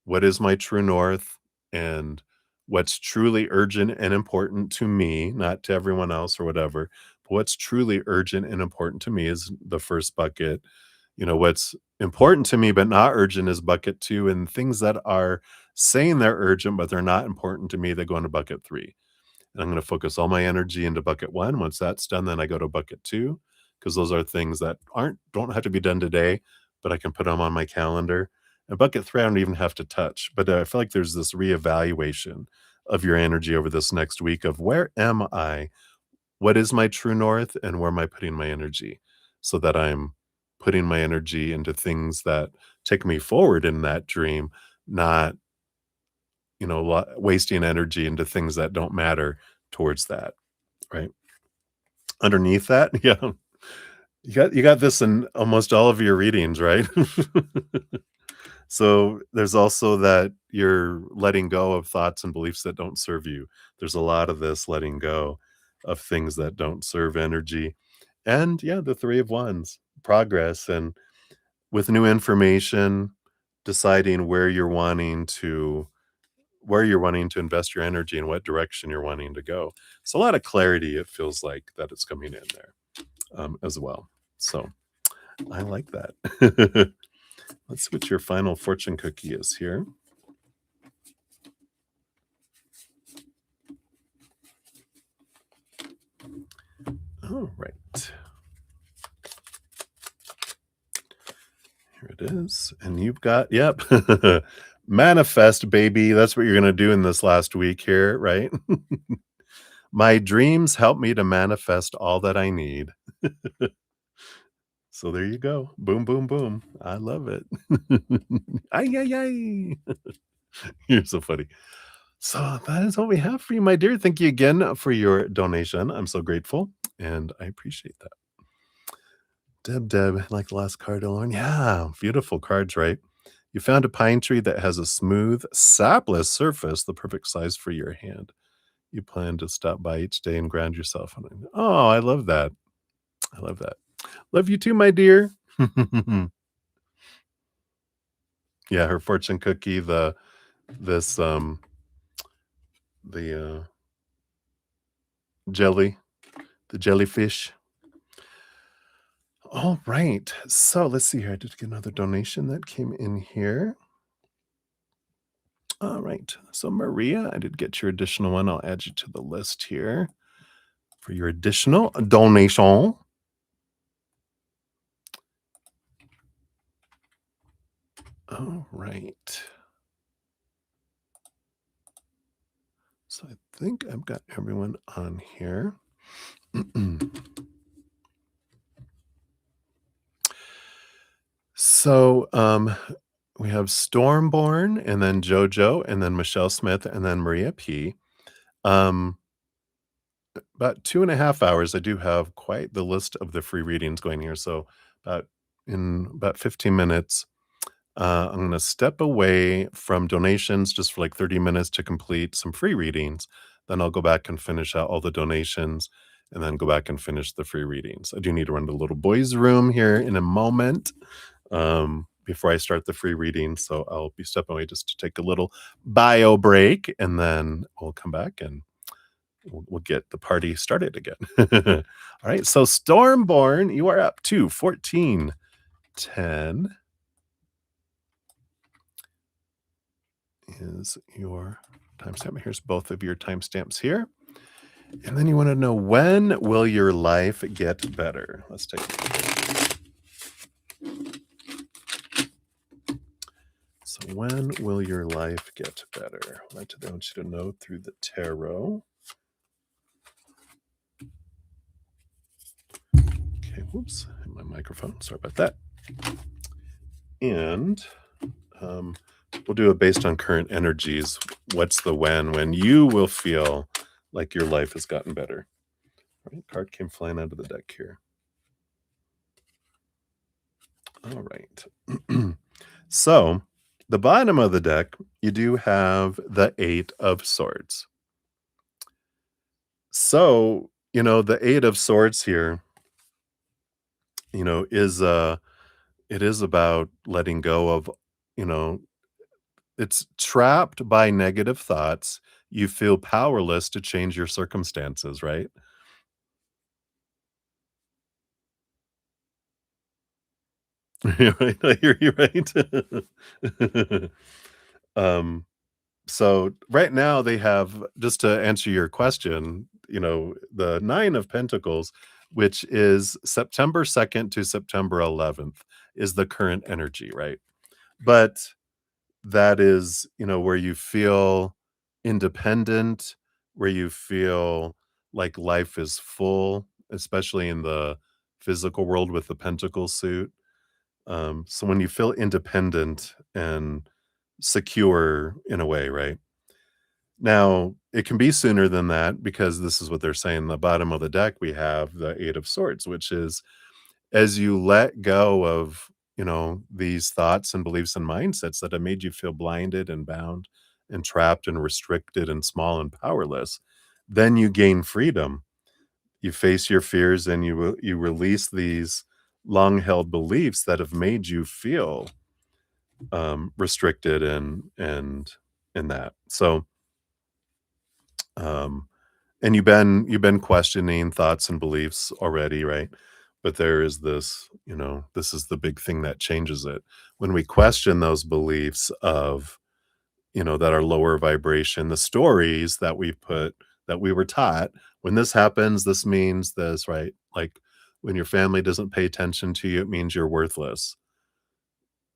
what is my true north and what's truly urgent and important to me, not to everyone else or whatever. But what's truly urgent and important to me is the first bucket. What's important to me but not urgent is bucket 2, and things that are saying they're urgent but they're not important to me, they go into bucket 3. And I'm going to focus all my energy into bucket 1. Once that's done, then I go to bucket 2 because those are things that don't have to be done today, but I can put them on my calendar. And bucket 3, I don't even have to touch. But I feel like there's this reevaluation of your energy over this next week of where am I? What is my true north and where am I putting my energy so that I'm putting my energy into things that take me forward in that dream, not, wasting energy into things that don't matter towards that, right? Underneath that, yeah, you got this in almost all of your readings, right? So there's also that you're letting go of thoughts and beliefs that don't serve you. There's a lot of this letting go of things that don't serve energy. And yeah, the 3 of Wands, progress, and with new information, deciding where you're wanting to invest your energy and what direction you're wanting to go. So a lot of clarity, it feels like that it's coming in there as well. So I like that. Let's see what your final fortune cookie is here. All right. Here it is. And you've got, yep. Manifest, baby. That's what you're going to do in this last week here, right? My dreams help me to manifest all that I need. So there you go. Boom, boom, boom. I love it. Ay, ay, ay. You're so funny. So that is what we have for you, my dear. Thank you again for your donation. I'm so grateful and I appreciate that. Deb, like the last card alone. Yeah, beautiful cards, right? You found a pine tree that has a smooth, sapless surface, the perfect size for your hand. You plan to stop by each day and ground yourself on it. Oh, I love that. I love that. Love you too, my dear. Yeah, her fortune cookie, this the jelly, the jellyfish. All right. So let's see here. I did get another donation that came in here. All right. So Maria, I did get your additional one. I'll add you to the list here for your additional donation. All right. So I think I've got everyone on here. So we have Stormborn and then Jojo and then Michelle Smith and then Maria P. About 2.5 hours. I do have quite the list of the free readings going here. So in about 15 minutes, I'm going to step away from donations just for like 30 minutes to complete some free readings. Then I'll go back and finish out all the donations and then go back and finish the free readings. I do need to run to the little boys' room here in a moment before I start the free reading. So I'll be stepping away just to take a little bio break and then we'll come back and we'll get the party started again. All right. So Stormborn, you are up to 1410 is your timestamp. Here's both of your timestamps here. And then you want to know, when will your life get better? Let's take a look. So when will your life get better? What do they want you to know through the tarot? Okay, whoops, hit my microphone. Sorry about that. And um, we'll do it based on current energies. What's the when you will feel like your life has gotten better? Right, card came flying out of the deck here. All right. So, the bottom of the deck, you do have the Eight of Swords. So, the Eight of Swords here, is it is about letting go of, you know, it's trapped by negative thoughts. You feel powerless to change your circumstances, right? You're right. I hear you, right? um, so right now they have, just to answer your question, the Nine of Pentacles, which is September 2nd to September 11th, is the current energy, right? But that is, where you feel independent, where you feel like life is full, especially in the physical world with the pentacle suit. So when you feel independent and secure in a way, right? Now, it can be sooner than that because this is what they're saying. The bottom of the deck, we have the Eight of Swords, which is as you let go of, these thoughts and beliefs and mindsets that have made you feel blinded and bound and trapped and restricted and small and powerless, then you gain freedom. You face your fears and you release these long held beliefs that have made you feel restricted and that. So, um, and you've been questioning thoughts and beliefs already, right? But there is this, this is the big thing that changes it. When we question those beliefs of, that are lower vibration, the stories that that we were taught, when this happens, this means this, right? Like when your family doesn't pay attention to you, it means you're worthless.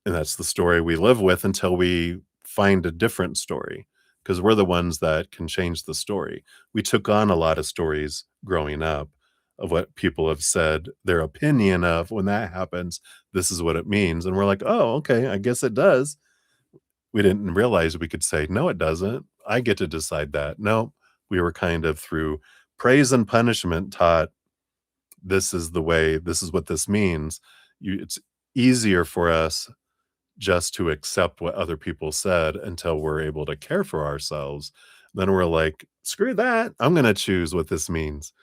And that's the story we live with until we find a different story, because we're the ones that can change the story. We took on a lot of stories growing up of what people have said, their opinion of when that happens, this is what it means. And we're like, oh, okay, I guess it does. We didn't realize we could say, no, it doesn't. I get to decide that. No, we were kind of through praise and punishment taught this is the way, this is what this means. It's easier for us just to accept what other people said until we're able to care for ourselves. Then we're like, screw that. I'm going to choose what this means,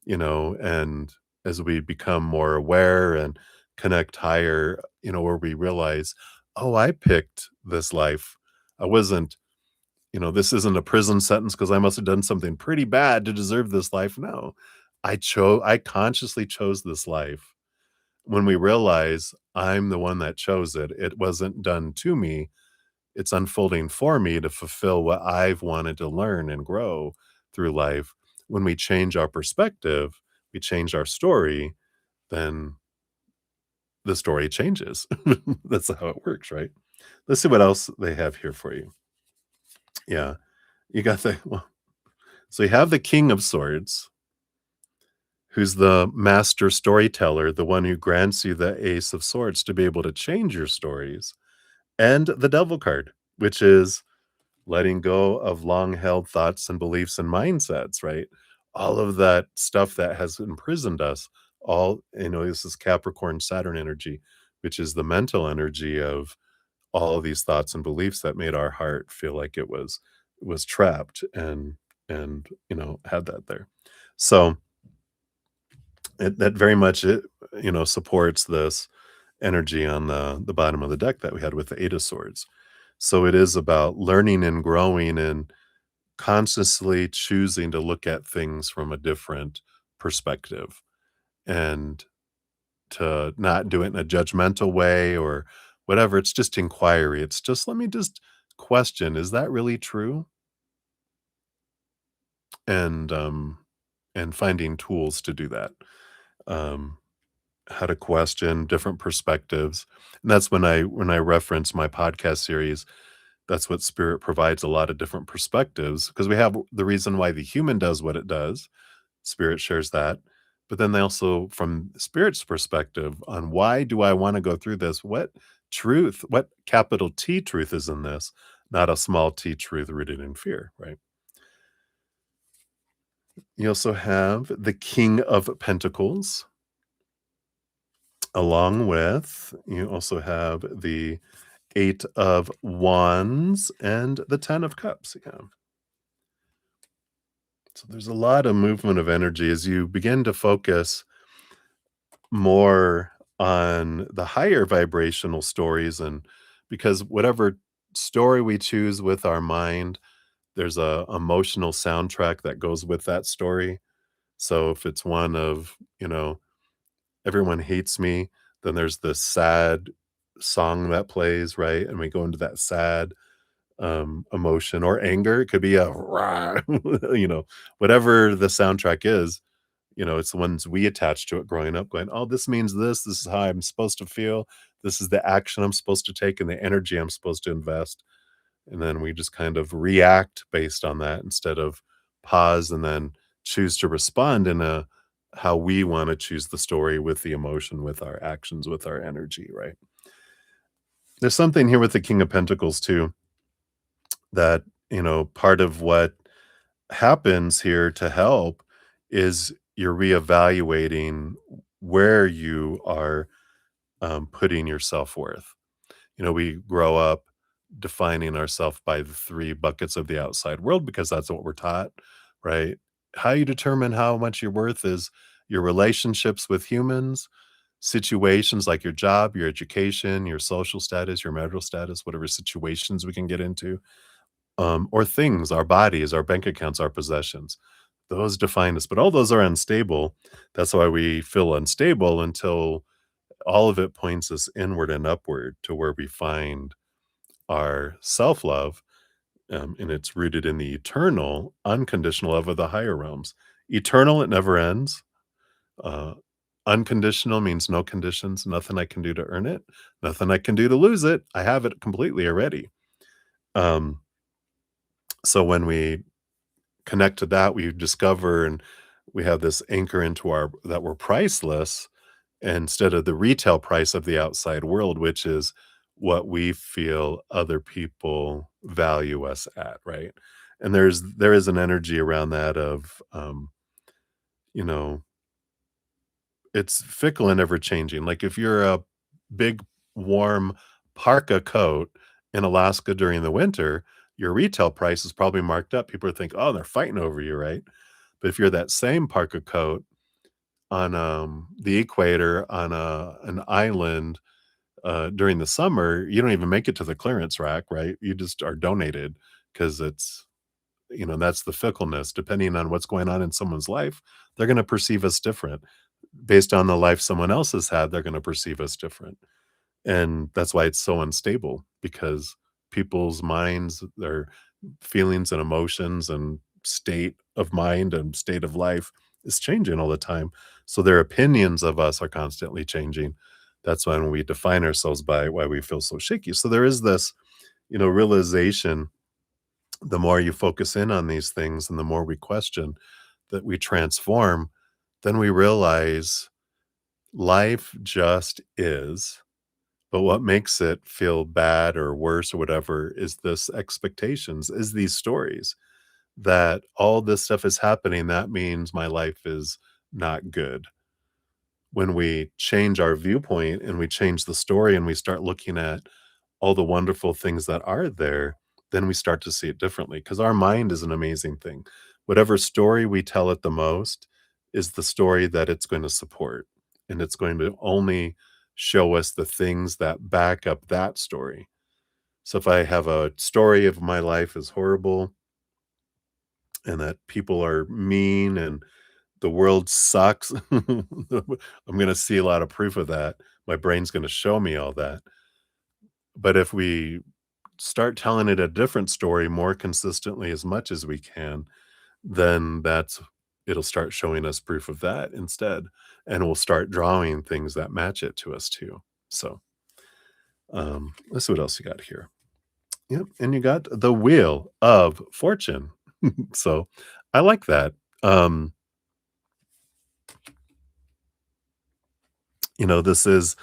and as we become more aware and connect higher, where we realize, oh, I picked this life. I wasn't, this isn't a prison sentence because I must have done something pretty bad to deserve this life. No, I consciously chose this life. When we realize I'm the one that chose it, it wasn't done to me, it's unfolding for me to fulfill what I've wanted to learn and grow through life. When we change our perspective, we change our story, then the story changes. That's how it works, right? Let's see what else they have here for you. Yeah. You got well, so you have the King of Swords, who's the master storyteller, the one who grants you the Ace of Swords to be able to change your stories, and the Devil card, which is letting go of long held thoughts and beliefs and mindsets, right? All of that stuff that has imprisoned us, this is Capricorn Saturn energy, which is the mental energy of all of these thoughts and beliefs that made our heart feel like it was trapped and had that there. So that very much supports this energy on the bottom of the deck that we had with the Eight of Swords. So it is about learning and growing and consciously choosing to look at things from a different perspective and to not do it in a judgmental way or whatever. It's just inquiry. It's just, let me just question, is that really true? And finding tools to do that. Um how to question different perspectives. And that's when I reference my podcast series, that's what spirit provides, a lot of different perspectives because we have the reason why the human does what it does. Spirit shares that. But then they also, from spirit's perspective, on why do I want to go through this? What truth, what capital T truth is in this, not a small t truth rooted in fear, right? You also have the King of Pentacles, along with, you also have the Eight of Wands and the Ten of Cups. Yeah. So there's a lot of movement of energy as you begin to focus more on the higher vibrational stories, and because whatever story we choose with our mind, there's a emotional soundtrack that goes with that story. So if it's one of, everyone hates me, then there's this sad song that plays, right? And we go into that sad emotion or anger. It could be a rah, whatever the soundtrack is, it's the ones we attach to it growing up, going, "Oh, this means this. This is how I'm supposed to feel. This is the action I'm supposed to take and the energy I'm supposed to invest." And then we just kind of react based on that instead of pause and then choose to respond in a how we want to choose the story with the emotion, with our actions, with our energy, right? There's something here with the King of Pentacles too that, part of what happens here to help is you're reevaluating where you are putting your self-worth. We grow up defining ourselves by the three buckets of the outside world because that's what we're taught, right? How you determine how much you're worth is your relationships with humans, situations like your job, your education, your social status, your marital status, whatever situations we can get into, or things, our bodies, our bank accounts, our possessions. Those define us, but all those are unstable. That's why we feel unstable until all of it points us inward and upward to where we find our self love. And it's rooted in the eternal, unconditional love of the higher realms. Eternal, it never ends. Uh, Unconditional means no conditions, nothing I can do to earn it, nothing I can do to lose it. I have it completely already. Um, so when we connect to that, we discover and we have this anchor into our that we're priceless instead of the retail price of the outside world, which is what we feel other people value us at, right? And there is an energy around that of you know, it's fickle and ever changing. Like if you're a big warm parka coat in Alaska during the winter, your retail price is probably marked up. People think, "Oh, they're fighting over you," right? But if you're that same parka coat on, the equator on an island, during the summer, you don't even make it to the clearance rack, right? You just are donated because it's that's the fickleness. Depending on what's going on in someone's life, they're gonna perceive us different. Based on the life someone else has had, they're gonna perceive us different. And that's why it's so unstable because people's minds, their feelings and emotions and state of mind and state of life is changing all the time. So their opinions of us are constantly changing. That's when we define ourselves by why we feel so shaky. So there is this, realization, the more you focus in on these things and the more we question that we transform, then we realize life just is. But what makes it feel bad or worse or whatever is this expectations, is these stories that all this stuff is happening. That means my life is not good. When we change our viewpoint and we change the story and we start looking at all the wonderful things that are there, then we start to see it differently because our mind is an amazing thing. Whatever story we tell it the most is the story that it's going to support. And it's going to only show us the things that back up that story. So if I have a story of my life is horrible and that people are mean and the world sucks, I'm going to see a lot of proof of that. My brain's going to show me all that. But if we start telling it a different story more consistently as much as we can, then that's it'll start showing us proof of that instead, and we'll start drawing things that match it to us too. So, let's see what else you got here. Yep, and you got the Wheel of Fortune. So, I like that. Um, this is,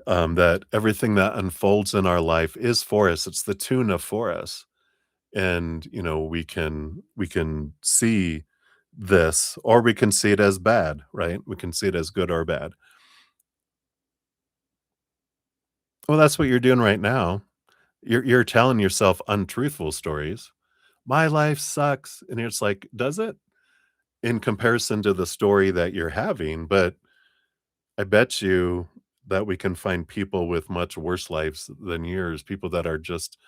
that everything that unfolds in our life is for us. It's the tuna for us. And, we can see this, or we can see it as bad, right? We can see it as good or bad. Well, that's what you're doing right now. You're telling yourself untruthful stories. "My life sucks," and it's like, "Does it?" In comparison to the story that you're having, but I bet you that we can find people with much worse lives than yours, people that are just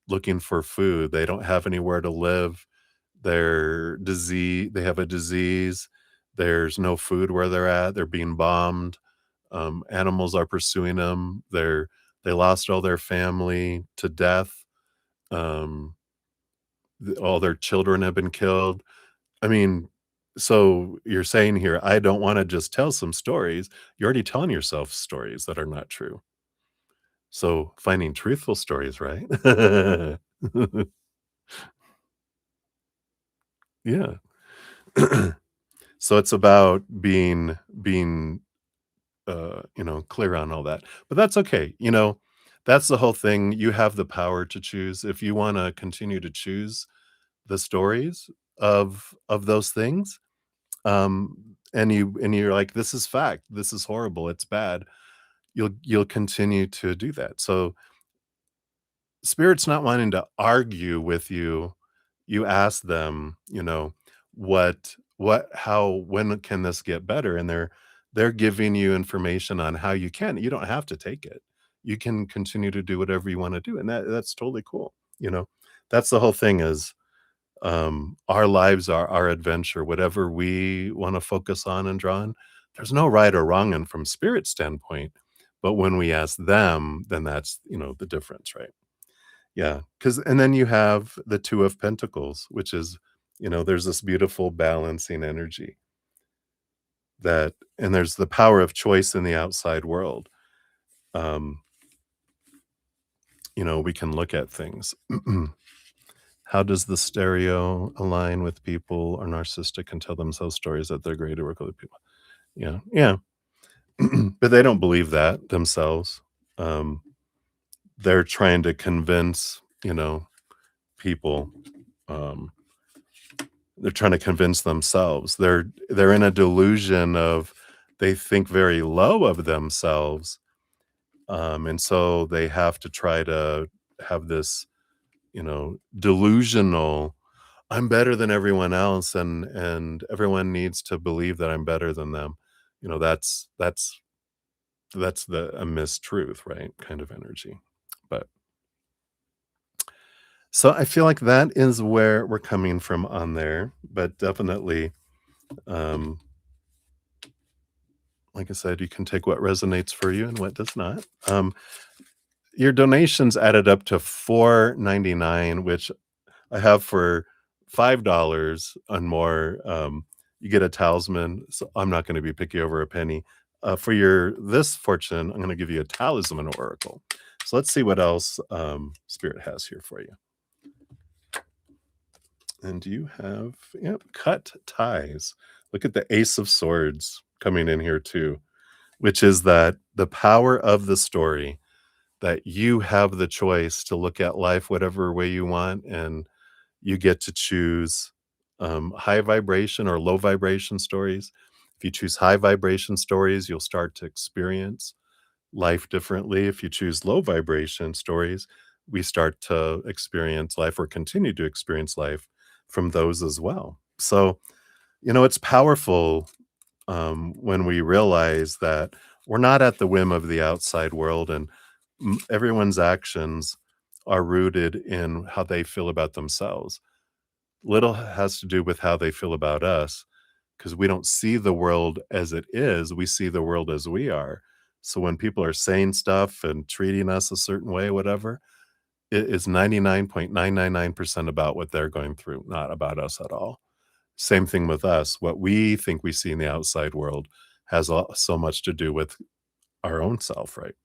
looking for food. They don't have anywhere to live. They have a disease. There's no food where they're at. They're being bombed. Animals are pursuing them. They lost all their family to death. Um, all their children have been killed. I mean, so you're saying here, I don't want to just tell some stories. You're already telling yourself stories that are not true. So finding truthful stories, right? Yeah. So it's about being clear on all that. But that's okay. That's the whole thing. You have the power to choose. If you want to continue to choose the stories of those things, and you're like, this is fact, this is horrible, it's bad, you'll continue to do that. So spirit's not wanting to argue with you. You ask them, when can this get better? And they're giving you information on how you can. You don't have to take it. You can continue to do whatever you want to do. And that's totally cool. You know, that's the whole thing is our lives are our adventure, whatever we want to focus on and draw on. There's no right or wrong. And from spirit standpoint, but when we ask them, then that's, the difference, right? Yeah, because and then you have the 2 of Pentacles, which is, there's this beautiful balancing energy and there's the power of choice in the outside world. Um, we can look at things. How does the stereo align with people are narcissistic and tell themselves stories that they're great to work with other people? Yeah, yeah. But they don't believe that themselves. Um, they're trying to convince, people, um they're trying to convince themselves. They're in a delusion of they think very low of themselves, and so they have to try to have this, delusional, "I'm better than everyone else, and everyone needs to believe that I'm better than them." That's the a mistruth, right? Kind of energy. But so I feel like that is where we're coming from on there, but definitely, um like I said, you can take what resonates for you and what does not. Your donations added up to 4.99, which I have for $5 and more. You get a talisman. So I'm not going to be picky over a penny. For your this fortune, I'm going to give you a talisman oracle. So let's see what else Spirit has here for you. And you have, yep, cut ties. Look at the Ace of Swords coming in here too, which is that the power of the story, that you have the choice to look at life whatever way you want, and you get to choose high vibration or low vibration stories. If you choose high vibration stories, you'll start to experience life differently. If you choose low vibration stories, we start to experience life or continue to experience life from those as well. So, it's powerful when we realize that we're not at the whim of the outside world, and everyone's actions are rooted in how they feel about themselves. Little has to do with how they feel about us, because we don't see the world as it is. We see the world as we are. So when people are saying stuff and treating us a certain way, whatever, it is 99.999% about what they're going through, not about us at all. Same thing with us. What we think we see in the outside world has so much to do with our own self, right?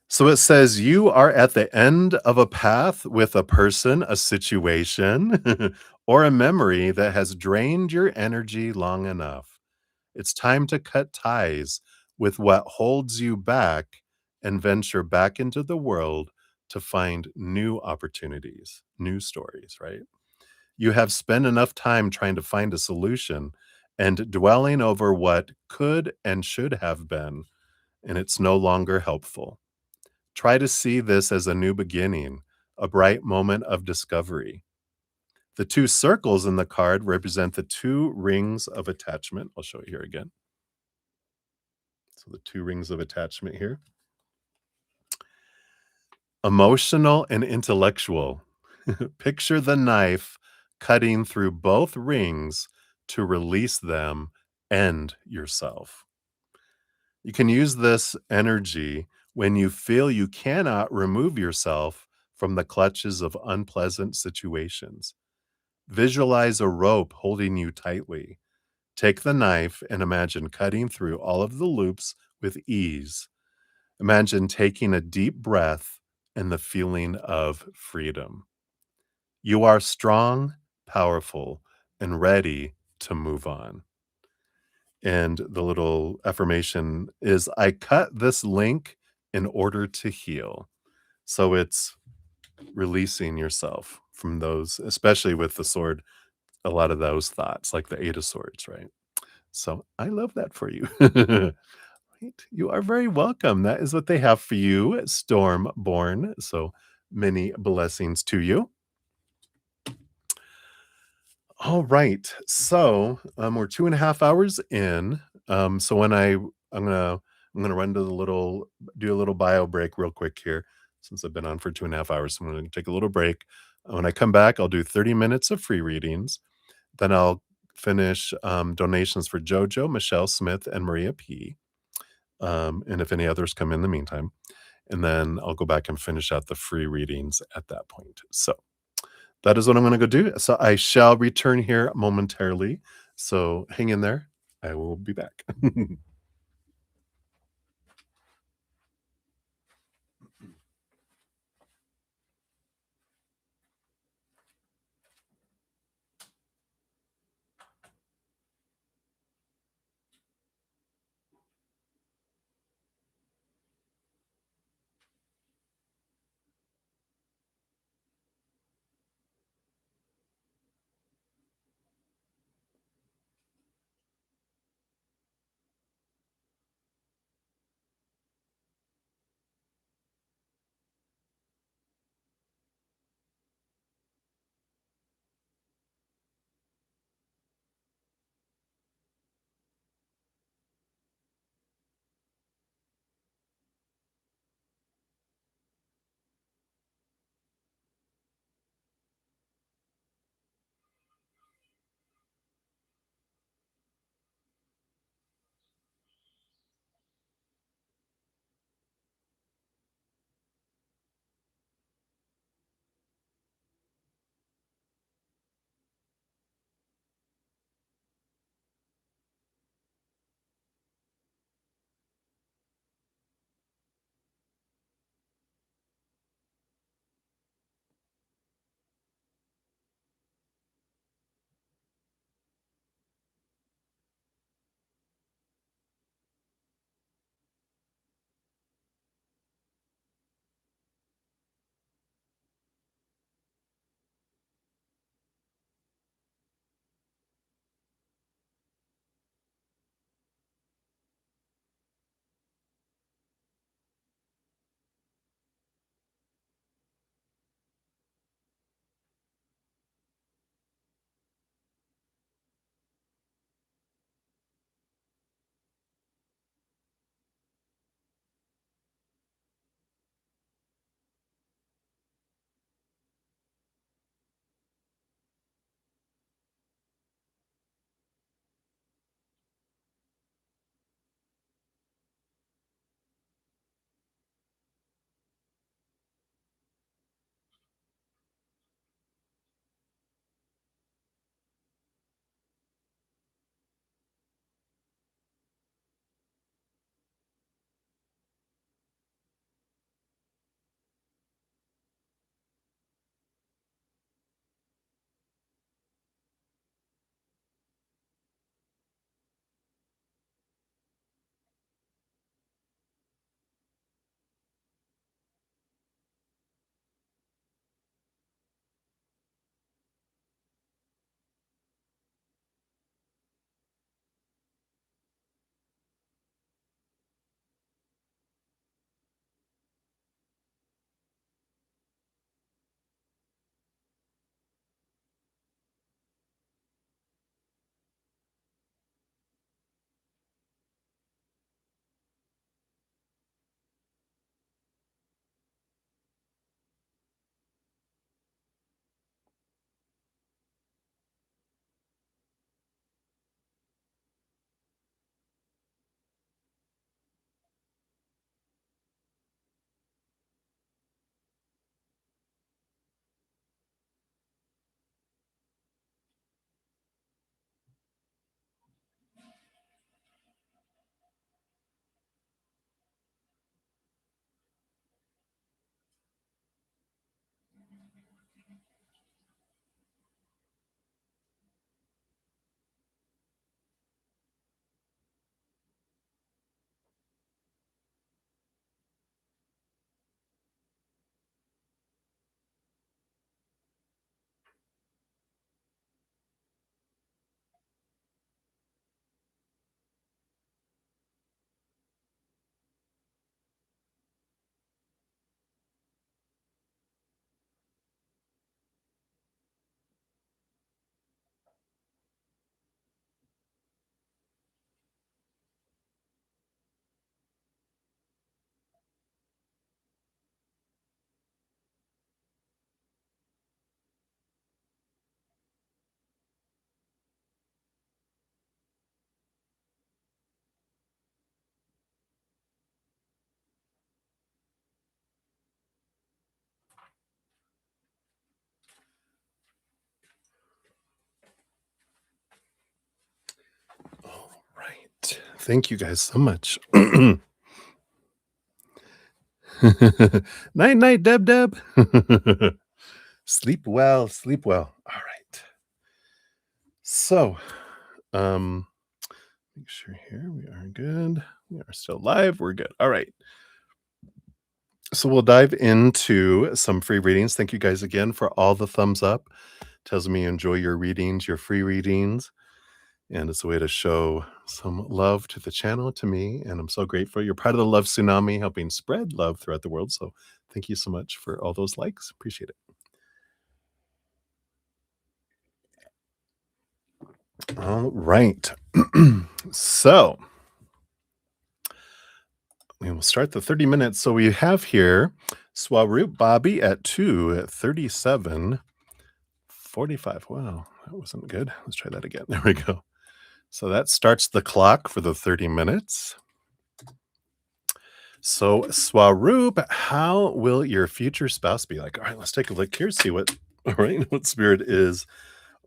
So it says, you are at the end of a path with a person, a situation, or a memory that has drained your energy long enough. It's time to cut ties with what holds you back and venture back into the world to find new opportunities, new stories, right? You have spent enough time trying to find a solution and dwelling over what could and should have been, and it's no longer helpful. Try to see this as a new beginning, a bright moment of discovery. The two circles in the card represent the two rings of attachment. I'll show you here again. So the two rings of attachment here, emotional and intellectual. Picture the knife cutting through both rings to release them and yourself. You can use this energy when you feel you cannot remove yourself from the clutches of unpleasant situations. Visualize a rope holding you tightly. Take the knife and imagine cutting through all of the loops with ease. Imagine taking a deep breath and the feeling of freedom. You are strong, powerful, and ready to move on. And the little affirmation is, I cut this link in order to heal. So it's releasing yourself from those, especially with the sword, a lot of those thoughts, like the Eight of Swords, right? So I love that for you. Right. You are very welcome. That is what they have for you, Stormborn. So many blessings to you. All right. So we're 2.5 hours in. So when I'm gonna run to the little do a little bio break real quick here, since I've been on for 2.5 hours. So I'm gonna take a little break. When I come back, I'll do 30 minutes of free readings. Then I'll finish donations for Jojo, Michelle Smith, and Maria P. And if any others come in the meantime, and then I'll go back and finish out the free readings at that point. So that is what I'm going to go do. So I shall return here momentarily. So hang in there. I will be back. Thank you guys so much. Night, night, Deb, Deb. Sleep well, sleep well. All right. So, um, make sure here we are good. We are still live. We're good. All right. So we'll dive into some free readings. Thank you guys again for all the thumbs up. Tells me you enjoy your readings, your free readings. And it's a way to show some love to the channel, to me. And I'm so grateful. You're part of the love tsunami, helping spread love throughout the world. So thank you so much for all those likes. Appreciate it. All right. So we will start the 30 minutes. So we have here Swaroop Bobby at 2:37:45. Wow, that wasn't good. Let's try that again. There we go. So that starts the clock for the 30 minutes. So, Swaroop, how will your future spouse be like? All right, let's take a look here, see what all right, what spirit is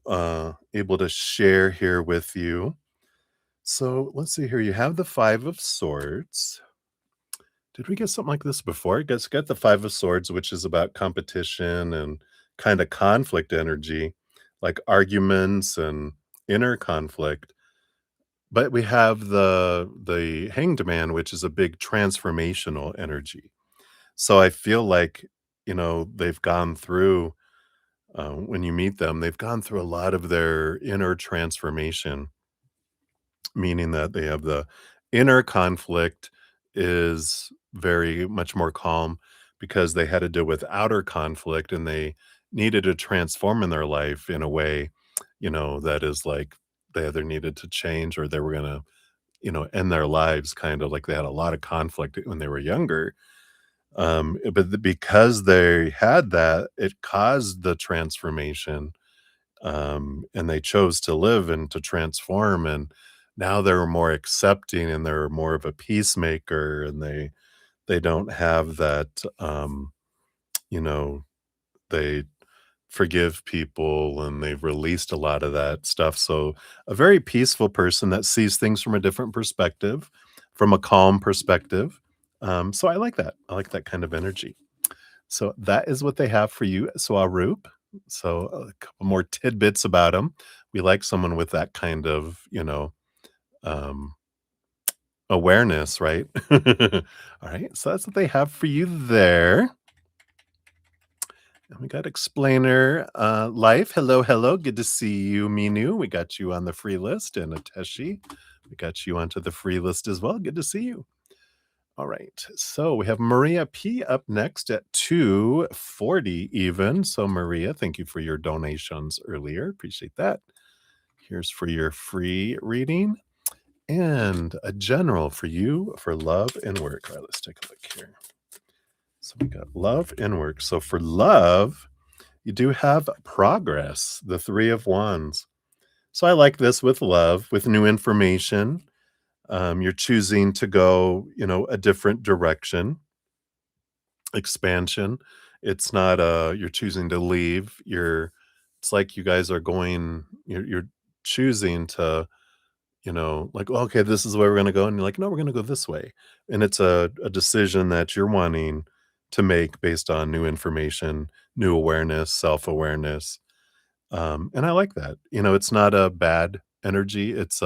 able to share here with you. So let's see here. You have the Five of Swords. Did we get something like this before? I guess got the Five of Swords, which is about competition and kind of conflict energy, like arguments and inner conflict. But we have the Hanged Man, which is a big transformational energy. So I feel like, they've gone through, when you meet them, they've gone through a lot of their inner transformation, meaning that they have the inner conflict is very much more calm because they had to deal with outer conflict and they needed to transform in their life in a way, that is like they either needed to change or they were going to, end their lives kind of like they had a lot of conflict when they were younger. Because they had that, it caused the transformation, and they chose to live and to transform, and now they're more accepting and they're more of a peacemaker, and they don't have that, you know, they forgive people and they've released a lot of that stuff. So a very peaceful person that sees things from a different perspective, from a calm perspective. So I like that. I like that kind of energy. So that is what they have for you, Swaroop. So a couple more tidbits about them. We like someone with that kind of, um, awareness, right? All right. So that's what they have for you there. And we got explainer life. Hello, hello. Good to see you, Minu. We got you on the free list, and Ateshi. We got you onto the free list as well. Good to see you. All right. So we have Maria P up next at 2:40 even. So Maria, thank you for your donations earlier. Appreciate that. Here's for your free reading and a general for you for love and work. All right, let's take a look here. So we got love and work. So for love, you do have progress, the 3 of Wands. So I like this with love, with new information. You're choosing to go, a different direction, expansion. It's not you're choosing to leave. It's like you guys are going, you're choosing to, like, "Well, okay, this is where we're gonna go." And you're like, "No, we're gonna go this way." And it's a decision that you're wanting to make based on new information, new awareness, self-awareness. And I like that. It's not a bad energy. It's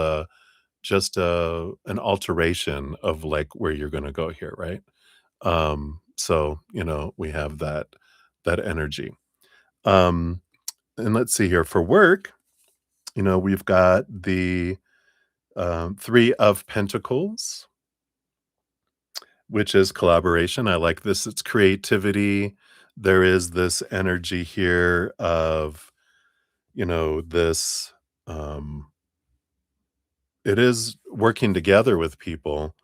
just an alteration of like where you're gonna go here, right? So, we have that energy. Um, and let's see here for work, we've got the 3 of Pentacles, which is collaboration. I like this. It's creativity. There is this energy here of, this it is working together with people,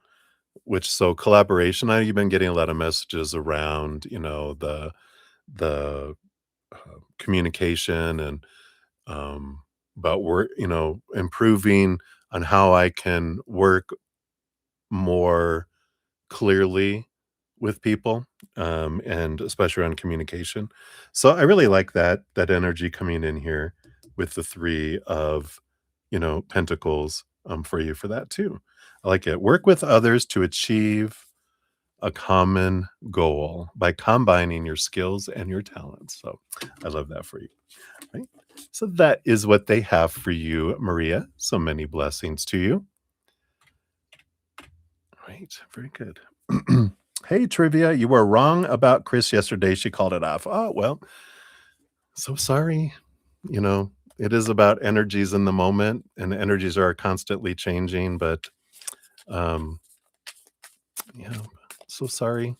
which so collaboration. I know you've been getting a lot of messages around, the communication and about work, improving on how I can work more clearly with people, and especially around communication. So I really like that energy coming in here with the 3 of, Pentacles, for you for that too. I like it. Work with others to achieve a common goal by combining your skills and your talents. So I love that for you. Right. So that is what they have for you, Maria. So many blessings to you. Right. Very good. Hey, trivia. You were wrong about Chris yesterday. She called it off. Oh, well, so sorry. You know, it is about energies in the moment, and energies are constantly changing. But, um, yeah, so sorry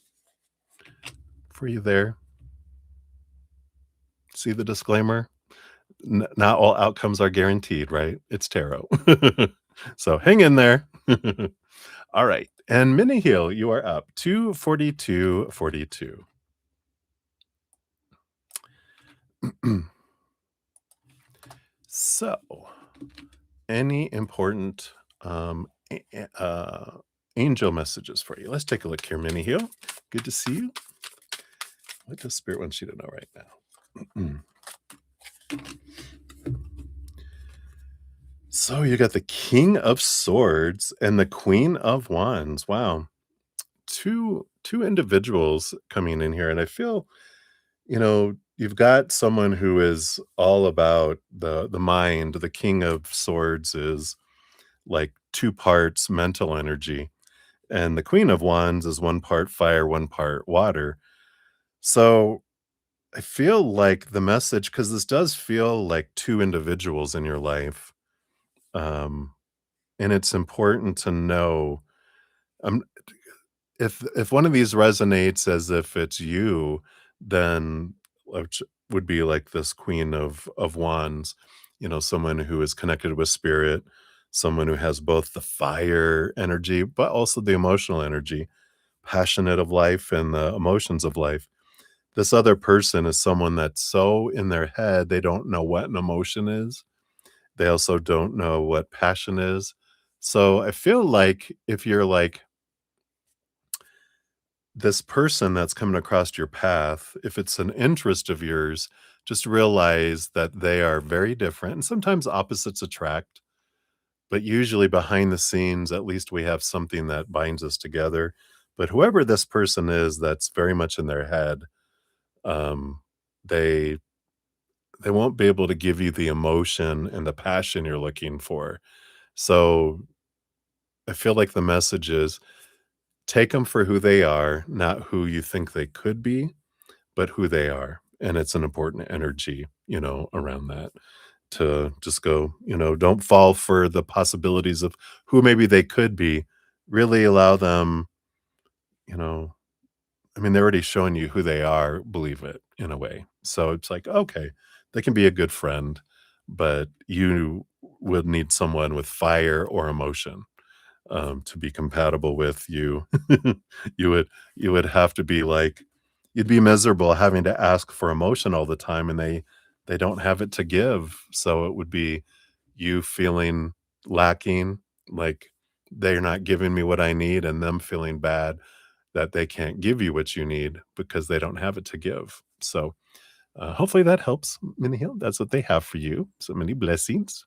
for you there. See the disclaimer? Not all outcomes are guaranteed, right? It's tarot. So hang in there. All right. And Minnie Hill, you are up 24242. So, any important angel messages for you? Let's take a look here, Minnie Hill. Good to see you. What does Spirit want you to know right now? So you got the King of Swords and the Queen of Wands. Wow. Two individuals coming in here, and I feel, you've got someone who is all about the mind. The King of Swords is like two parts mental energy, and the Queen of Wands is one part fire, one part water. So I feel like the message, because this does feel like two individuals in your life, um, and it's important to know. Um, if one of these resonates as if it's you, then which would be like this Queen of Wands, someone who is connected with spirit, someone who has both the fire energy, but also the emotional energy, passionate of life and the emotions of life. This other person is someone that's so in their head, they don't know what an emotion is. They also don't know what passion is. So I feel like if you're like this person that's coming across your path, if it's an interest of yours, just realize that they are very different. And sometimes opposites attract, but usually behind the scenes, at least we have something that binds us together. But whoever this person is that's very much in their head, um, they they won't be able to give you the emotion and the passion you're looking for. So I feel like the message is take them for who they are, not who you think they could be, but who they are. And it's an important energy, around that to just go, don't fall for the possibilities of who maybe they could be. Really allow them, you know, I mean, they're already showing you who they are, believe it in a way. So it's like, okay, they can be a good friend, but you would need someone with fire or emotion to be compatible with you. you would you would have to be like you'd be miserable having to ask for emotion all the time, and they don't have it to give. So it would be you feeling lacking, like they're not giving me what I need, and them feeling bad that they can't give you what you need because they don't have it to give. So hopefully that helps, Minnie Hill. That's what they have for you. So many blessings.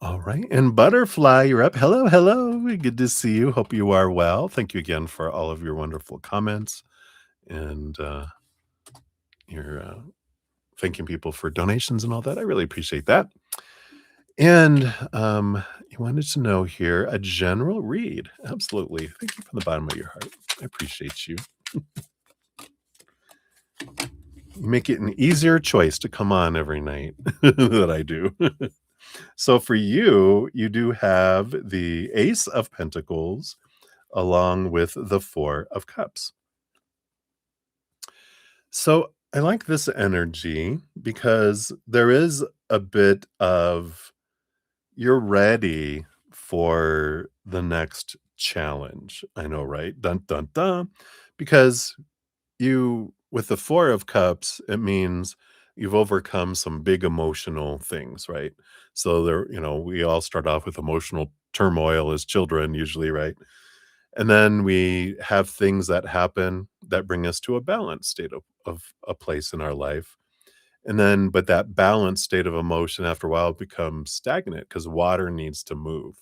All right. And Butterfly, you're up. Hello, hello. Good to see you. Hope you are well. Thank you again for all of your wonderful comments and your thanking people for donations and all that. I really appreciate that. And you wanted to know here a general read. Absolutely. Thank you from the bottom of your heart. I appreciate you. You make it an easier choice to come on every night that I do. So for you, you do have the Ace of Pentacles along with the Four of Cups. So I like this energy because there is a bit of you're ready for the next challenge. I know, right? Dun dun dun. Because you, with the Four of Cups, it means you've overcome some big emotional things, right? So there, we all start off with emotional turmoil as children, usually, right? And then we have things that happen that bring us to a balanced state of a place in our life. And then, but that balanced state of emotion after a while becomes stagnant because water needs to move.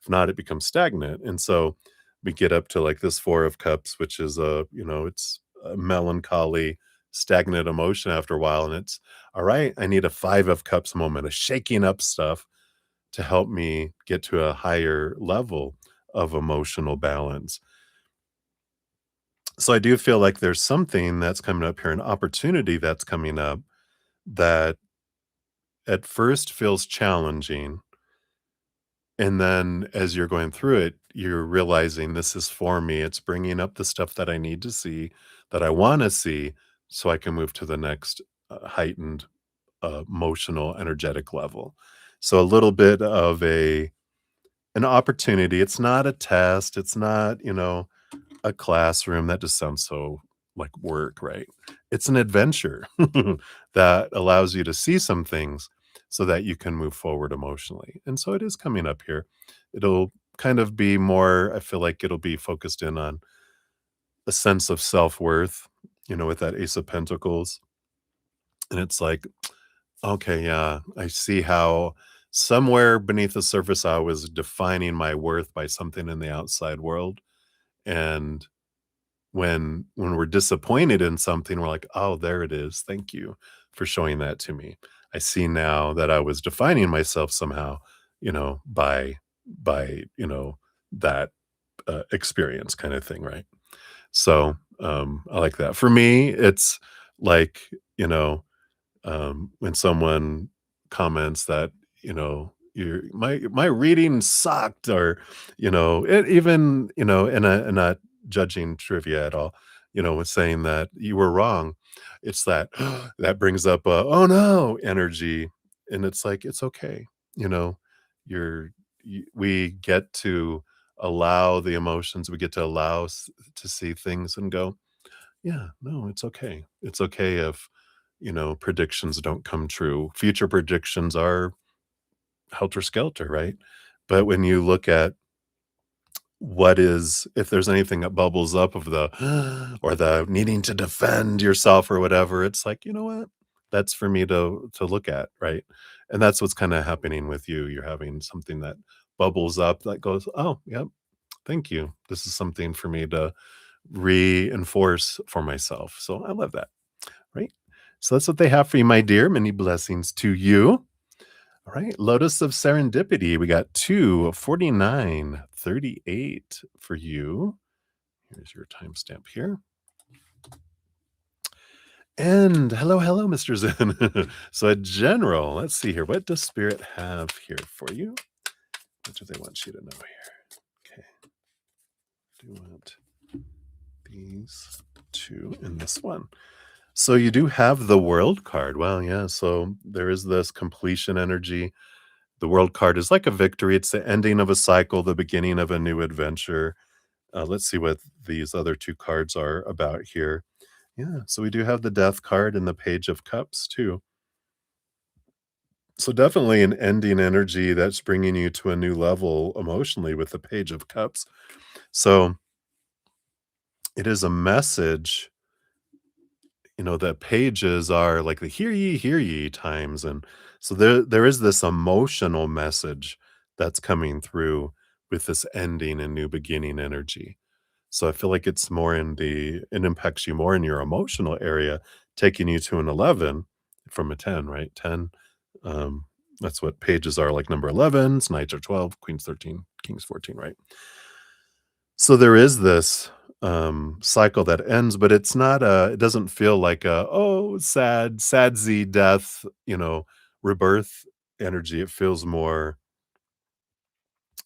If not, it becomes stagnant. And so we get up to like this 4 of cups, which is it's a melancholy, stagnant emotion after a while. And it's all right, I need a 5 of cups moment, a shaking up stuff to help me get to a higher level of emotional balance. So I do feel like there's something that's coming up here, an opportunity that's coming up that at first feels challenging. And then as you're going through it, you're realizing this is for me. It's bringing up the stuff that I need to see, that I want to see, so I can move to the next heightened emotional, energetic level. So a little bit of an opportunity. It's not a test. It's not, a classroom. That just sounds so like work, right? It's an adventure that allows you to see some things so that you can move forward emotionally. And so it is coming up here. It'll kind of be more, I feel like it'll be focused in on a sense of self worth, with that Ace of Pentacles. And it's like, okay, yeah, I see how somewhere beneath the surface I was defining my worth by something in the outside world. And when we're disappointed in something, we're like, "Oh, there it is. Thank you for showing that to me. I see now that I was defining myself somehow, by that, experience kinda thing," right? So, I like that. For me, it's like, you know when someone comments that, your my reading sucked, or, even, and not judging trivia at all, with saying that you were wrong. It's that that brings up a oh no energy. And it's like, it's okay. You know, we get to allow the emotions, we get to allow to see things and go, yeah, no, it's okay. It's okay if, predictions don't come true. Future predictions are helter skelter, right? But when you look at if there's anything that bubbles up of the or the needing to defend yourself or whatever, it's like, you know what? That's for me to look at, right? And that's what's kind of happening with you. You're having something that bubbles up that goes, oh, yep, thank you. This is something for me to reinforce for myself. So I love that. Right. So that's what they have for you, my dear. Many blessings to you. All right. Lotus of Serendipity. We got 24938 for you. Here's your timestamp here. And hello, hello, Mr. Zen. So a general, let's see here. What does Spirit have here for you? What do they want you to know here? Okay. Do you want these two and this one? So you do have the World card. Well, yeah. So there is this completion energy. The World card is like a victory. It's the ending of a cycle, the beginning of a new adventure. Let's see what these other two cards are about here. Yeah. So we do have the Death card and the Page of Cups too. So definitely an ending energy that's bringing you to a new level emotionally with the Page of Cups. So it is a message, that pages are like the hear ye times. And so there is this emotional message that's coming through with this ending and new beginning energy. So I feel like it's more it impacts you more in your emotional area, taking you to an 11 from a 10, right? 10. Um, that's what pages are, like number 11s, knights are 12, queens 13, kings 14, right? So there is this cycle that ends, but it doesn't feel like oh, sad Z death, rebirth energy. It feels more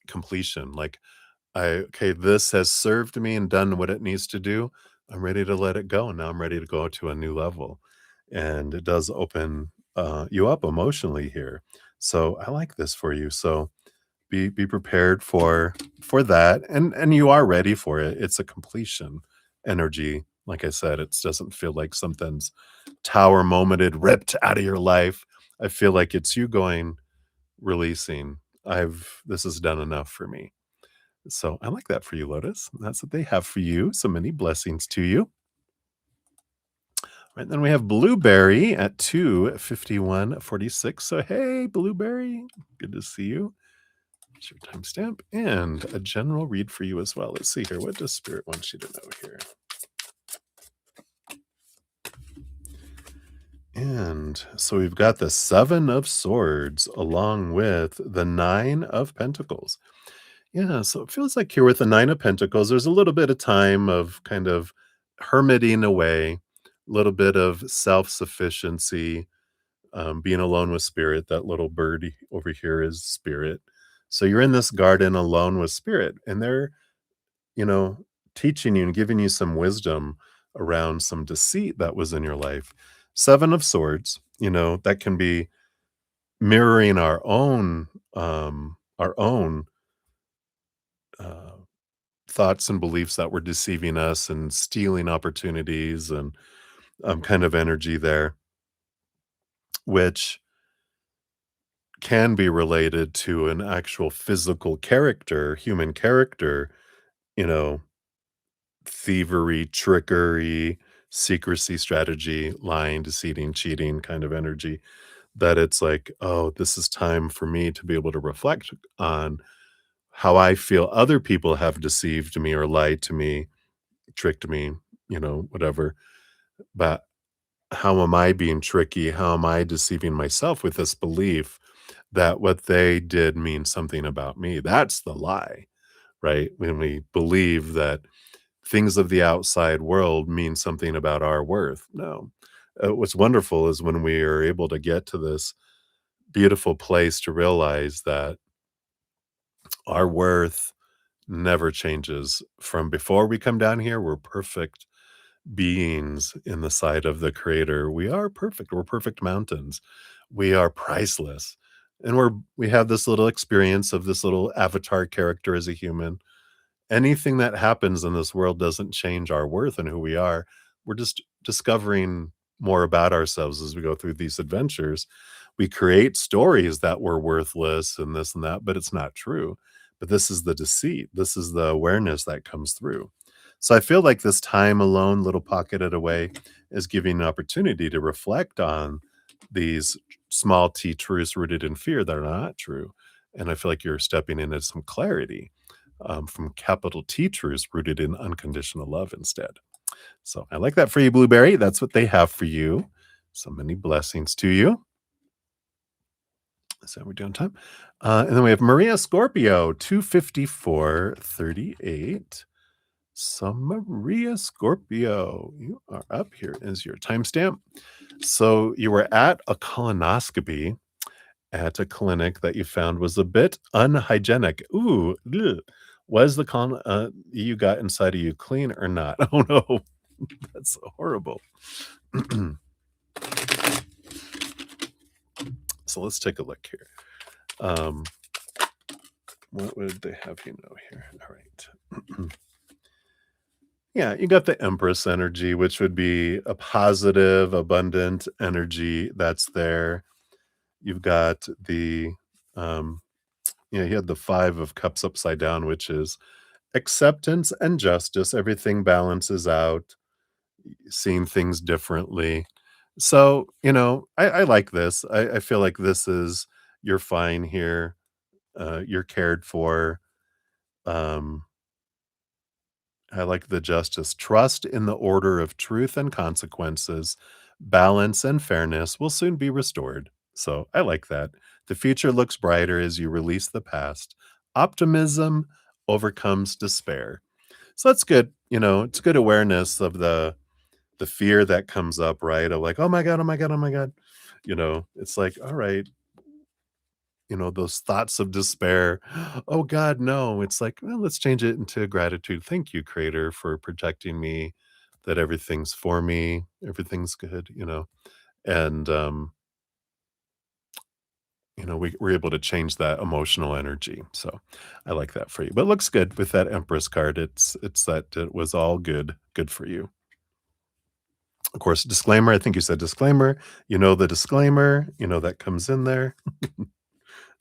completion. Like, okay, this has served me and done what it needs to do. I'm ready to let it go. Now I'm ready to go to a new level. And it does open you up emotionally here. So I like this for you. So be prepared for that, and you are ready for it. It's a completion energy. Like I said, it doesn't feel like something's tower momented, ripped out of your life. I feel like it's you going, releasing. This has done enough for me. So I like that for you, Lotus. That's what they have for you. So many blessings to you. Right, then we have Blueberry at 25146. So hey, Blueberry, good to see you. It's your timestamp and a general read for you as well. Let's see here. What does Spirit want you to know here? And so we've got the Seven of Swords along with the Nine of Pentacles. Yeah, so it feels like here with the Nine of Pentacles, there's a little bit of time of kind of hermiting away, a little bit of self-sufficiency, being alone with Spirit. That little birdie over here is Spirit. So you're in this garden alone with Spirit, and they're, you know, teaching you and giving you some wisdom around some deceit that was in your life. Seven of Swords, that can be mirroring our own uh, thoughts and beliefs that were deceiving us and stealing opportunities and kind of energy there, which can be related to an actual physical character, human character, you know, thievery, trickery, secrecy, strategy, lying, deceiving, cheating kind of energy. That it's like, oh, this is time for me to be able to reflect on how I feel other people have deceived me or lied to me, tricked me, whatever. But how am I being tricky? How am I deceiving myself with this belief that what they did means something about me? That's the lie, right? When we believe that things of the outside world mean something about our worth. No. What's wonderful is when we are able to get to this beautiful place to realize that our worth never changes from before we come down here. We're perfect beings in the sight of the creator. We are perfect. We're perfect mountains. We are priceless. And we have this little experience of this little avatar character as a human. Anything that happens in this world doesn't change our worth and who we are. We're just discovering more about ourselves as we go through these adventures. We create stories that we're worthless and this and that, but it's not true. But this is the deceit. This is the awareness that comes through. So I feel like this time alone, little pocketed away, is giving an opportunity to reflect on these small t truths rooted in fear that are not true. And I feel like you're stepping into some clarity from capital T truths rooted in unconditional love instead. So I like that for you, Blueberry. That's what they have for you. So many blessings to you. So we're doing time. And then we have Maria Scorpio, 25438. So Maria Scorpio, you are up. Here is your timestamp. So you were at a colonoscopy at a clinic that you found was a bit unhygienic. Ooh, ugh. Was the you got inside of you clean or not? Oh no, that's horrible. So let's take a look here. What would they have you know here? All right. Yeah, you got the Empress energy, which would be a positive, abundant energy that's there. You've got the you had the Five of Cups upside down, which is acceptance and justice. Everything balances out, seeing things differently. So, I like this. I feel like this is you're fine here. You're cared for. Um, I like the justice. Trust in the order of truth and consequences, balance and fairness will soon be restored. So I like that. The future looks brighter as you release the past. Optimism overcomes despair. So that's good. It's good awareness of the fear that comes up, right? Of like, oh my God, oh my God, oh my God. It's like, all right, those thoughts of despair. Oh God, no. It's like, well, let's change it into gratitude. Thank you, Creator, for protecting me, that everything's for me, everything's good, and we're able to change that emotional energy. So I like that for you. But it looks good with that Empress card. It's that it was all good for you. Of course, disclaimer. I think you said disclaimer. The disclaimer, that comes in there.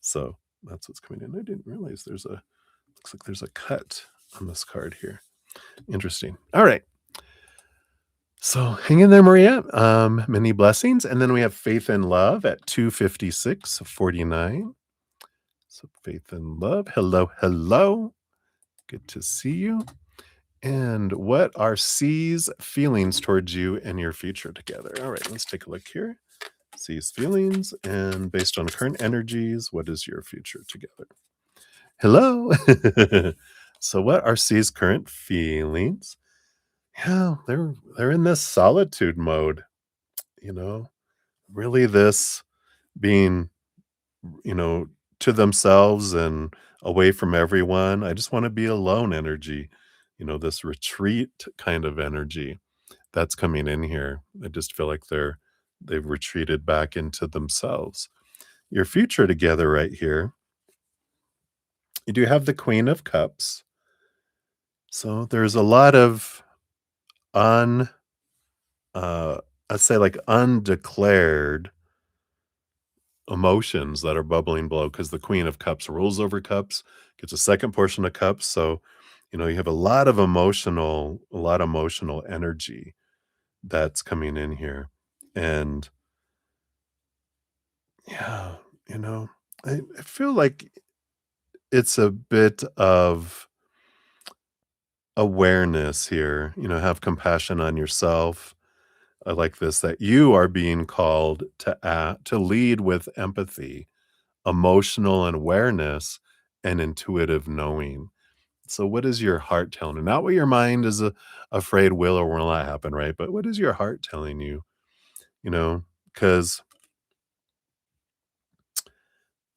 So that's what's coming in. I didn't realize looks like there's a cut on this card here. Interesting. All right. So hang in there, Maria. Many blessings. And then we have Faith and Love at 25649. So faith and love. Hello, hello. Good to see you. And what are C's feelings towards you and your future together? All right, let's take a look here. C's feelings, and based on current energies, what is your future together? Hello. So, what are C's current feelings? Yeah, they're in this solitude mode. You know, really this being, you know, to themselves and away from everyone. I just want to be alone energy. This retreat kind of energy that's coming in here. I just feel like they've retreated back into themselves. Your future together right here. You do have the Queen of Cups. So there's a lot of un I'd say like undeclared emotions that are bubbling below because the Queen of Cups rules over cups, gets a second portion of cups. So, you have a lot of emotional energy that's coming in here. And yeah, you know, I feel like it's a bit of awareness here, have compassion on yourself. I like this that you are being called to lead with empathy, emotional awareness, and intuitive knowing. So, what is your heart telling you? Not what your mind is afraid will or will not happen, right? But what is your heart telling you? Because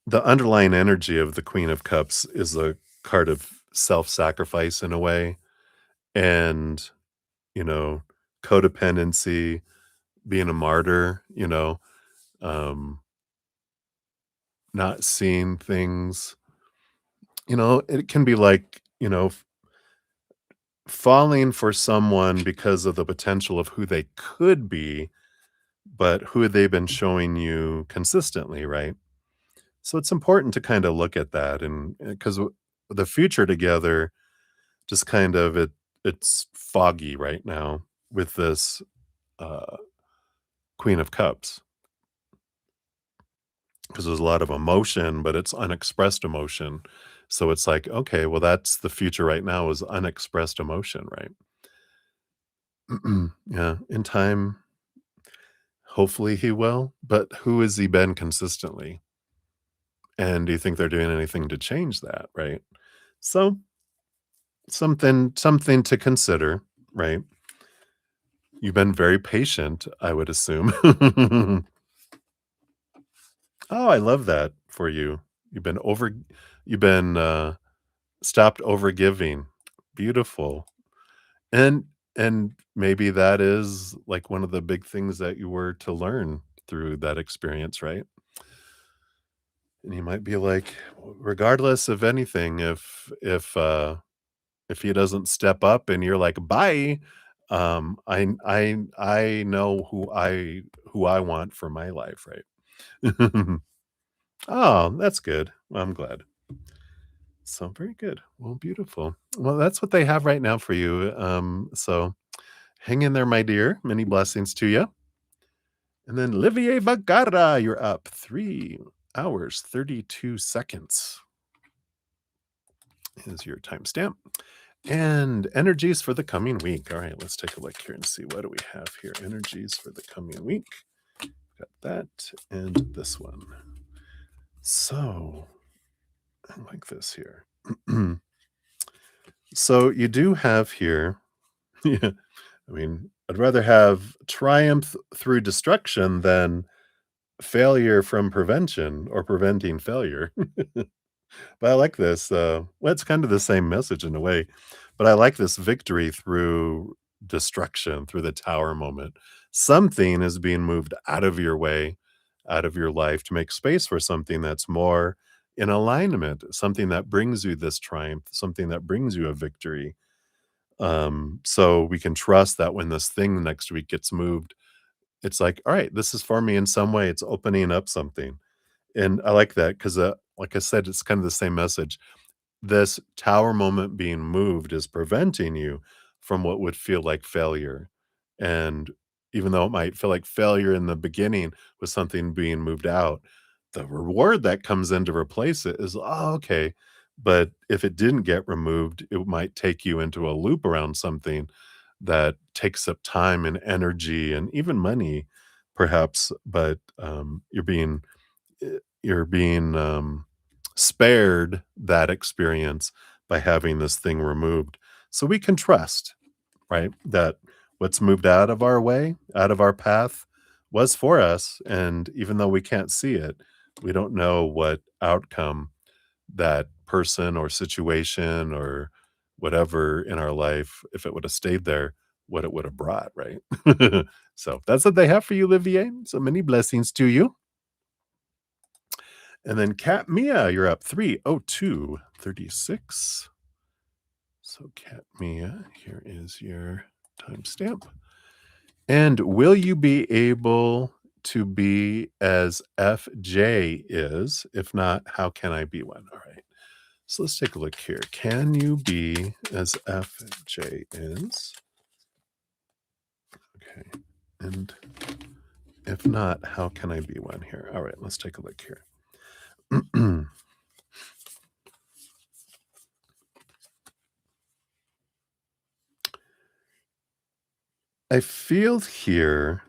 the underlying energy of the Queen of Cups is a card of self sacrifice in a way, and, you know, codependency, being a martyr, um, not seeing things. It can be like, falling for someone because of the potential of who they could be, but who they've been showing you consistently, right? So it's important to kind of look at that, and because the future together just kind of it's foggy right now with this uh, Queen of Cups because there's a lot of emotion, but it's unexpressed emotion. So it's like, okay, well, that's the future right now is unexpressed emotion, right? Yeah, in time, hopefully he will, but who has he been consistently? And do you think they're doing anything to change that, right? So something to consider, right? You've been very patient, I would assume. Oh, I love that for you. You've been over you've been stopped overgiving. Beautiful. And and maybe that is like one of the big things that you were to learn through that experience, right? And you might be like, regardless of anything, if he doesn't step up and you're like, bye, I know who I want for my life, right? Oh, that's good. Well, I'm glad. So very good. Well, beautiful. Well, that's what they have right now for you. So hang in there, my dear. Many blessings to you. And then Livier Vagara, you're up 3 hours, 32 seconds is your timestamp. And energies for the coming week. All right, let's take a look here and see what do we have here. Energies for the coming week. Got that and this one. So I like this here. So you do have here, yeah, I mean, I'd rather have triumph through destruction than failure from prevention or preventing failure. But I like this. Well, it's kind of the same message in a way, but I like this victory through destruction, through the tower moment. Something is being moved out of your way, out of your life to make space for something that's more in alignment, something that brings you this triumph, something that brings you a victory. So we can trust that when this thing next week gets moved, it's like, all right, this is for me in some way. It's opening up something. And I like that because, like I said, it's kind of the same message. This tower moment being moved is preventing you from what would feel like failure. And even though it might feel like failure in the beginning with something being moved out, the reward that comes in to replace it is, "Oh, okay." But if it didn't get removed, it might take you into a loop around something that takes up time and energy and even money, perhaps, but, you're being, spared that experience by having this thing removed. So we can trust, right? That what's moved out of our way, out of our path was for us. And even though we can't see it, we don't know what outcome that person or situation or whatever in our life, if it would have stayed there, what it would have brought, right? So that's what they have for you, Olivier. So many blessings to you. And then Cat Mia, you're up 30236. So Cat Mia, here is your timestamp. And will you be able to be as FJ is? If not, how can I be one? All right. So let's take a look here. Can you be as FJ is? Okay. And if not, how can I be one here? All right, let's take a look here. I feel here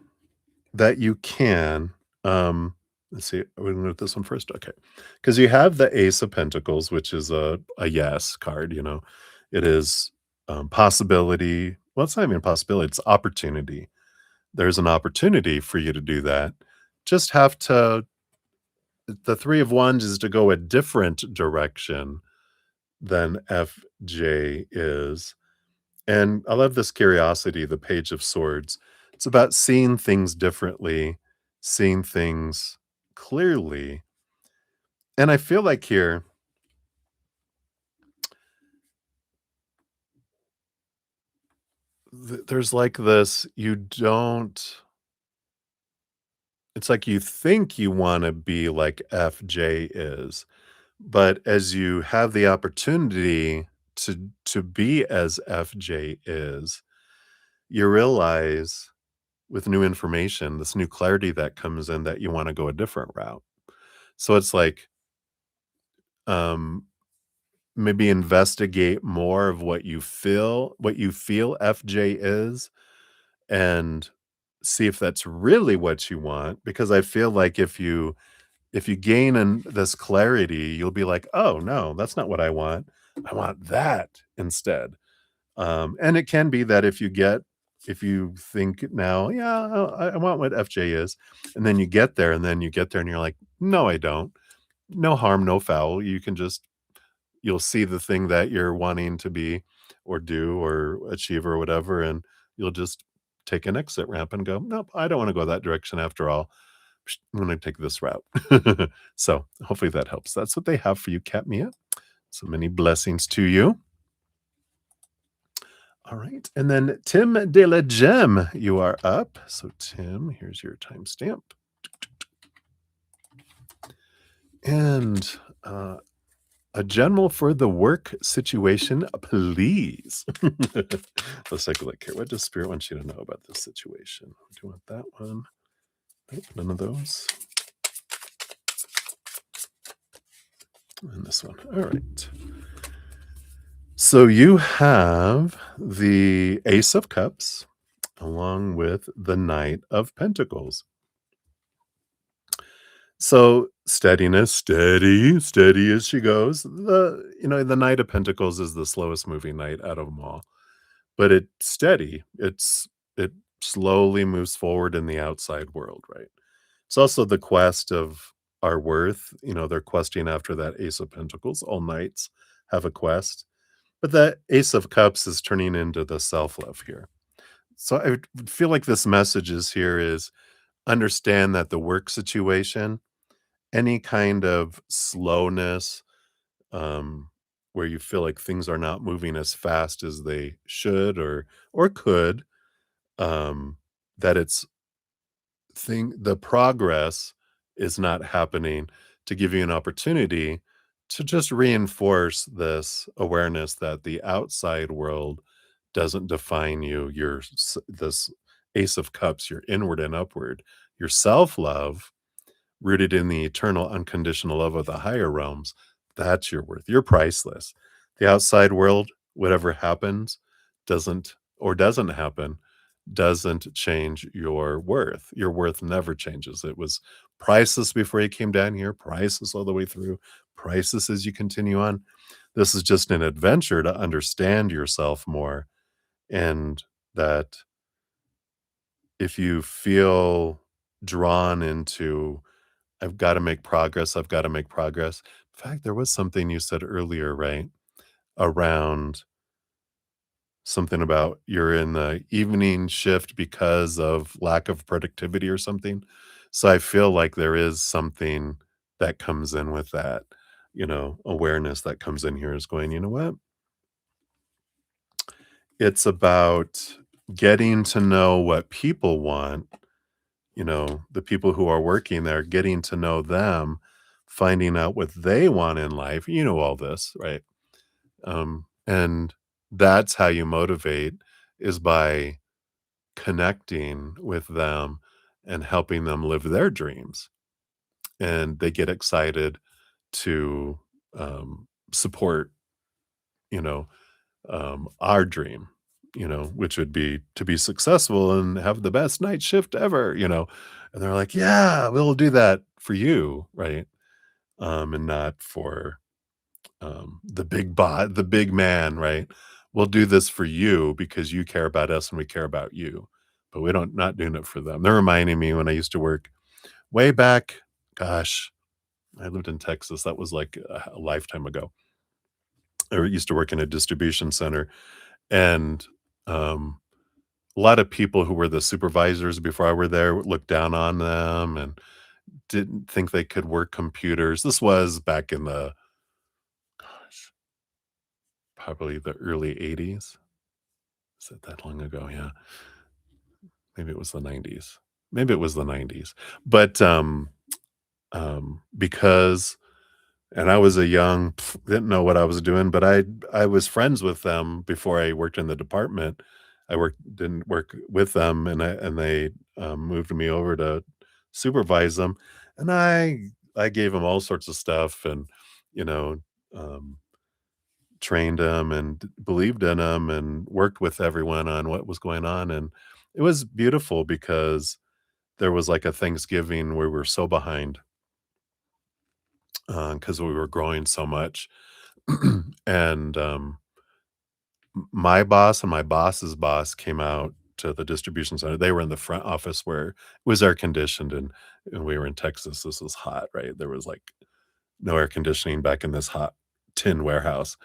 that you can, let's see, we're gonna do this one first, okay, because you have the Ace of Pentacles, which is a yes card, you know? It is, possibility well, it's not even possibility, it's opportunity. There's an opportunity for you to do that. Just have to the 3 of Wands is to go a different direction than FJ is. And I love this curiosity, the Page of Swords. It's about seeing things differently, seeing things clearly. And I feel like here, there's like this, you don't, it's like you think you want to be like FJ is, but as you have the opportunity to be as FJ is, you realize with new information, this new clarity that comes in that you want to go a different route. So it's like, um, maybe investigate more of what you feel FJ is, and see if that's really what you want. Because I feel like if you gain in this clarity, you'll be like, "Oh, no, that's not what I want. I want that instead." And it can be that if you think now, "Yeah, I want what FJ is," and then you get there, and then you get there and you're like, "No, I don't." No harm, no foul. You can just you'll see the thing that you're wanting to be or do or achieve or whatever, and you'll just take an exit ramp and go, "Nope, I don't wanna go that direction after all. I'm gonna take this route." So, hopefully that helps. That's what they have for you, Katmia. So many blessings to you. All right, and then Tim de la Gem, you are up. So, Tim, here's your timestamp. And, a general for the work situation, please. Let's take a look here. What does Spirit want you to know about this situation? Do you want that one? Nope, none of those. And this one. All right. So you have the Ace of Cups along with the Knight of Pentacles. So steadiness, steady as she goes. The Knight of Pentacles is the slowest moving knight out of them all, but it's steady. It slowly moves forward in the outside world, right? It's also the quest of our worth. They're questing after that Ace of Pentacles. All knights have a quest, but that Ace of Cups is turning into the self-love here. So I would feel like this message is understand that the work situation, any kind of slowness, um, where you feel like things are not moving as fast as they should or could, um, that the progress is not happening to give you an opportunity to just reinforce this awareness that the outside world doesn't define you. This Ace of Cups, your inward and upward, your self love rooted in the eternal unconditional love of the higher realms, that's your worth. You're priceless. The outside world, whatever happens, doesn't happen, doesn't change your worth. Your worth never changes. It was priceless before you came down here, priceless all the way through, priceless as you continue on. This is just an adventure to understand yourself more, and that if you feel drawn into, I've got to make progress, I've got to make progress. In fact, there was something you said earlier, right? Around something about you're in the evening shift because of lack of productivity or something. So I feel like there is something that comes in with that, awareness that comes in here is going, you know what? It's about getting to know what people want, the people who are working there, getting to know them, finding out what they want in life. You know all this, right? And that's how you motivate, is by connecting with them and helping them live their dreams. And they get excited to support, you know, our dream, which would be to be successful and have the best night shift ever, and they're like, yeah, we'll do that for you. Right. And not for the big man, right? We'll do this for you because you care about us and we care about you, but we don't not doing it for them. They're reminding me when I used to work way back. Gosh, I lived in Texas. That was like a lifetime ago. I used to work in a distribution center, and um, a lot of people who were the supervisors before I were there looked down on them and didn't think they could work computers. This was back in the, gosh, probably the early 80s. Is it that long ago? Yeah. Maybe it was the 90s. Maybe it was the 90s. But, because and I was a young didn't know what I was doing, but I was friends with them before I worked in the department. I didn't work with them, and they, moved me over to supervise them, and I gave them all sorts of stuff and, you know, um trained them and believed in them and worked with everyone on what was going on, and it was beautiful because there was, like, a Thanksgiving where we were so behind, because we were growing so much, and, my boss and my boss's boss came out to the distribution center. They were in the front office where it was air conditioned, and we were in Texas. This was hot, right? There was, like, no air conditioning back in this hot tin warehouse.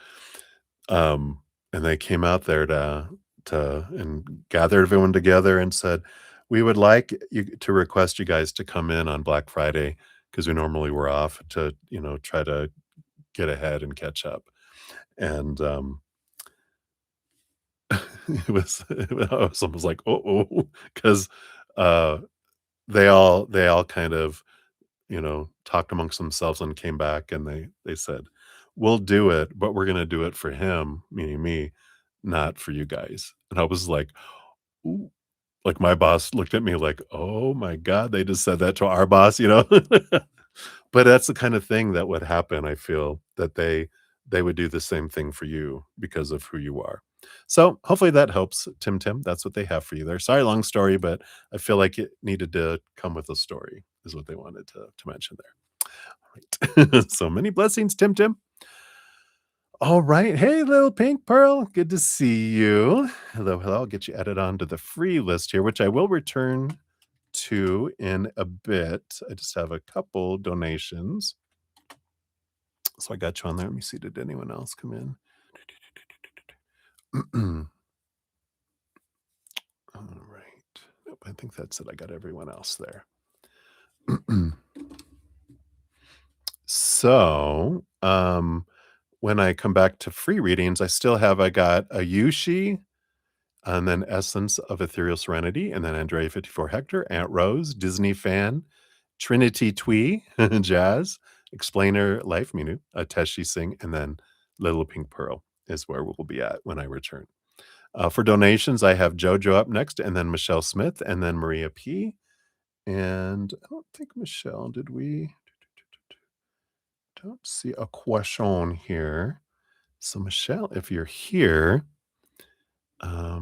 And they came out there to and gathered everyone together and said, "We would like you to request you guys to come in on Black Friday because we normally were off to, try to get ahead and catch up." And, I was almost like, "Uh-oh," 'cause, uh, they all kind of, talked amongst themselves and came back and they said, "We'll do it, but we're gonna do it for him," meaning me, "not for you guys." And I was like, "Ooh." Like, my boss looked at me like, "Oh my god, they just said that to our boss," you know? But that's the kind of thing that would happen, I feel, that they would do the same thing for you because of who you are. So, hopefully that helps, Tim. That's what they have for you there. Sorry, long story, but I feel like it needed to come with a story is what they wanted to mention there. Alright. So many blessings, Tim. Alright. Hey, little pink pearl, good to see you. Hello, hello. I'll get you added on to the free list here, which I will return to in a bit. I just have a couple donations. So I got you on there. Let me see. Did anyone else come in? All right. Nope, I think that's it. I got everyone else there. So, when I come back to free readings, I got a Yushi, and then Essence of Ethereal Serenity, and then Andrea 54 Hector, Aunt Rose, Disney fan, Trinity Twee, Jazz, Explainer Life Minu, Teshi Singh, and then Little Pink Pearl is where we'll be at when I return. For donations, I have JoJo up next, and then Michelle Smith, and then Maria P. And I don't think Michelle, did we? Don't see a question here. So, Michelle, if you're here,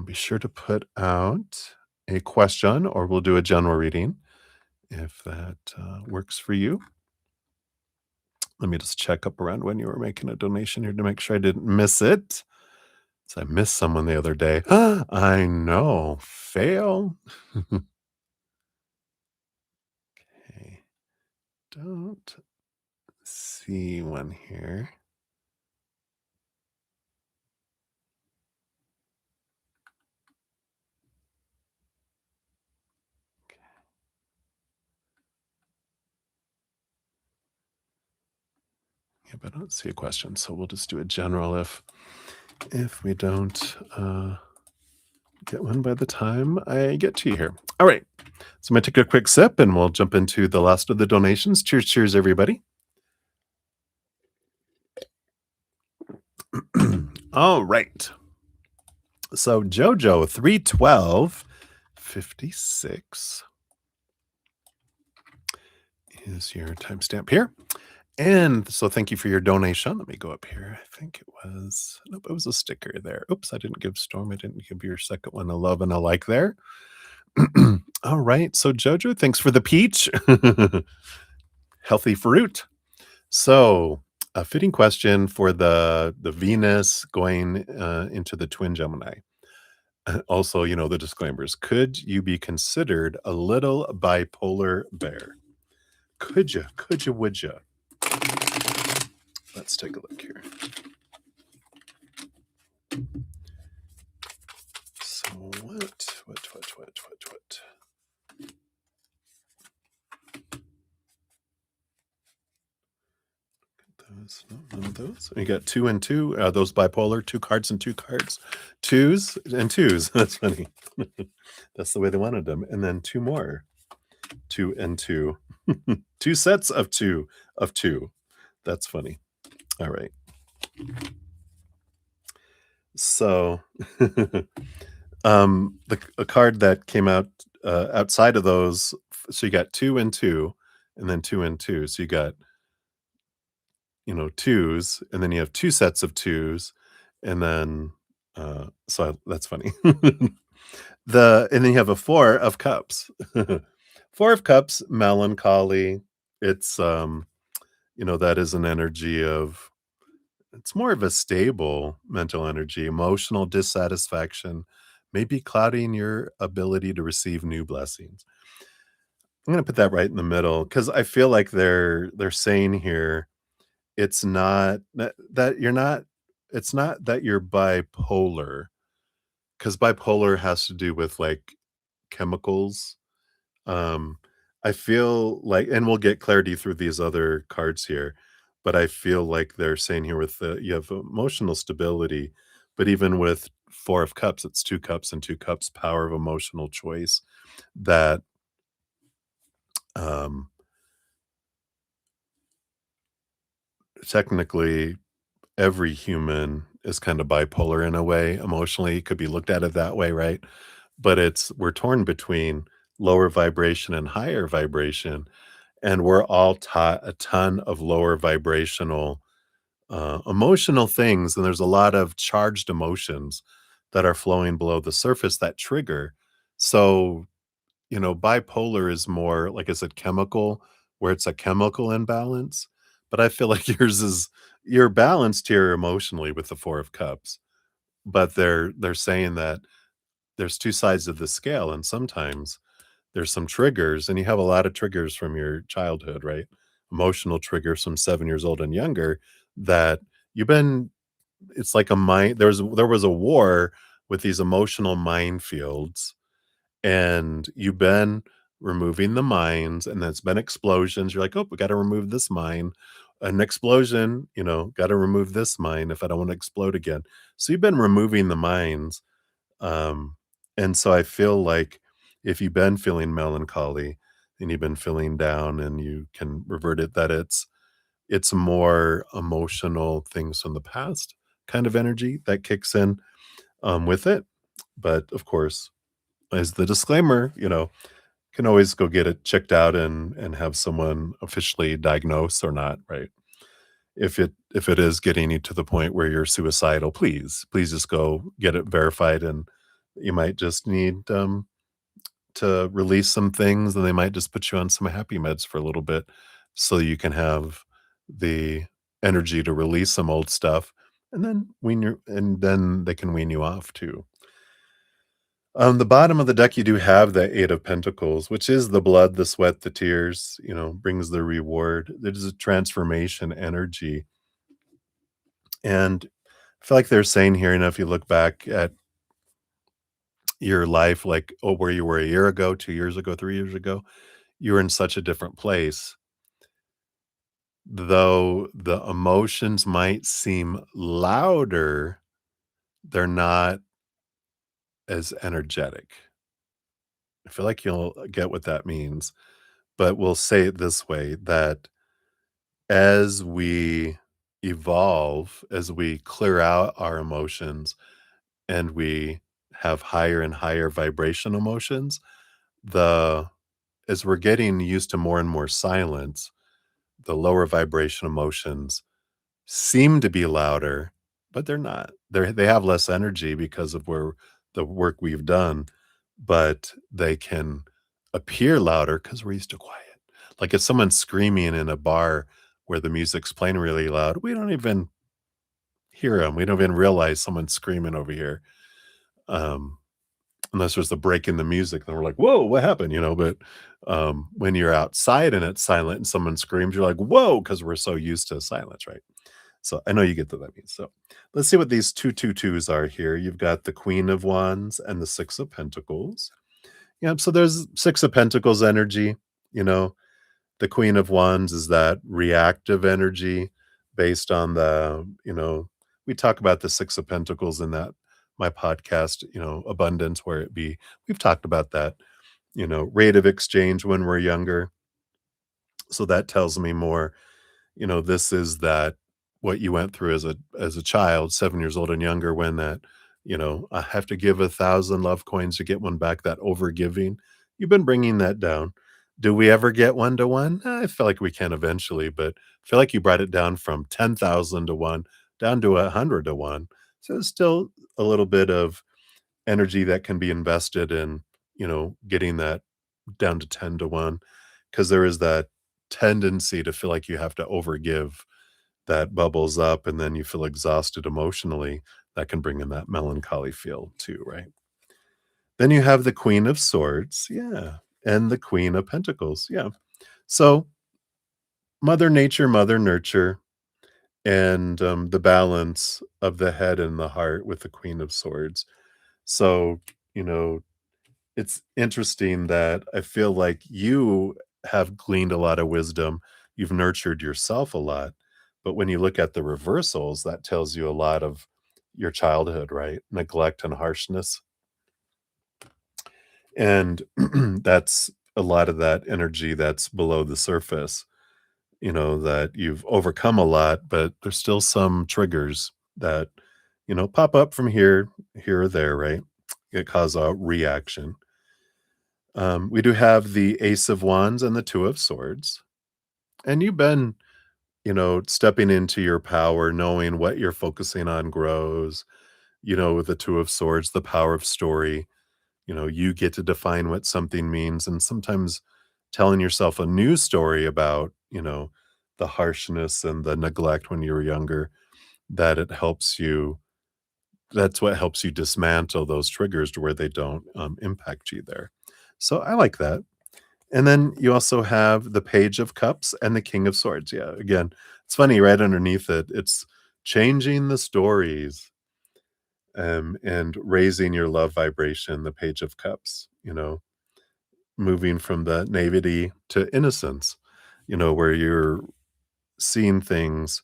be sure to put out a question or we'll do a general reading if that works for you. Let me just check up around when you were making a donation here to make sure I didn't miss it. So I missed someone the other day. I know. Fail. Okay. Don't see one here. Yeah, but I don't see a question. So we'll just do a general if we don't get one by the time I get to you here. All right. So I'm going to take a quick sip and we'll jump into the last of the donations. Cheers, cheers, everybody. All right. So Jojo 31256 is your timestamp here. And so thank you for your donation. Let me go up here. I think it was, nope, it was a sticker there. Oops, I didn't give Storm, I didn't give your second one a love and a like there. All right. So Jojo, thanks for the peach. Healthy fruit. So a fitting question for the Venus going into the twin Gemini. Also, the disclaimers. Could you be considered a little bipolar bear? Could you? Could you? Would you? Let's take a look here. So what? Those, no, none of those. You got 2 and 2. Those bipolar, 2 cards and 2 cards. Twos and twos. That's funny. That's the way they wanted them. And then 2 more. 2 and 2. 2 sets of 2 of 2. That's funny. All right. So a card that came out outside of those, so you got 2 and 2 and then 2 and 2. So you got twos, and then you have 2 sets of twos, and then so that's funny. And then you have a 4 of cups. 4 of cups, melancholy. It's that is an energy of, it's more of a stable mental energy, emotional dissatisfaction, maybe clouding your ability to receive new blessings. I'm gonna put that right in the middle because I feel like they're saying here, it's not that you're not, it's not that you're bipolar, because bipolar has to do with, like, chemicals. Um, I feel like, and we'll get clarity through these other cards here, but I feel like they're saying here with you have emotional stability, but even with 4 of cups, it's 2 cups and 2 cups, power of emotional choice that, um, technically every human is kind of bipolar in a way, emotionally, it could be looked at it that way, right? But we're torn between lower vibration and higher vibration, and we're all taught a ton of lower vibrational emotional things, and there's a lot of charged emotions that are flowing below the surface that trigger. So, bipolar is more, like I said, chemical, where it's a chemical imbalance. But I feel like you're balanced here emotionally with the 4 of cups. But they're saying that there's 2 sides of the scale, and sometimes there's some triggers, and you have a lot of triggers from your childhood, right? Emotional triggers from 7 years old and younger that you've been, it's like a mind, there was a war with these emotional minefields, and you've been removing the mines, and there's been explosions. You're like, "Oh, we gotta remove this mine." An explosion, gotta remove this mine if I don't wanna explode again. So you've been removing the mines, um, and so I feel like if you've been feeling melancholy and you've been feeling down and you can revert it, that it's more emotional things from the past kind of energy that kicks in with it. But of course, as the disclaimer, can always go get it checked out and have someone officially diagnose or not, right? If it is getting you to the point where you're suicidal, please just go get it verified, and you might just need, to release some things, and they might just put you on some happy meds for a little bit so you can have the energy to release some old stuff, and then they can wean you off too. On the bottom of the deck, you do have the 8 of Pentacles, which is the blood, the sweat, the tears, brings the reward. There's a transformation energy. And I feel like they're saying here, if you look back at your life, like, oh, where you were a year ago, 2 years ago, 3 years ago, you were in such a different place. Though the emotions might seem louder, they're not as energetic. I feel like you'll get what that means. But we'll say it this way, that as we evolve, as we clear out our emotions and we have higher and higher vibration emotions, the as we're getting used to more and more silence, the lower vibration emotions seem to be louder, but they're not. They have less energy because of where the work we've done, but they can appear louder because we're used to quiet. Like if someone's screaming in a bar where the music's playing really loud, we don't even hear them. We don't even realize someone's screaming over here. Um, Unless there's a break in the music, then we're like, "Whoa, what happened?" But, when you're outside and it's silent and someone screams, you're like, "Whoa," because 'cause we're so used to silence, right? So, I know you get what that means. So, let's see what these 2 are here. You've got the Queen of Wands and the 6 of Pentacles. Yep, so there's 6 of Pentacles energy, you know? The Queen of Wands is that reactive energy based on we talk about the 6 of Pentacles in that my podcast, Abundance, where it be. We've talked about that, rate of exchange when we're younger. So that tells me more, this is that what you went through as a child, 7 years old and younger, when that, I have to give 1,000 love coins to get one back, that over giving. You've been bringing that down. Do we ever get 1 to 1? I feel like we can eventually, but I feel like you brought it down from 10,000 to 1 down to 100 to 1. So it's still a little bit of energy that can be invested in, getting that down to 10 to 1, because there is that tendency to feel like you have to overgive that bubbles up and then you feel exhausted emotionally. That can bring in that melancholy feel too, right? Then you have the Queen of Swords, yeah, and the Queen of Pentacles, yeah. So Mother Nature, Mother Nurture, and the balance of the head and the heart with the Queen of Swords. So, you know, it's interesting that I feel like you have gleaned a lot of wisdom. You've nurtured yourself a lot. But when you look at the reversals, that tells you a lot of your childhood, right? Neglect and harshness. And that's a lot of that energy that's below the surface, that you've overcome a lot, but there's still some triggers that, pop up from here or there, right? It cause a reaction. We do have the Ace of Wands and the Two of Swords. And you've been, stepping into your power, knowing what you're focusing on grows, with the Two of Swords, the power of story. You get to define what something means. And sometimes telling yourself a new story about, the harshness and the neglect when you were younger, that it helps you. That's what helps you dismantle those triggers to where they don't impact you there. So I like that. And then you also have the Page of Cups and the King of Swords. Yeah, again, it's funny, right underneath it, it's changing the stories, and raising your love vibration, the Page of Cups, moving from the naivety to innocence, where you're seeing things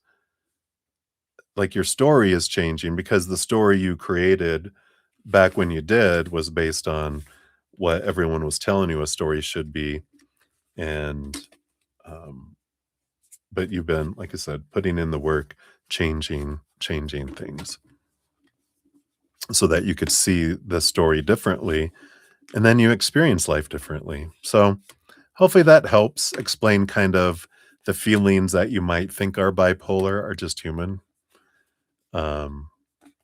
like your story is changing because the story you created back when you did was based on what everyone was telling you a story should be. And um, but you've been, like I said, putting in the work, changing things so that you could see the story differently and then you experience life differently. So hopefully that helps explain kind of the feelings that you might think are bipolar are just human. Um,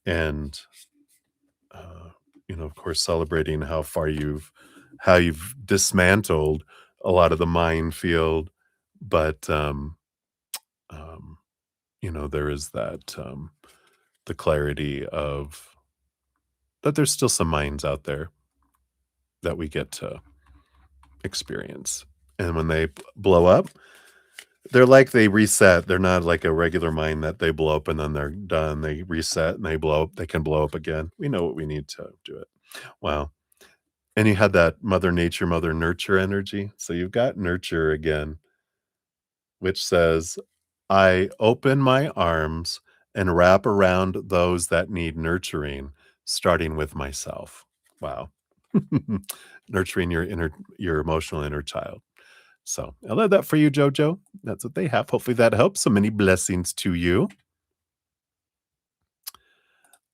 and uh, of course, celebrating how you've dismantled a lot of the minefield, but um, there is that the clarity of that there's still some minds out there that we get to experience, and when they blow up, they're like they reset. They're not like a regular mine that they blow up and then they're done. They reset and they blow up. They can blow up again. We know what we need to do it. Wow. And you had that mother nature, mother nurture energy. So you've got nurture again, which says, I open my arms and wrap around those that need nurturing, starting with myself. Wow. Nurturing your emotional inner child. So I love that for you, Jojo. That's what they have. Hopefully that helps. So many blessings to you.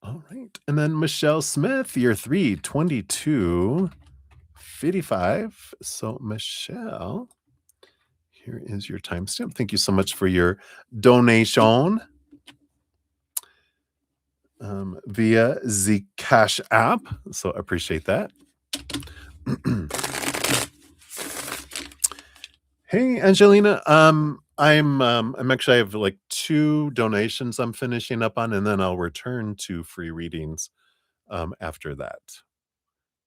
All right. And then Michelle Smith, year 3, 22, 55. So, Michelle, here is your timestamp. Thank you so much for your donation via the Cash app. So, appreciate that. Hey, Angelina. I'm actually I have like 2 donations I'm finishing up on, and then I'll return to free readings after that.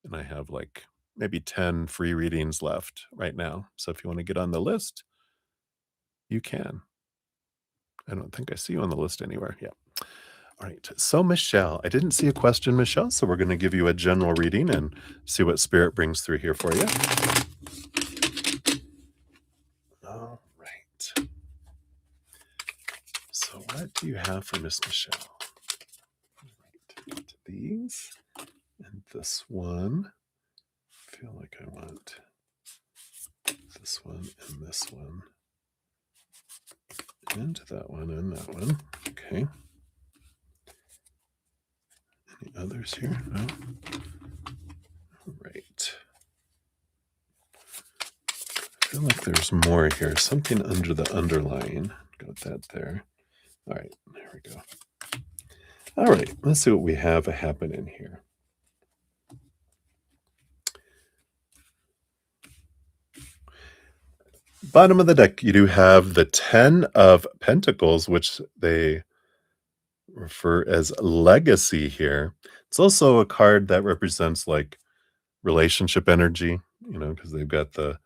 And I have like maybe 10 free readings left right now. So if you want to get on the list, you can. I don't think I see you on the list anywhere. Yeah. All right. So, Michelle, I didn't see a question, Michelle. So we're going to give you a general reading and see what spirit brings through here for you. All right. So, what do you have for Miss Michelle? All right. Get to these and this one. I feel like I want this one and this one. And that one and that one. Okay. Any others here? No. All right. I feel like there's more here. Something under the underline. Got that there. All right. There we go. All right. Let's see what we have happening here. Bottom of the deck, you do have the 10 of Pentacles, which they refer as legacy here. It's also a card that represents like relationship energy, because they've got the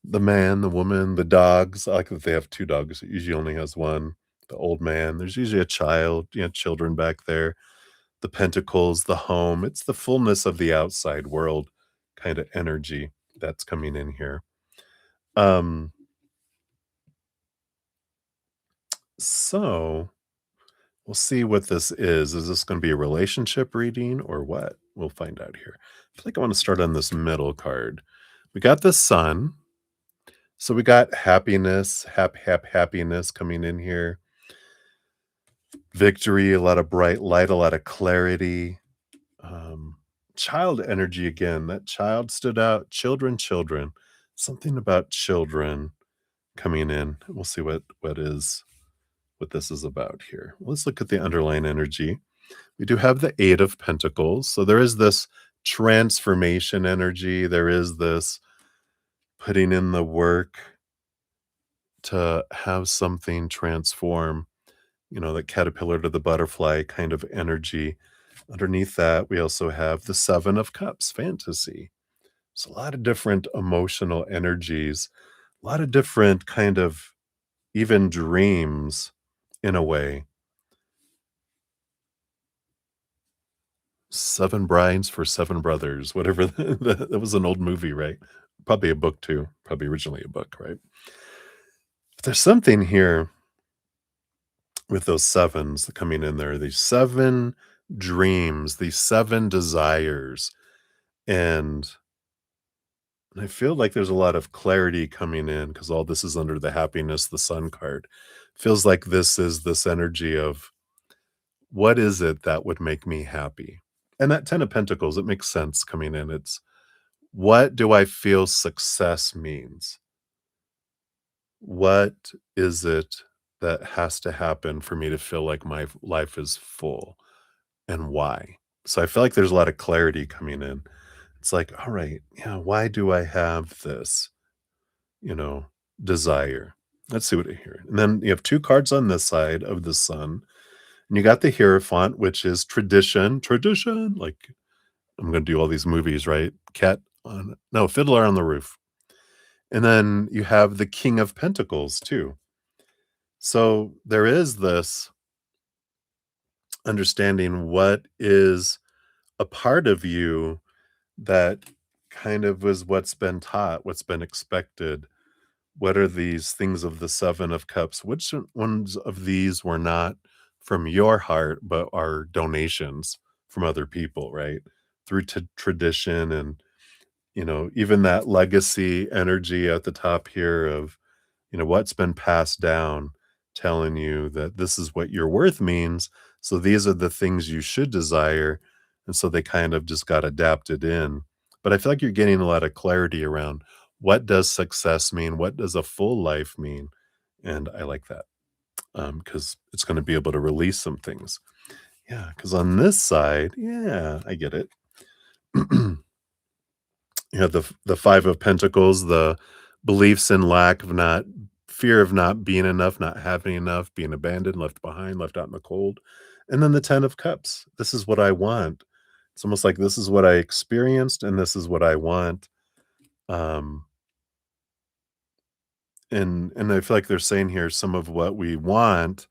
man, the woman, the dogs. I like that they have 2 dogs. It usually only has 1. The old man. There's usually a child, children back there. The pentacles, the home. It's the fullness of the outside world kind of energy that's coming in here. So we'll see what this is. Is this going to be a relationship reading or what? We'll find out here. I feel like I want to start on this middle card. We got the sun. So we got happiness, happiness coming in here. Victory, a lot of bright light, a lot of clarity. Child energy again. That child stood out. Children. Something about children coming in. We'll see what this is about here. Let's look at the underlying energy. We do have the 8 of Pentacles. So there is this transformation energy. There is this putting in the work to have something transform, the caterpillar to the butterfly kind of energy. Underneath that, we also have the 7 of Cups, fantasy. It's a lot of different emotional energies, a lot of different kind of even dreams in a way. 7 brides for 7 brothers, whatever. That was an old movie, right? Probably a book too. Probably originally a book, right? But there's something here with those 7s coming in there. These 7 dreams, these 7 desires. And I feel like there's a lot of clarity coming in because all this is under the happiness, the sun card. Feels like this is this energy of what is it that would make me happy? And that 10 of Pentacles, it makes sense coming in. It's What do I feel success means? What is it that has to happen for me to feel like my life is full, and why? So I feel like there's a lot of clarity coming in. It's like, all right, yeah, why do I have this, you know, desire? Let's see what I hear. And then you have two cards on this side of the sun, and you got the Hierophant, which is tradition. Like I'm going to do all these movies, right? Cat on, no, Fiddler on the Roof. And then you have the King of Pentacles too. So there is this understanding what is a part of you that kind of was what's been taught, what's been expected. What are these things of the Seven of Cups? Which ones of these were not from your heart, but are donations from other people, right? Through tradition and, even that legacy energy at the top here of, what's been passed down, telling you that this is what your worth means. So these are the things you should desire. And so they kind of just got adapted in. But I feel like you're getting a lot of clarity around what does success mean? What does a full life mean? And I like that because it's going to be able to release some things. Yeah, because on this side, yeah, I get it. You have the 5 of Pentacles, the beliefs in lack of not fear of not being enough, not having enough, being abandoned, left behind, left out in the cold. And then the 10 of Cups. This is what I want. It's almost like this is what I experienced and this is what I want. Um, and I feel like they're saying here some of what we want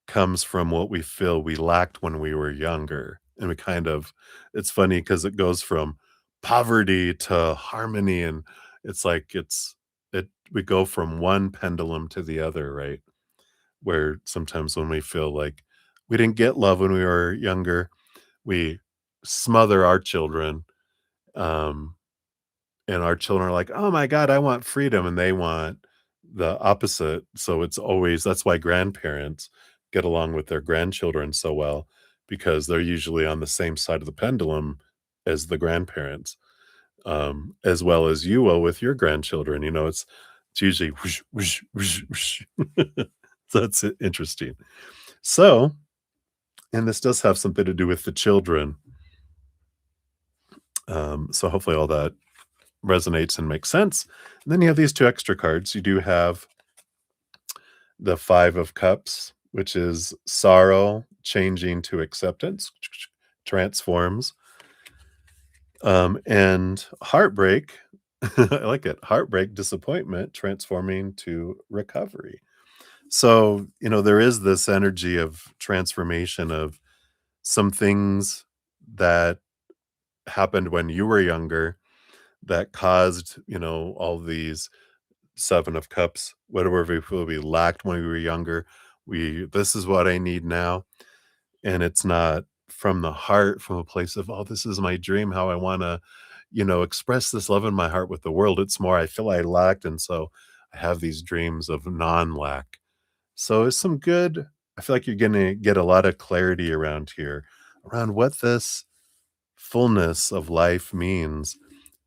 comes from what we feel we lacked when we were younger. And we kind of it's funny because it goes from poverty to harmony, and it's like it we go from one pendulum to the other, right? Where sometimes when we feel like we didn't get love when we were younger, we smother our children, um, and our children are like, "Oh my god, I want freedom," and they want the opposite. So it's always that's why grandparents get along with their grandchildren so well because they're usually on the same side of the pendulum as the grandparents, as well as you will with your grandchildren. It's usually whoosh, whoosh, whoosh, whoosh. So that's interesting. So, and this does have something to do with the children. So hopefully all that resonates and makes sense. And then you have these two extra cards. You do have the 5 of Cups, which is sorrow changing to acceptance, transforms, and heartbreak. I like it. Heartbreak, disappointment, transforming to recovery. So, there is this energy of transformation of some things that happened when you were younger that caused, all these 7 of Cups, whatever we feel we lacked when we were younger. This is what I need now. And it's not from the heart, from a place of, oh, this is my dream, how I want to, express this love in my heart with the world. It's more, I feel I lacked. And so I have these dreams of non lack. So it's some good, I feel like you're going to get a lot of clarity around here, around what this fullness of life means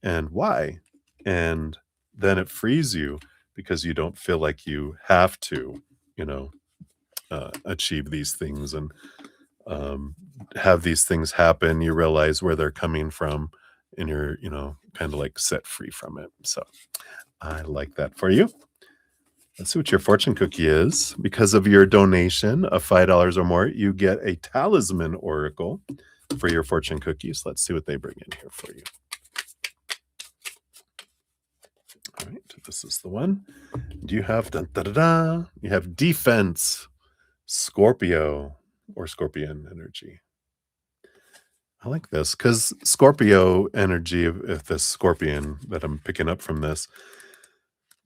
and why. And then it frees you because you don't feel like you have to, you know, achieve these things and have these things happen. You realize where they're coming from and you're, kind of like set free from it. So I like that for you. Let's see what your fortune cookie is. Because of your donation of $5 or more, you get a talisman oracle for your fortune cookies. Let's see what they bring in here for you. All right, this is the one. Do you have da da da da? You have defense, Scorpio or Scorpion energy. I like this because Scorpio energy, if this Scorpion that I'm picking up from this,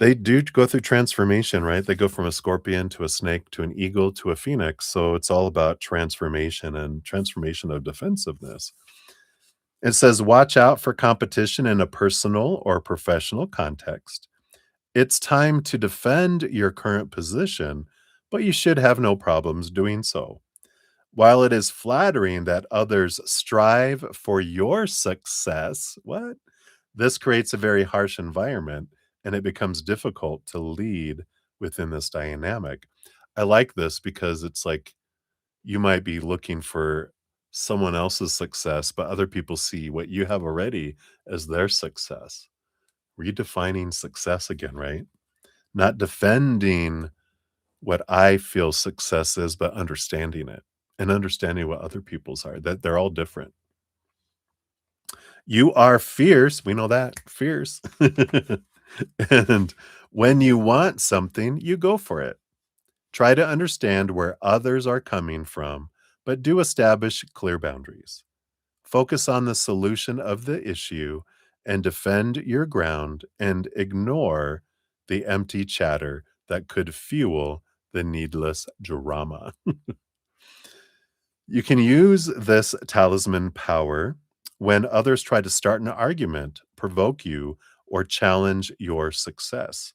they do go through transformation, right? They go from a scorpion to a snake to an eagle to a phoenix. So it's all about transformation and transformation of defensiveness. It says, watch out for competition in a personal or professional context. It's time to defend your current position, but you should have no problems doing so. While it is flattering that others strive for your success, what? This creates a very harsh environment, and it becomes difficult to lead within this dynamic. I like this because it's like you might be looking for someone else's success, but other people see what you have already as their success. Redefining success again, right? Not defending what I feel success is, but understanding it and understanding what other people's are, that they're all different. You are fierce. We know that. Fierce. And when you want something, you go for it. Try to understand where others are coming from, but do establish clear boundaries. Focus on the solution of the issue and defend your ground and ignore the empty chatter that could fuel the needless drama. You can use this talisman power when others try to start an argument, provoke you, or challenge your success.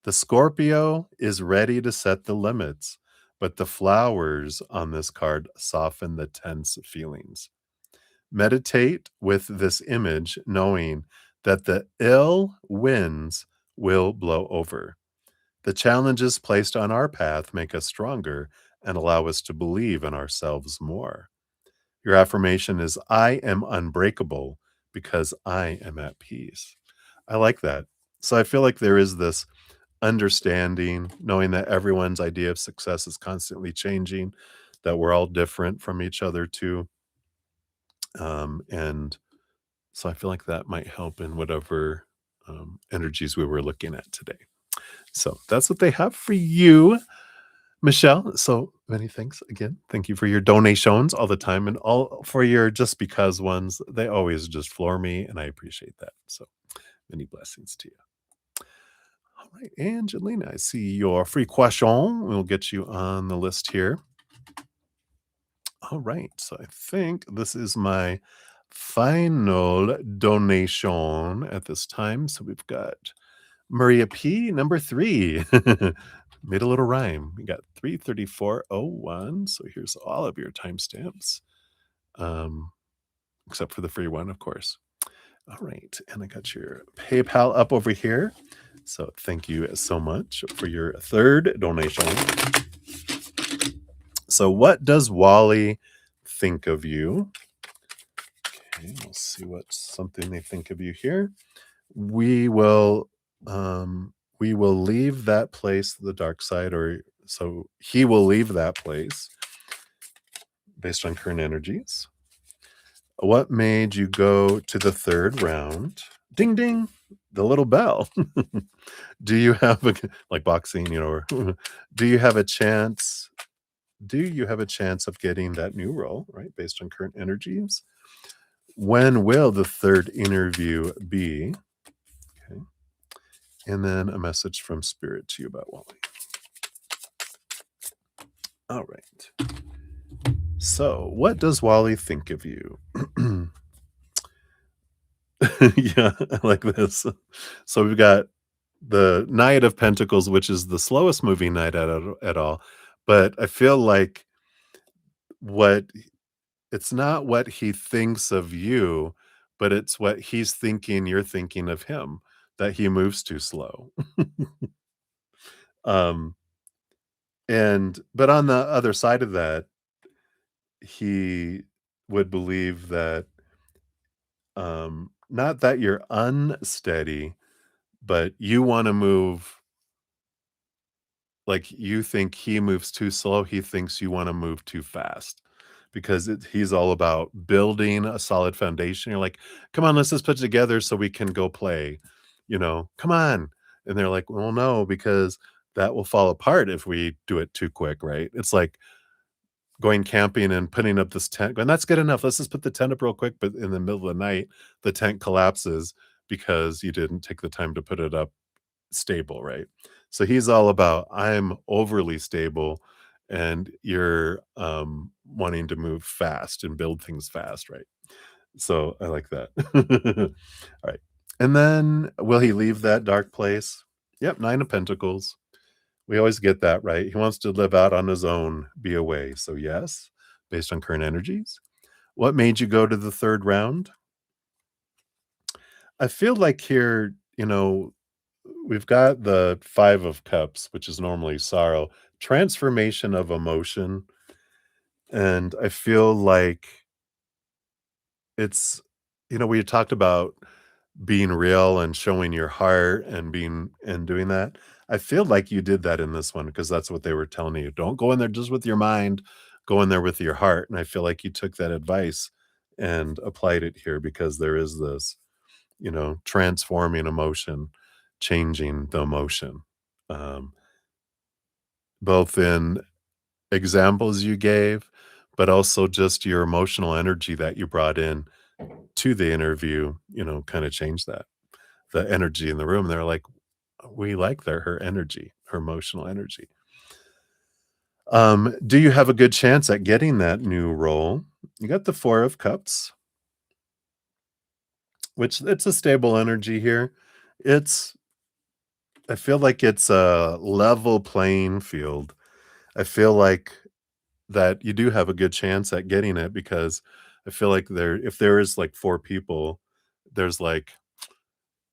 The Scorpio is ready to set the limits, but the flowers on this card soften the tense feelings. Meditate with this image, knowing that the ill winds will blow over. The challenges placed on our path make us stronger and allow us to believe in ourselves more. Your affirmation is I am unbreakable because I am at peace. I like that. So I feel like there is this understanding, knowing that everyone's idea of success is constantly changing, that we're all different from each other too. And so I feel like that might help in whatever energies we were looking at today. So that's what they have for you, Michelle. So many thanks again. Thank you for your donations all the time and all for your just because ones. They always just floor me, and I appreciate that. So many blessings to you. All right, Angelina, I see your free question. We'll get you on the list here. All right, so I think this is my final donation at this time. So we've got Maria P, number 3. Made a little rhyme. We got 33401. So here's all of your timestamps, except for the free one, of course. All right, and I got your PayPal up over here. So thank you so much for your third donation. So what does Wally think of you? Okay, we'll see what something they think of you here. We will leave that place, the dark side, or so he will leave that place based on current energies. What made you go to the third round? Ding ding, the little bell. Do you have a like boxing, or do you have a chance? Do you have a chance of getting that new role, right? Based on current energies. When will the third interview be? Okay. And then a message from Spirit to you about Wally. All right. So, what does Wally think of you? Yeah, I like this. So, we've got the Knight of Pentacles, which is the slowest moving knight at all. But I feel like what it's not what he thinks of you, but it's what he's thinking you're thinking of him, that he moves too slow. um, but on the other side of that, he would believe that not that you're unsteady, but you want to move like you think he moves too slow. He thinks you want to move too fast because he's all about building a solid foundation. You're like, come on, let's just put it together so we can go play, come on. And they're like, well, no, because that will fall apart if we do it too quick, right? It's like going camping and putting up this tent, going, that's good enough. Let's just put the tent up real quick. But in the middle of the night, the tent collapses because you didn't take the time to put it up stable, right? So he's all about I'm overly stable and you're wanting to move fast and build things fast, right? So I like that. All right. And then will he leave that dark place? Yep, 9 of Pentacles. We always get that, right? He wants to live out on his own, be away. So yes, based on current energies. What made you go to the third round? I feel like here, we've got the 5 of Cups, which is normally sorrow, transformation of emotion, and I feel like it's we talked about being real and showing your heart and being and doing that. I feel like you did that in this one because that's what they were telling you. Don't go in there just with your mind, go in there with your heart, and I feel like you took that advice and applied it here because there is this, transforming emotion, changing the emotion, um, both in examples you gave, but also just your emotional energy that you brought in to the interview, kinda changed that. The energy in the room, they're like, "We like her energy, her emotional energy." Do you have a good chance at getting that new role? You got the 4 of Cups, which it's a stable energy here. It's I feel like it's a level playing field. I feel like that you do have a good chance at getting it because I feel like if there is, like, 4 people, there's, like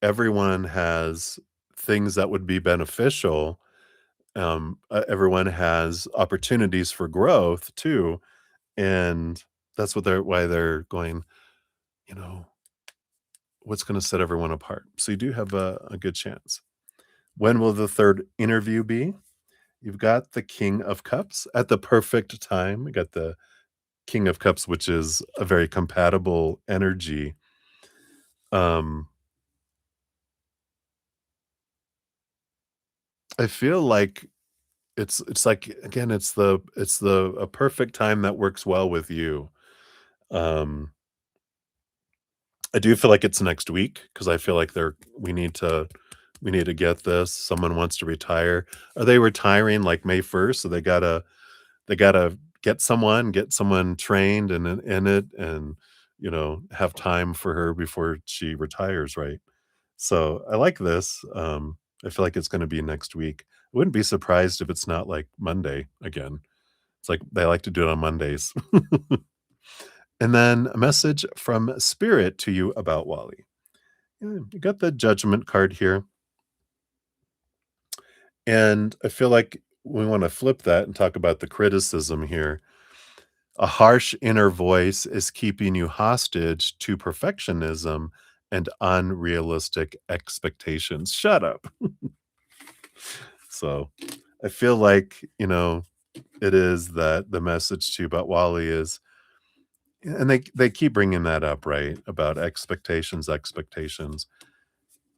everyone has things that would be beneficial. Everyone has opportunities for growth too, and that's what they're going, you know, what's gonna set everyone apart? So you do have a good chance. When will the 3rd interview be? You've got the King of Cups at the perfect time. You got the King of Cups, which is a very compatible energy. Um, I feel like it's like, again, it's the a perfect time that works well with you. Um, I do feel like it's next week because I feel like we need to get this. Someone wants to retire. Are they retiring like May 1st? So they gotta get someone trained and in it and have time for her before she retires, right? So I like this. I feel like it's gonna be next week. I wouldn't be surprised if it's not like Monday again. It's like they like to do it on Mondays. And then a message from Spirit to you about Wally. Yeah, you got the Judgment card here, and I feel like we wanna flip that and talk about the criticism here. A harsh inner voice is keeping you hostage to perfectionism and unrealistic expectations. Shut up. So, I feel like, it is that the message to you about Wally is and they keep bringing that up, right? About expectations.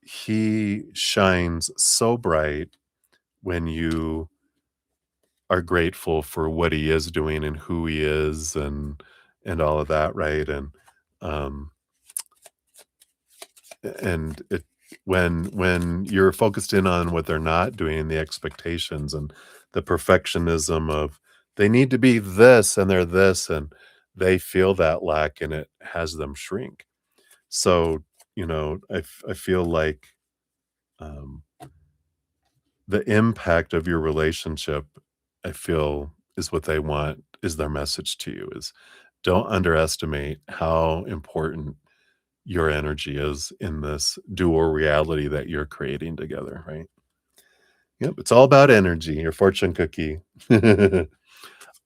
He shines so bright when you are grateful for what he is doing and who he is and all of that, right? Um and it when you're focused in on what they're not doing, the expectations and the perfectionism of they need to be this and they're this and they feel that lack and it has them shrink. So, I feel like um the impact of your relationship, I feel, is what they want, is their message to you is don't underestimate how important your energy is in this dual reality that you're creating together, right? Yep, it's all about energy, your fortune cookie.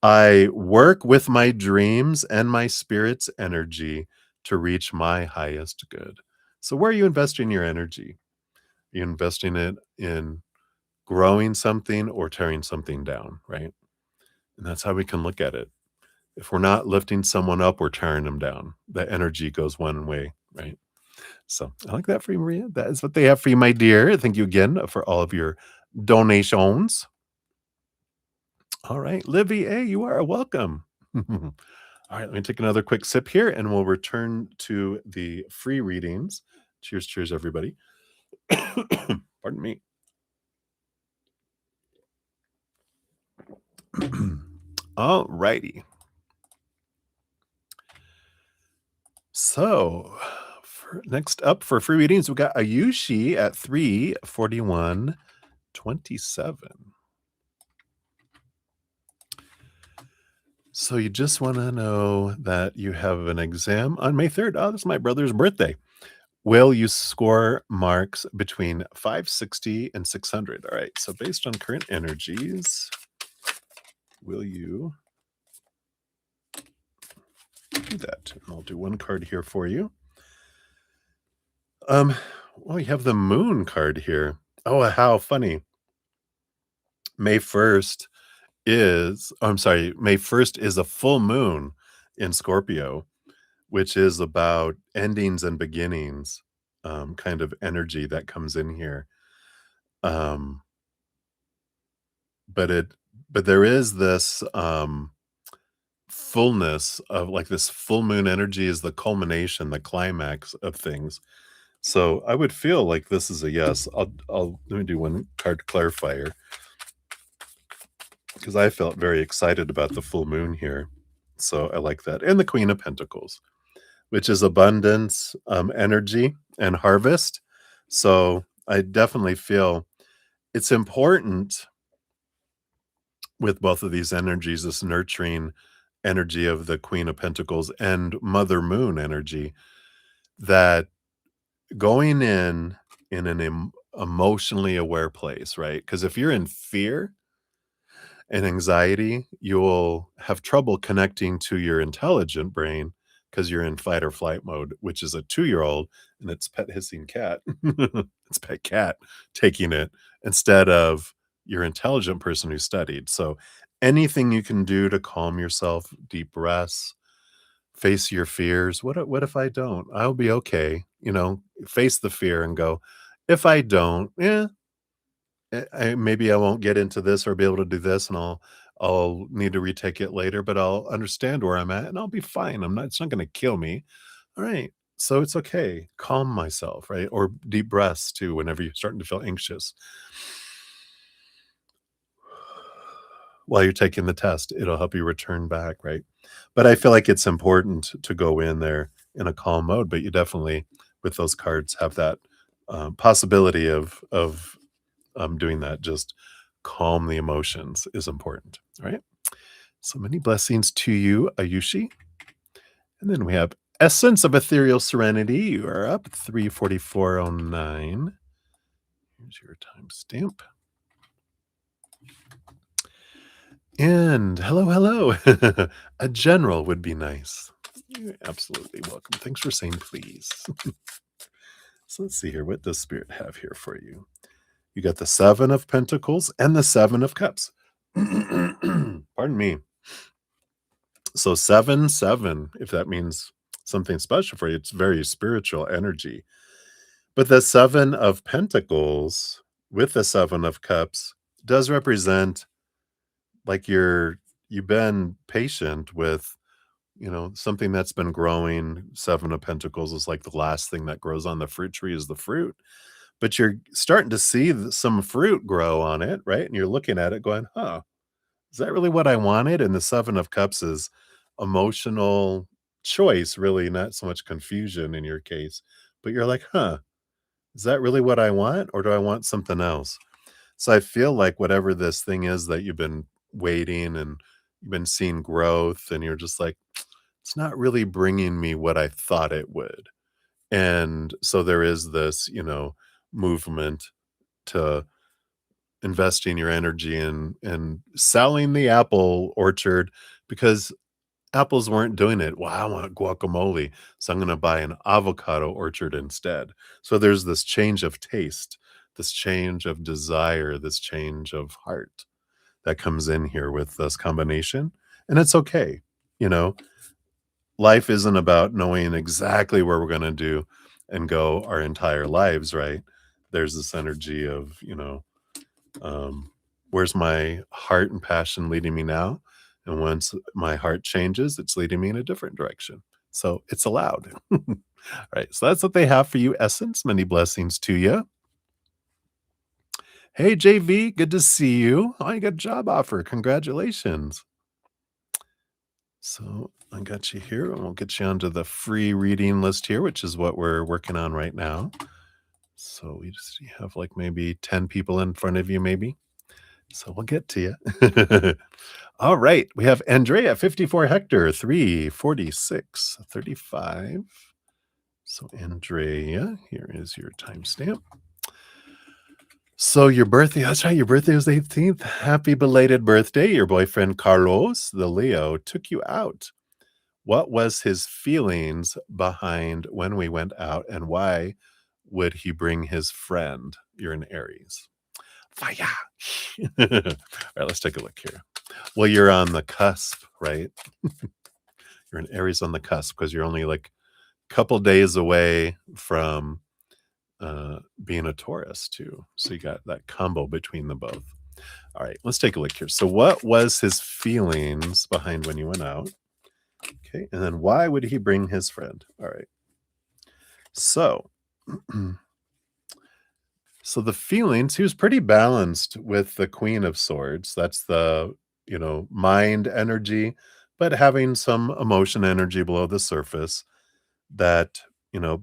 I work with my dreams and my spirit's energy to reach my highest good. So where are you investing your energy? Are you investing it in growing something or tearing something down, right? And that's how we can look at it. If we're not lifting someone up, we're tearing them down. The energy goes one way, right? So I like that for you, Maria. That is what they have for you, my dear. Thank you again for all of your donations. All right, Livy A, you are welcome. All right, let me take another quick sip here and we'll return to the free readings. Cheers, cheers, everybody. Pardon me. All righty. So, next up for free readings, we got Ayushi at 34127. So, you just want to know that you have an exam on May 3rd. Oh, that's my brother's birthday. Will you score marks between 560 and 600? All right. So based on current energies, will you do that? And I'll do one card here for you. Um, well, you have the moon card here. Oh, how funny. May 1st I'm sorry, May 1st is a full moon in Scorpio, which is about endings and beginnings, kind of energy that comes in here. Um, but it but there is this fullness of like this full moon energy is the culmination, the climax of things. So I would feel like this is a yes. I'll let me do one card clarifier because I felt very excited about the full moon here. So I like that. And the Queen of Pentacles, which is abundance, energy, and harvest. So I definitely feel it's important with both of these energies, this nurturing energy of the Queen of Pentacles and Mother Moon energy, that going in an emotionally aware place, right? Because if you're in fear and anxiety, you'll have trouble connecting to your intelligent brain because you're in fight or flight mode, which is a 2-year-old and its pet hissing cat, its pet cat taking it instead of your intelligent person who studied. So anything you can do to calm yourself, deep breaths, face your fears. What if I don't? I'll be okay. Face the fear and go, if I don't, yeah, maybe I won't get into this or be able to do this, and I'll need to retake it later, but I'll understand where I'm at, and I'll be fine. It's not gonna kill me. All right. So it's okay. Calm myself, right? Or deep breaths too whenever you're starting to feel anxious while you're taking the test. It'll help you return back, right? But I feel like it's important to go in there in a calm mode, but you definitely, with those cards, have that possibility of doing that. Just calm the emotions is important, right? So many blessings to you, Ayushi. And then we have Essence of Ethereal Serenity. You are up 34409. Here's your timestamp. And hello. A general would be nice. You're absolutely welcome. Thanks for saying please. So let's see here. What does Spirit have here for you? You got the Seven of Pentacles and the Seven of Cups. Pardon me. So 7, if that means something special for you, it's very spiritual energy. But the Seven of Pentacles with the Seven of Cups does represent like you've been patient with, something that's been growing. Seven of Pentacles is like the last thing that grows on the fruit tree is the fruit. But you're starting to see some fruit grow on it, right? And you're looking at it going, huh, is that really what I wanted? And the Seven of Cups is emotional choice, really, not so much confusion in your case. But you're like, huh, is that really what I want? Or do I want something else? So I feel like whatever this thing is that you've been waiting and you've been seeing growth, and you're just like, it's not really bringing me what I thought it would. And so there is this, movement to investing your energy in selling the apple orchard because apples weren't doing it. Well, I want guacamole, so I'm going to buy an avocado orchard instead. So there's this change of taste, this change of desire, this change of heart that comes in here with this combination. And it's okay. You know, life isn't about knowing exactly where we're going to do and go our entire lives, right? There's this energy of, um, where's my heart and passion leading me now? And once my heart changes, it's leading me in a different direction. So it's allowed. All right. So that's what they have for you, Essence. Many blessings to you. Hey, JV, good to see you. Oh, you got a job offer. Congratulations. So I got you here, and we'll get you onto the free reading list here, which is what we're working on right now. So we just have like maybe 10 people in front of you, maybe. So we'll get to you. All right. We have Andrea, 54 Hector, 346, 35, So, Andrea, here is your timestamp. So, your birthday, that's right, your birthday was the 18th. Happy belated birthday. Your boyfriend Carlos, the Leo, took you out. What was his feelings behind when we went out, and why would he bring his friend? You're an Aries. Fire. All right, let's take a look here. Well, you're on the cusp, right? You're an Aries on the cusp because you're only like a couple days away from being a Taurus too. So you got that combo between the both. All right, let's take a look here. So, what was his feelings behind when you went out? Okay, and then why would he bring his friend? All right. So, so the feelings, he was pretty balanced with the Queen of Swords. That's the, mind energy, but having some emotion energy below the surface that,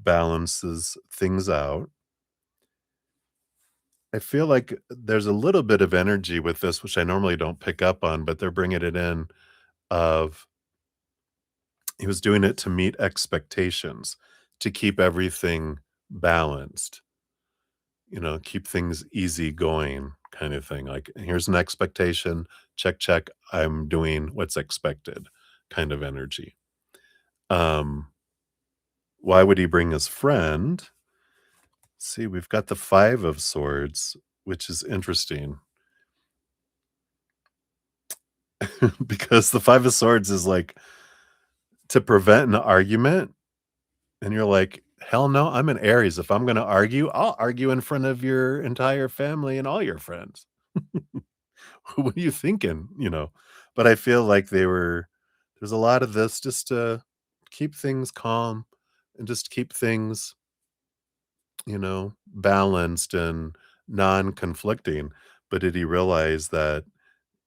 balances things out. I feel like there's a little bit of energy with this, which I normally don't pick up on, but they're bringing it in of he was doing it to meet expectations, to keep everything balanced, keep things easy going kind of thing. Like, here's an expectation, check, check. I'm doing what's expected kind of energy. Um, why would he bring his friend? See, we've got the Five of Swords, which is interesting because the Five of Swords is like to prevent an argument. And you're like, hell no, I'm an Aries. If I'm going to argue, I'll argue in front of your entire family and all your friends. What are you thinking? But I feel like there's a lot of this just to keep things calm and just keep things, balanced and non conflicting. But did he realize that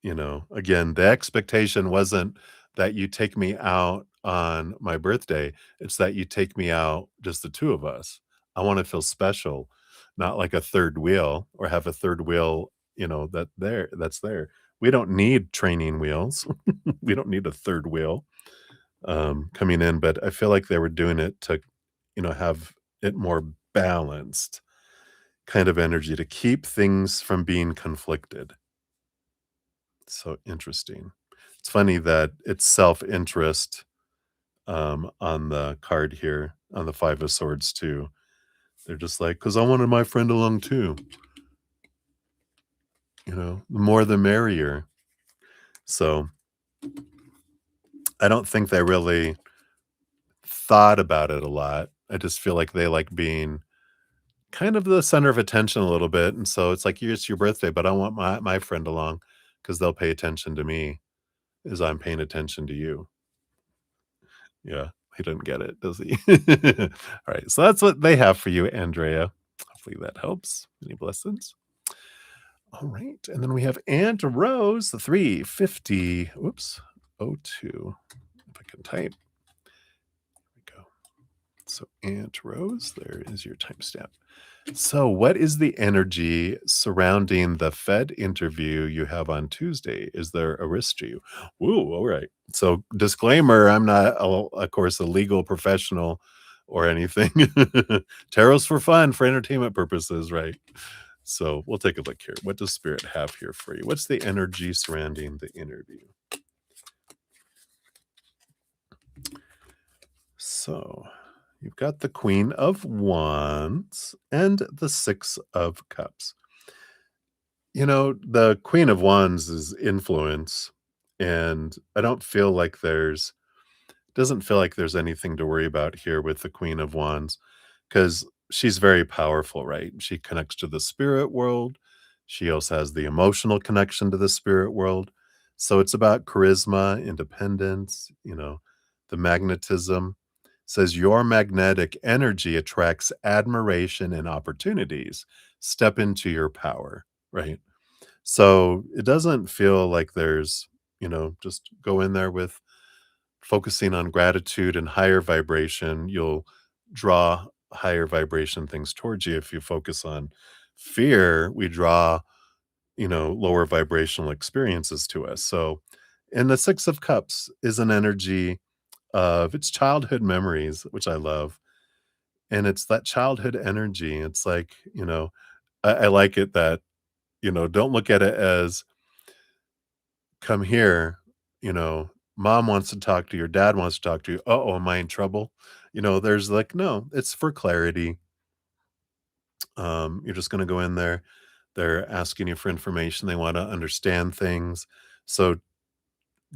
again, the expectation wasn't that you take me out on my birthday. It's that you take me out, just the two of us. I want to feel special, not like a third wheel or have a third wheel, that's there. We don't need training wheels. We don't need a third wheel coming in, but I feel like they were doing it to, have it more balanced kind of energy to keep things from being conflicted. So interesting. It's funny that it's self-interest, on the card here, on the Five of Swords too. They're just like, "'Cause I wanted my friend along too." The more the merrier. So, I don't think they really thought about it a lot. I just feel like they like being kind of the center of attention a little bit, and so it's like, "It's your birthday, but I want my friend along because 'cause they'll pay attention to me as I'm paying attention to you." Yeah, he didn't get it, does he? Alright, so that's what they have for you, Andrea. Hopefully that helps. Any blessings? Alright, and then we have Aunt Rose, the 350, oops, oh 02. If I can type. There we go. So Aunt Rose, there is your timestamp. So, what is the energy surrounding the Fed interview you have on Tuesday? Is there a risk to you? Ooh, all right. So, disclaimer: I'm not, of course, a legal professional or anything. Tarot's for fun, for entertainment purposes, right? So, we'll take a look here. What does Spirit have here for you? What's the energy surrounding the interview? So, you've got the Queen of Wands and the Six of Cups. The Queen of Wands is influence, and I don't feel like doesn't feel like there's anything to worry about here with the Queen of Wands because she's very powerful, right? She connects to the spirit world. She also has the emotional connection to the spirit world. So it's about charisma, independence, the magnetism. Says your magnetic energy attracts admiration and opportunities. Step into your power, right? So it doesn't feel like there's, just go in there with focusing on gratitude and higher vibration. You'll draw higher vibration things towards you. If you focus on fear, we draw, lower vibrational experiences to us. So, and the Six of Cups is an energy of its childhood memories, which I love. And it's that childhood energy. It's like, I like it that, don't look at it as come here, mom wants to talk to you, your dad wants to talk to you. Oh, am I in trouble? There's like, no, it's for clarity. You're just going to go in there. They're asking you for information. They want to understand things. So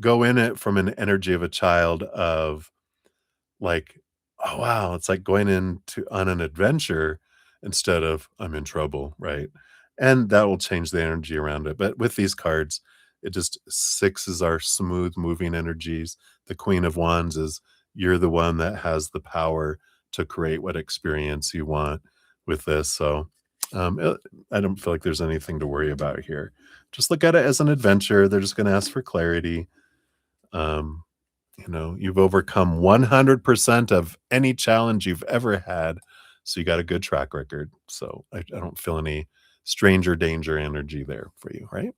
go in it from an energy of a child of like, oh wow, it's like going into on an adventure instead of I'm in trouble, right? And that will change the energy around it. But with these cards, it just sixes are smooth moving energies. The Queen of Wands is you're the one that has the power to create what experience you want with this. So I don't feel like there's anything to worry about here. Just look at it as an adventure. They're just going to ask for clarity. Um, you've overcome 100% of any challenge you've ever had. So you got a good track record. So I don't feel any stranger danger energy there for you, right?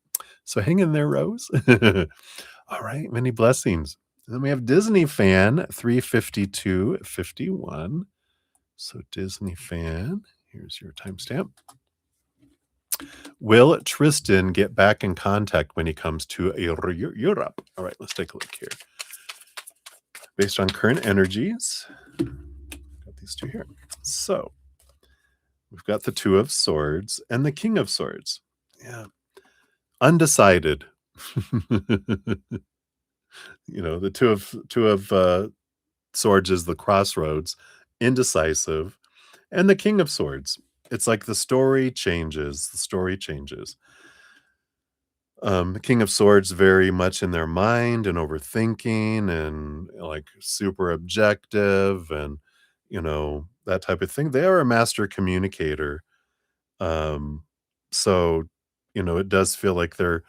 So hang in there, Rose. All right, many blessings. And then we have Disney fan 35251. So Disney fan, here's your timestamp. Will Tristan get back in contact when he comes to Europe? All right, let's take a look here. Based on current energies, got these two here. So we've got the Two of Swords and the King of Swords. Yeah. Undecided. The two of Swords is the crossroads, indecisive, and the King of Swords. It's like the story changes. The story changes. The King of Swords very much in their mind and overthinking and like super objective and that type of thing. They are a master communicator. Um, so it does feel like they're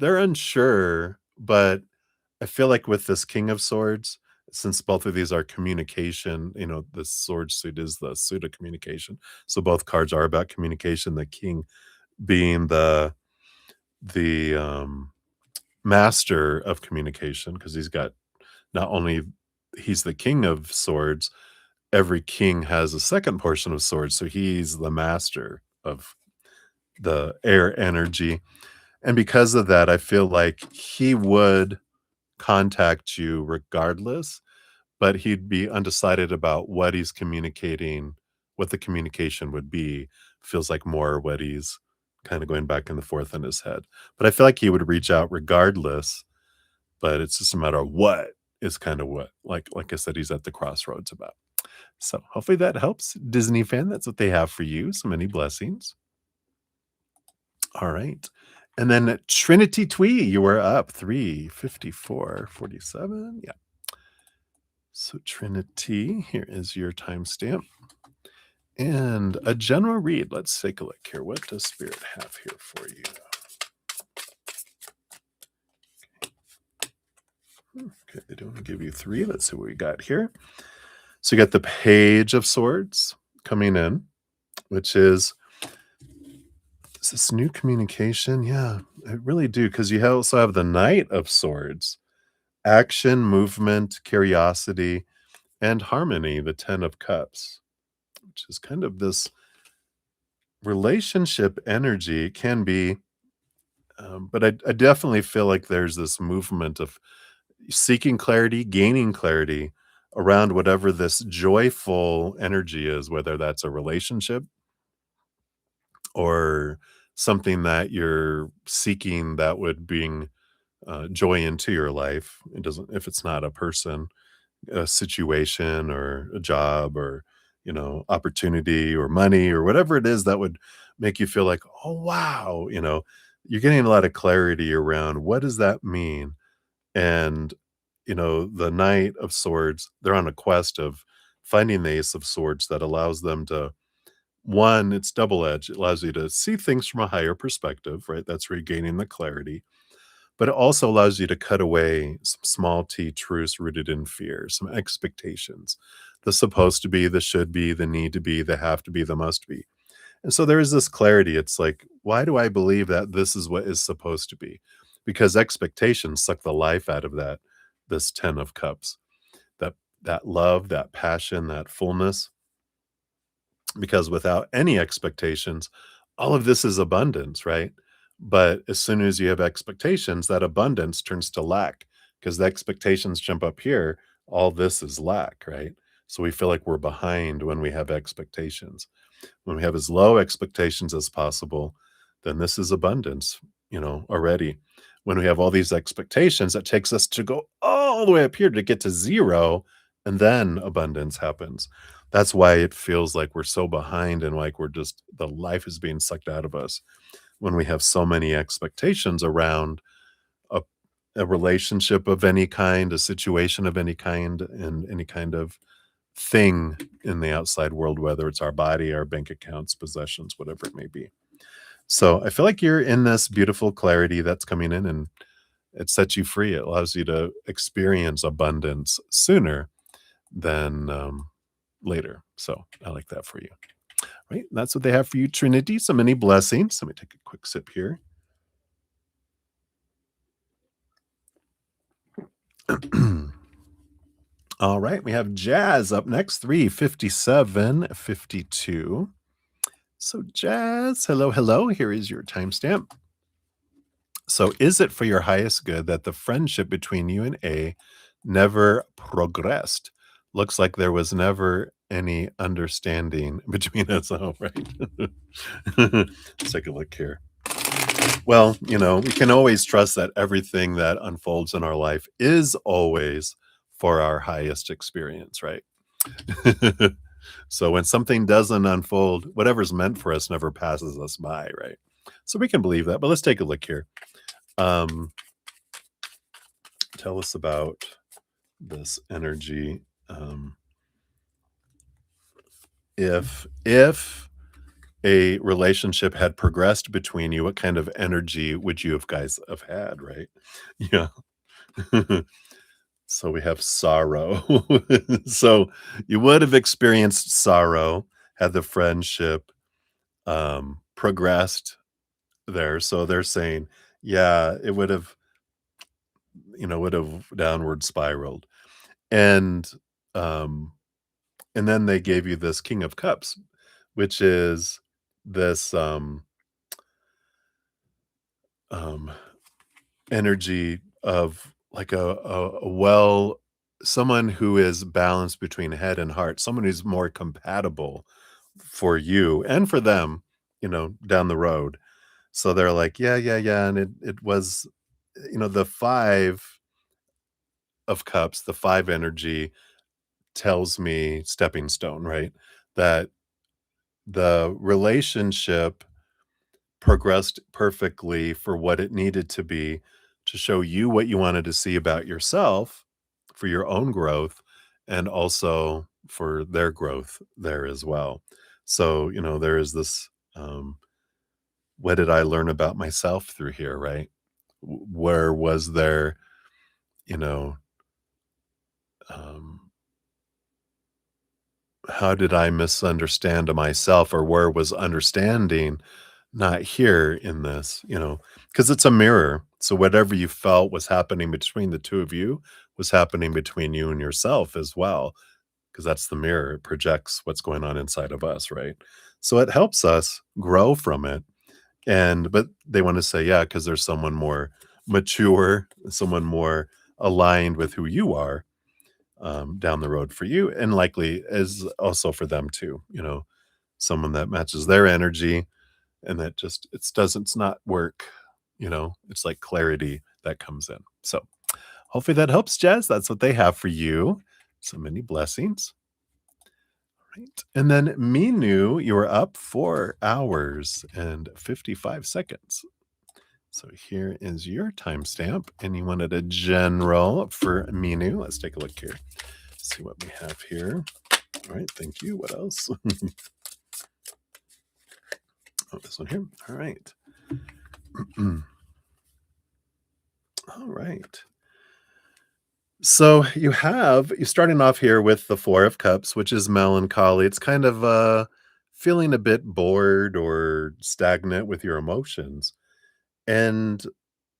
unsure, but I feel like with this King of Swords, since both of these are communication, the sword suit is the suit of communication. So both cards are about communication. The king being the master of communication because he's got not only he's the king of swords, every king has a second portion of swords, so he's the master of the air energy. And because of that, I feel like he would contact you regardless, but he'd be undecided about what he's communicating, what the communication would be. Feels like more what he's kind of going back and forth in his head. But I feel like he would reach out regardless, but it's just a matter of what is kind of what, like I said, he's at the crossroads about. So hopefully that helps, Disney fan. That's what they have for you. So many blessings. All right. And then Trinity Twee, you were up 35447. Yeah. So Trinity, here is your timestamp. And a general read. Let's take a look here. What does Spirit have here for you? Okay, they don't give you three. Let's see what we got here. So you got the Page of Swords coming in, which is this new communication? Yeah, I really do. Because you also have the Knight of Swords, action, movement, curiosity, and harmony, the 10 of Cups, which is kind of this relationship energy can be, but I definitely feel like there's this movement of seeking clarity, gaining clarity around whatever this joyful energy is, whether that's a relationship or something that you're seeking that would bring joy into your life. It doesn't, if it's not a person, a situation or a job or opportunity or money or whatever it is that would make you feel like, oh wow, you're getting a lot of clarity around what does that mean. And the Knight of Swords, they're on a quest of finding the Ace of Swords that allows them to, one, it's double edged. It allows you to see things from a higher perspective, right? That's regaining the clarity, but it also allows you to cut away some small t truths rooted in fear, some expectations, the supposed to be, the should be, the need to be, the have to be, the must be. And so there is this clarity. It's like, why do I believe that this is what is supposed to be? Because expectations suck the life out of that, this 10 of cups, that love, that passion, that fullness. because without any expectations, all of this is abundance, right? But as soon as you have expectations, that abundance turns to lack because the expectations jump up here. All this is lack, right? So we feel like we're behind when we have expectations. When we have as low expectations as possible, then this is abundance, already. When we have all these expectations, it takes us to go all the way up here to get to zero, and then abundance happens. That's why it feels like we're so behind and like we're just the life is being sucked out of us when we have so many expectations around a, a relationship of any kind, a situation of any kind, and any kind of thing in the outside world, whether it's our body, our bank accounts, possessions, whatever it may be. So I feel like you're in this beautiful clarity that's coming in and it sets you free. It allows you to experience abundance sooner than later. So I like that for you. Right. That's what they have for you, Trinity. So many blessings. Let me take a quick sip here. All right. We have Jazz up next, 35752. So, Jazz, hello, hello. Here is your timestamp. So, is it for your highest good that the friendship between you and A never progressed? Looks like there was never any understanding between us. Oh, right. Let's take a look here. Well, we can always trust that everything that unfolds in our life is always for our highest experience, right? So when something doesn't unfold, whatever's meant for us never passes us by, right? So we can believe that. But let's take a look here. Um, tell us about this energy. If a relationship had progressed between you, what kind of energy would you have guys have had, right? Yeah. So we have sorrow. So you would have experienced sorrow had the friendship progressed there. So they're saying, yeah, it would have downward spiraled. And um and then they gave you this King of Cups, which is this um energy of like a well someone who is balanced between head and heart, someone who's more compatible for you and for them, down the road. So they're like, yeah, yeah, yeah. And it was, the 5 of cups, the 5 energy tells me stepping stone, right? That the relationship progressed perfectly for what it needed to be to show you what you wanted to see about yourself for your own growth and also for their growth there as well. So, there is this what did I learn about myself through here, right? Where was there, you know, um, how did I misunderstand myself or where was understanding not here in this, because it's a mirror. So whatever you felt was happening between the two of you was happening between you and yourself as well, because that's the mirror. It projects what's going on inside of us, right? So it helps us grow from it. But they want to say, yeah, because there's someone more mature, someone more aligned with who you are down the road for you, and likely is also for them too. Someone that matches their energy, and that just it's not work. It's like clarity that comes in. So hopefully that helps, Jazz. That's what they have for you. So many blessings. Right. And then Minu, you are up 4 hours and 55 seconds. So here is your timestamp, and you wanted a general for Minu. Let's take a look here. See what we have here. All right, thank you. What else? Oh, this one here. All right. All right. So you're starting off here with the 4 of Cups, which is melancholy. It's kind of feeling a bit bored or stagnant with your emotions. And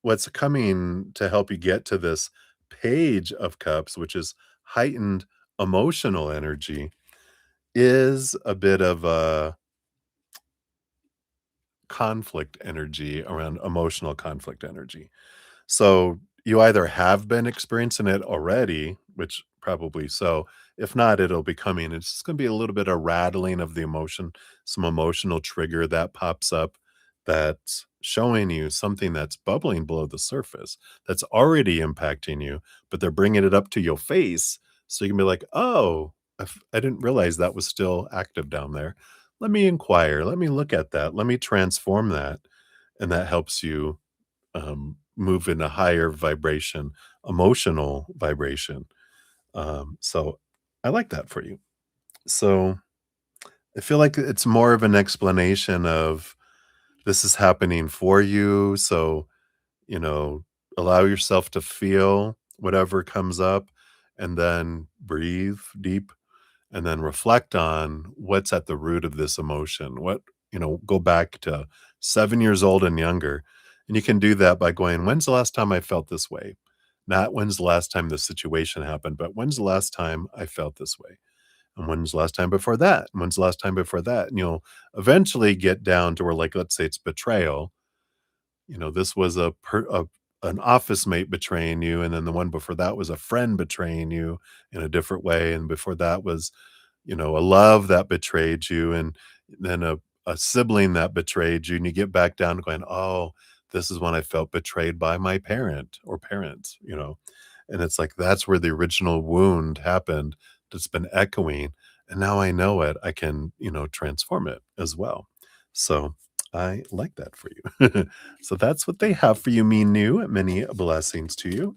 what's coming to help you get to this Page of Cups, which is heightened emotional energy, is a bit of a conflict energy around emotional conflict energy. So you either have been experiencing it already, which probably so. If not, it'll be coming. It's just going to be a little bit of rattling of the emotion, some emotional trigger that pops up that's showing you something that's bubbling below the surface that's already impacting you, but they're bringing it up to your face. So you can be like, oh, I didn't realize that was still active down there. Let me inquire. Let me look at that. Let me transform that. And that helps you move in a higher vibration, emotional vibration. So I like that for you. So I feel like it's more of an explanation of this is happening for you. So, you know, allow yourself to feel whatever comes up and then breathe deep and then reflect on what's at the root of this emotion. Go back to 7 years old and younger. And you can do that by going, when's the last time I felt this way? Not when's the last time this situation happened, but when's the last time I felt this way? And when's the last time before that? And when's the last time before that? And you'll eventually get down to where, like, let's say it's betrayal. This was an office mate betraying you, and then the one before that was a friend betraying you in a different way, and before that was a love that betrayed you, and then a sibling that betrayed you, and you get back down to going, "Oh, this is when I felt betrayed by my parent or parents." And it's like that's where the original wound happened that's been echoing, and now I know it. I can transform it as well. So I like that for you. So that's what they have for you, me new. Many blessings to you.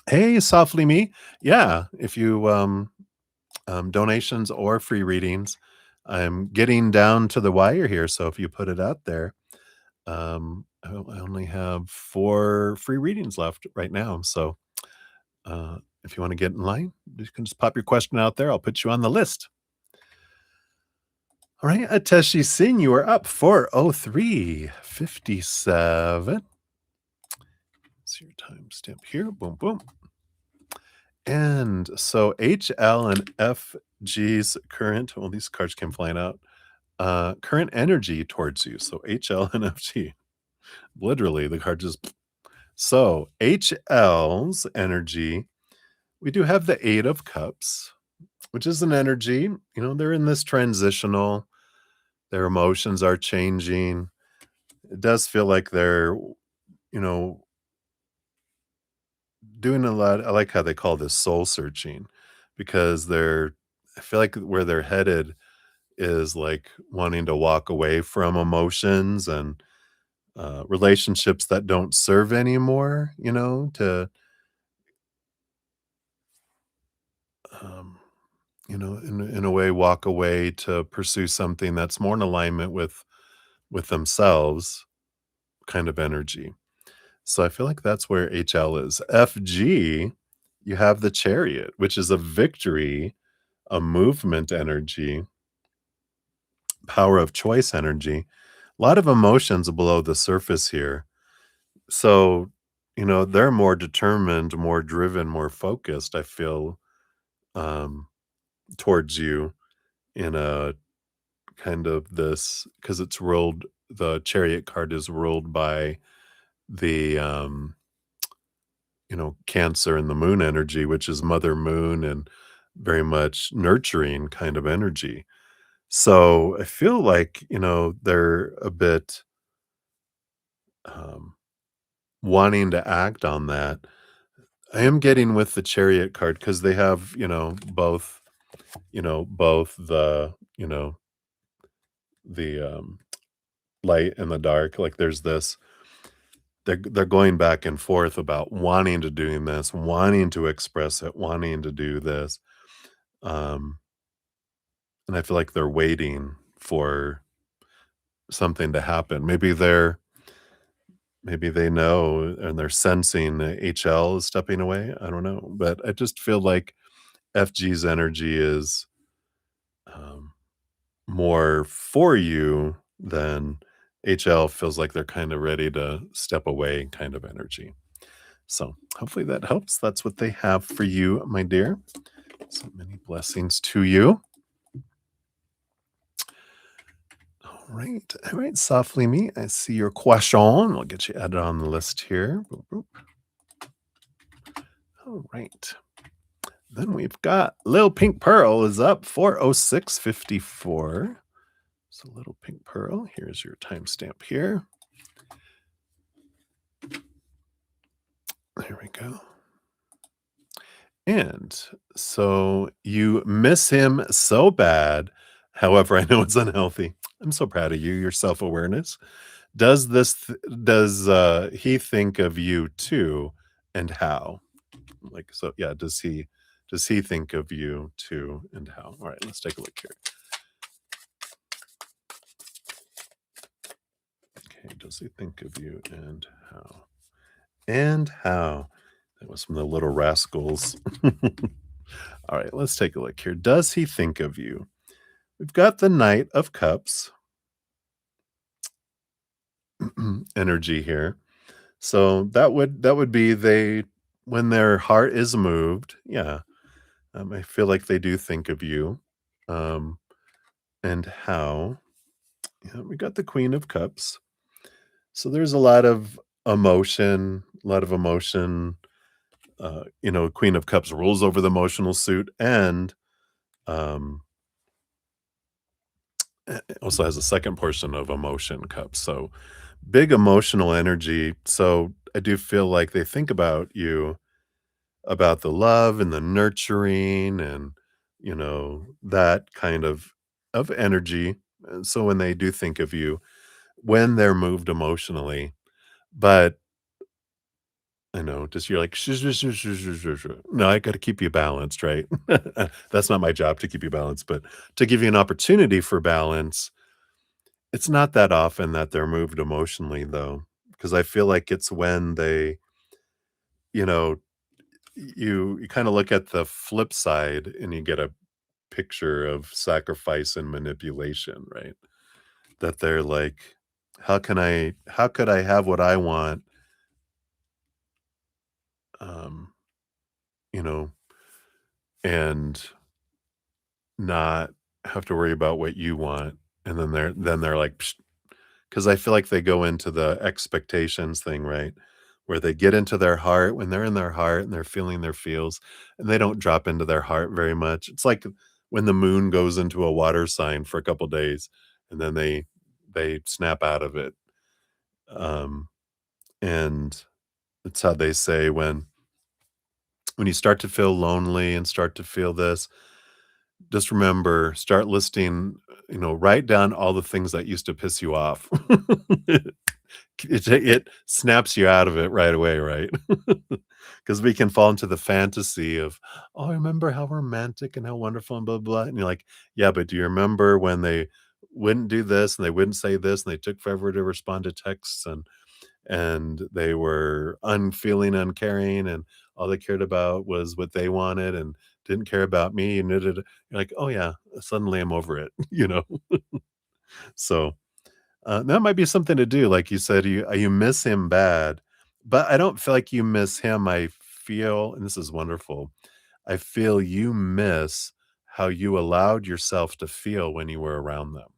Hey, softly me. Yeah, if you donations or free readings. I'm getting down to the wire here, so if you put it out there, I only have 4 free readings left right now, so, if you wanna get in line, you can just pop your question out there, I'll put you on the list. Alright, Ateshi Singh, you are up 4:03:57. See your timestamp here, boom, boom. And so HL and FG's current well, these cards came flying out. Current energy towards you. So HL and FG. Literally, the card just so HL's energy, we do have the Eight of Cups, which is an energy. They're in this transitional, their emotions are changing. It does feel like they're, you know, doing a lot. I like how they call this soul searching because I feel like where they're headed is like wanting to walk away from emotions and relationships that don't serve anymore, to, um, in a way, walk away to pursue something that's more in alignment with themselves, kind of energy. So I feel like that's where HL is. FG, you have the Chariot, which is a victory, a movement energy, power of choice energy. A lot of emotions below the surface here. So, they're more determined, more driven, more focused, I feel, um, towards you in a kind of this because it's ruled the chariot card is ruled by the Cancer and the moon energy, which is Mother Moon and very much nurturing kind of energy. So I feel like, they're a bit um wanting to act on that. I am getting with the chariot card because they have, both the light and the dark. Like there's this they're going back and forth about wanting to doing this, wanting to express it, wanting to do this. Um, and I feel like they're waiting for something to happen. Maybe they know and they're sensing the HL is stepping away. I don't know. But I just feel like FG's energy is um more for you than HL feels like they're kind of ready to step away kind of energy. So hopefully that helps. That's what they have for you, my dear. So many blessings to you. All right, softly me. I see your question. I'll get you added on the list here. Boop, boop. All right. Then we've got Lil Pink Pearl is up 40654. So Little Pink Pearl, here's your timestamp here. There we go. And so you miss him so bad. However, I know it's unhealthy. I'm so proud of you, your self-awareness. Does he think of you too, and how? Like, so yeah, does he think of you too, and how? All right, let's take a look here. Okay, does he think of you and how? And how? That was from the Little Rascals. All right, let's take a look here. Does he think of you? We've got the Knight of Cups energy here. So that would be they when their heart is moved. Yeah, I feel like they do think of you, and how. Yeah, we got the Queen of Cups. So there's a lot of emotion, a lot of emotion. Queen of Cups rules over the emotional suit, and um, it also has a second portion of emotion cups. So big emotional energy. So I do feel like they think about you, about the love and the nurturing and, that kind of energy. And so when they do think of you, when they're moved emotionally, but I know, just you're like, "Shush, shush, shush, shush, shush, shush, shush." No, I gotta keep you balanced, right? That's not my job to keep you balanced, but to give you an opportunity for balance. It's not that often that they're moved emotionally, though, because I feel like it's when they, you know, you kinda look at the flip side and you get a picture of sacrifice and manipulation, right? That they're like, how could I have what I want, um, you know, and not have to worry about what you want? And then they're like, 'cause I feel like they go into the expectations thing, right? Where they get into their heart when they're in their heart and they're feeling their feels, and they don't drop into their heart very much. It's like when the moon goes into a water sign for a couple days, and then they snap out of it. Um, and it's how they say when you start to feel lonely and start to feel this, just remember, start listing, write down all the things that used to piss you off. It snaps you out of it right away, right? Because we can fall into the fantasy of, "Oh, I remember how romantic and how wonderful and blah, blah," and you're like, "Yeah, but do you remember when they wouldn't do this and they wouldn't say this and they took forever to respond to texts and they were unfeeling, uncaring, and all they cared about was what they wanted and didn't care about me," and you're like, "Oh, yeah, suddenly I'm over it," you know? So that might be something to do. Like you said, you miss him bad, but I don't feel like you miss him. I feel, and this is wonderful. I feel you miss how you allowed yourself to feel when you were around them.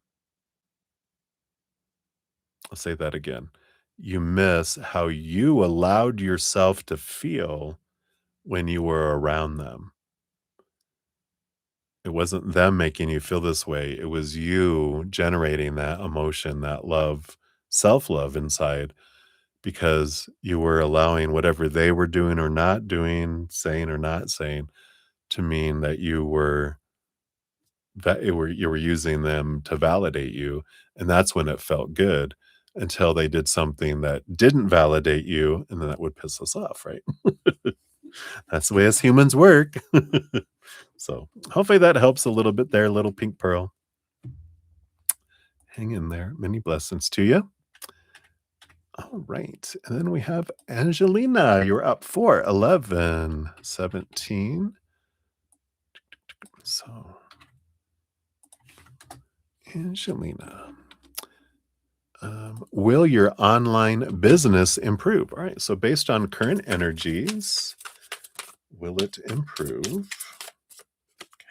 I'll say that again. You miss how you allowed yourself to feel when you were around them. It wasn't them making you feel this way. It was you generating that emotion, that love, self love inside because you were allowing whatever they were doing or not doing, saying or not saying, to mean that you were using them to validate you, and that's when it felt good until they did something that didn't validate you, and then that would piss us off, right? That's the way us humans work. So, hopefully that helps a little bit there, little pink pearl. Hang in there. Many blessings to you. All right. And then we have Angelina. You're up for 1117. So, Angelina, will your online business improve? All right. So, based on current energies, will it improve?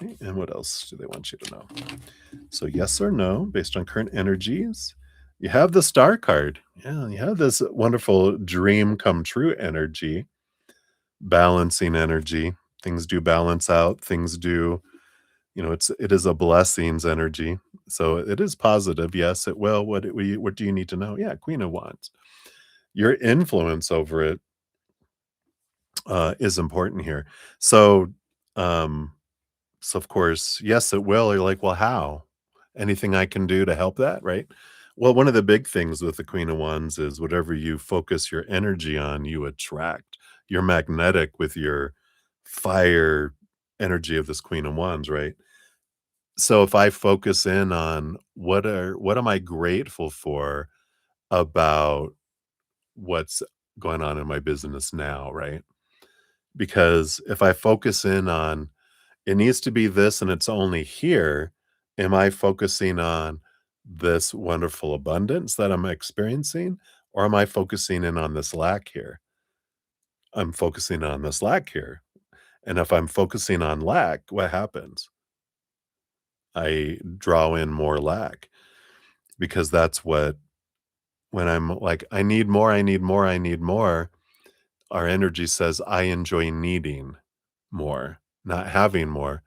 Okay, and what else do they want you to know? So, yes or no, based on current energies. You have the star card. Yeah, you have this wonderful dream come true energy, balancing energy. Things do balance out. Things do, it is a blessings energy. So it is positive. Yes, it will. What do you need to know? Yeah, Queen of Wands. Your influence over it is important here. So, um, so of course, yes, it will. You're like, well, how? Anything I can do to help that, right? Well, one of the big things with the Queen of Wands is whatever you focus your energy on, you attract. You're magnetic with your fire energy of this Queen of Wands, right? So if I focus in on what am I grateful for about what's going on in my business now, right? Because if I focus in on it needs to be this and it's only here, am I focusing on this wonderful abundance that I'm experiencing? Or am I focusing in on this lack here? I'm focusing on this lack here. And if I'm focusing on lack, what happens? I draw in more lack because that's when I'm like, I need more, I need more, I need more. Our energy says, I enjoy needing more, not having more.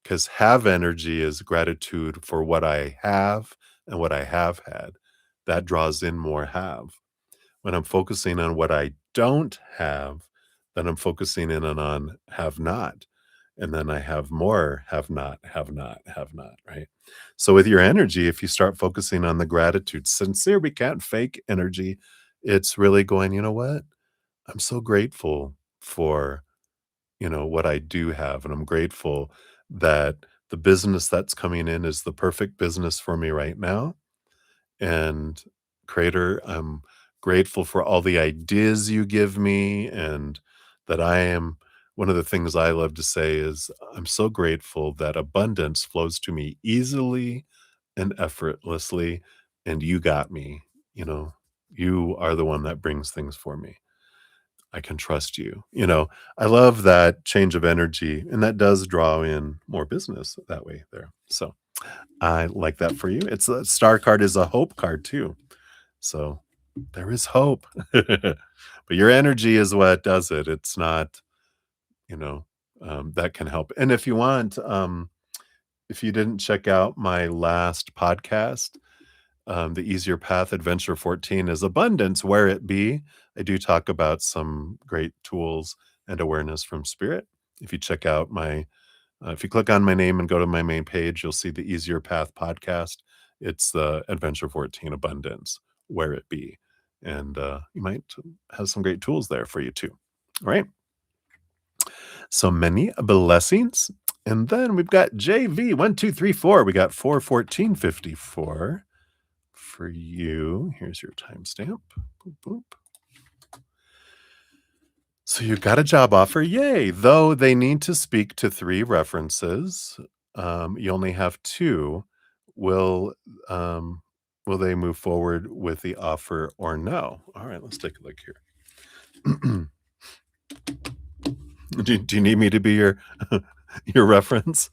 Because have energy is gratitude for what I have and what I have had. That draws in more have. When I'm focusing on what I don't have, then I'm focusing in on have not. And then I have more have not, have not, have not, right? So with your energy, if you start focusing on the gratitude, sincere, we can't fake energy. It's really going, you know what? I'm so grateful for what I do have, and I'm grateful that the business that's coming in is the perfect business for me right now. And creator, I'm grateful for all the ideas you give me and that I am one of the things I love to say is I'm so grateful that abundance flows to me easily and effortlessly and you got me, you know. You are the one that brings things for me. I can trust you. I love that change of energy, and that does draw in more business that way there. So I like that for you. It's a star card is a hope card too. So there is hope. But your energy is what does it. It's not, you know, that can help. And if you want, if you didn't check out my last podcast, the easier path adventure 14 is abundance where it be. I do talk about some great tools and awareness from spirit. If you check out if you click on my name and go to my main page, you'll see the easier path podcast. It's the adventure 14 abundance where it be. And you might have some great tools there for you too. All right. So many blessings. And then we've got JV1234. We got 41454 for you. Here's your timestamp. Boop, boop. So you got a job offer. Yay. Though they need to speak to 3 references. You only have 2. Will will they move forward with the offer or no? All right, let's take a look here. Do you need me to be your your reference?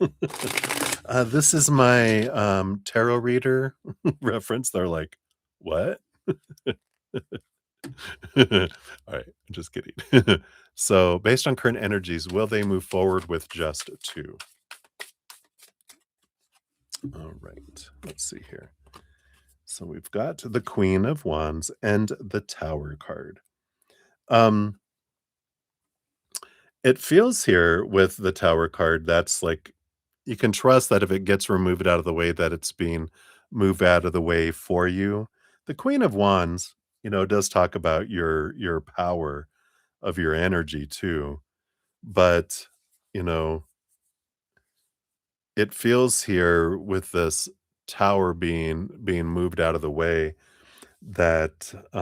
This is my tarot reader reference. They're like, what? All right, I'm just kidding. So, based on current energies, will they move forward with just 2? All right, let's see here. So, we've got the Queen of Wands and the Tower card. Um, it feels here with the Tower card that's like you can trust that if it gets removed out of the way, that it's being moved out of the way for you. The Queen of Wands, does talk about your power of your energy too. But, you know, it feels here with this tower being moved out of the way that, I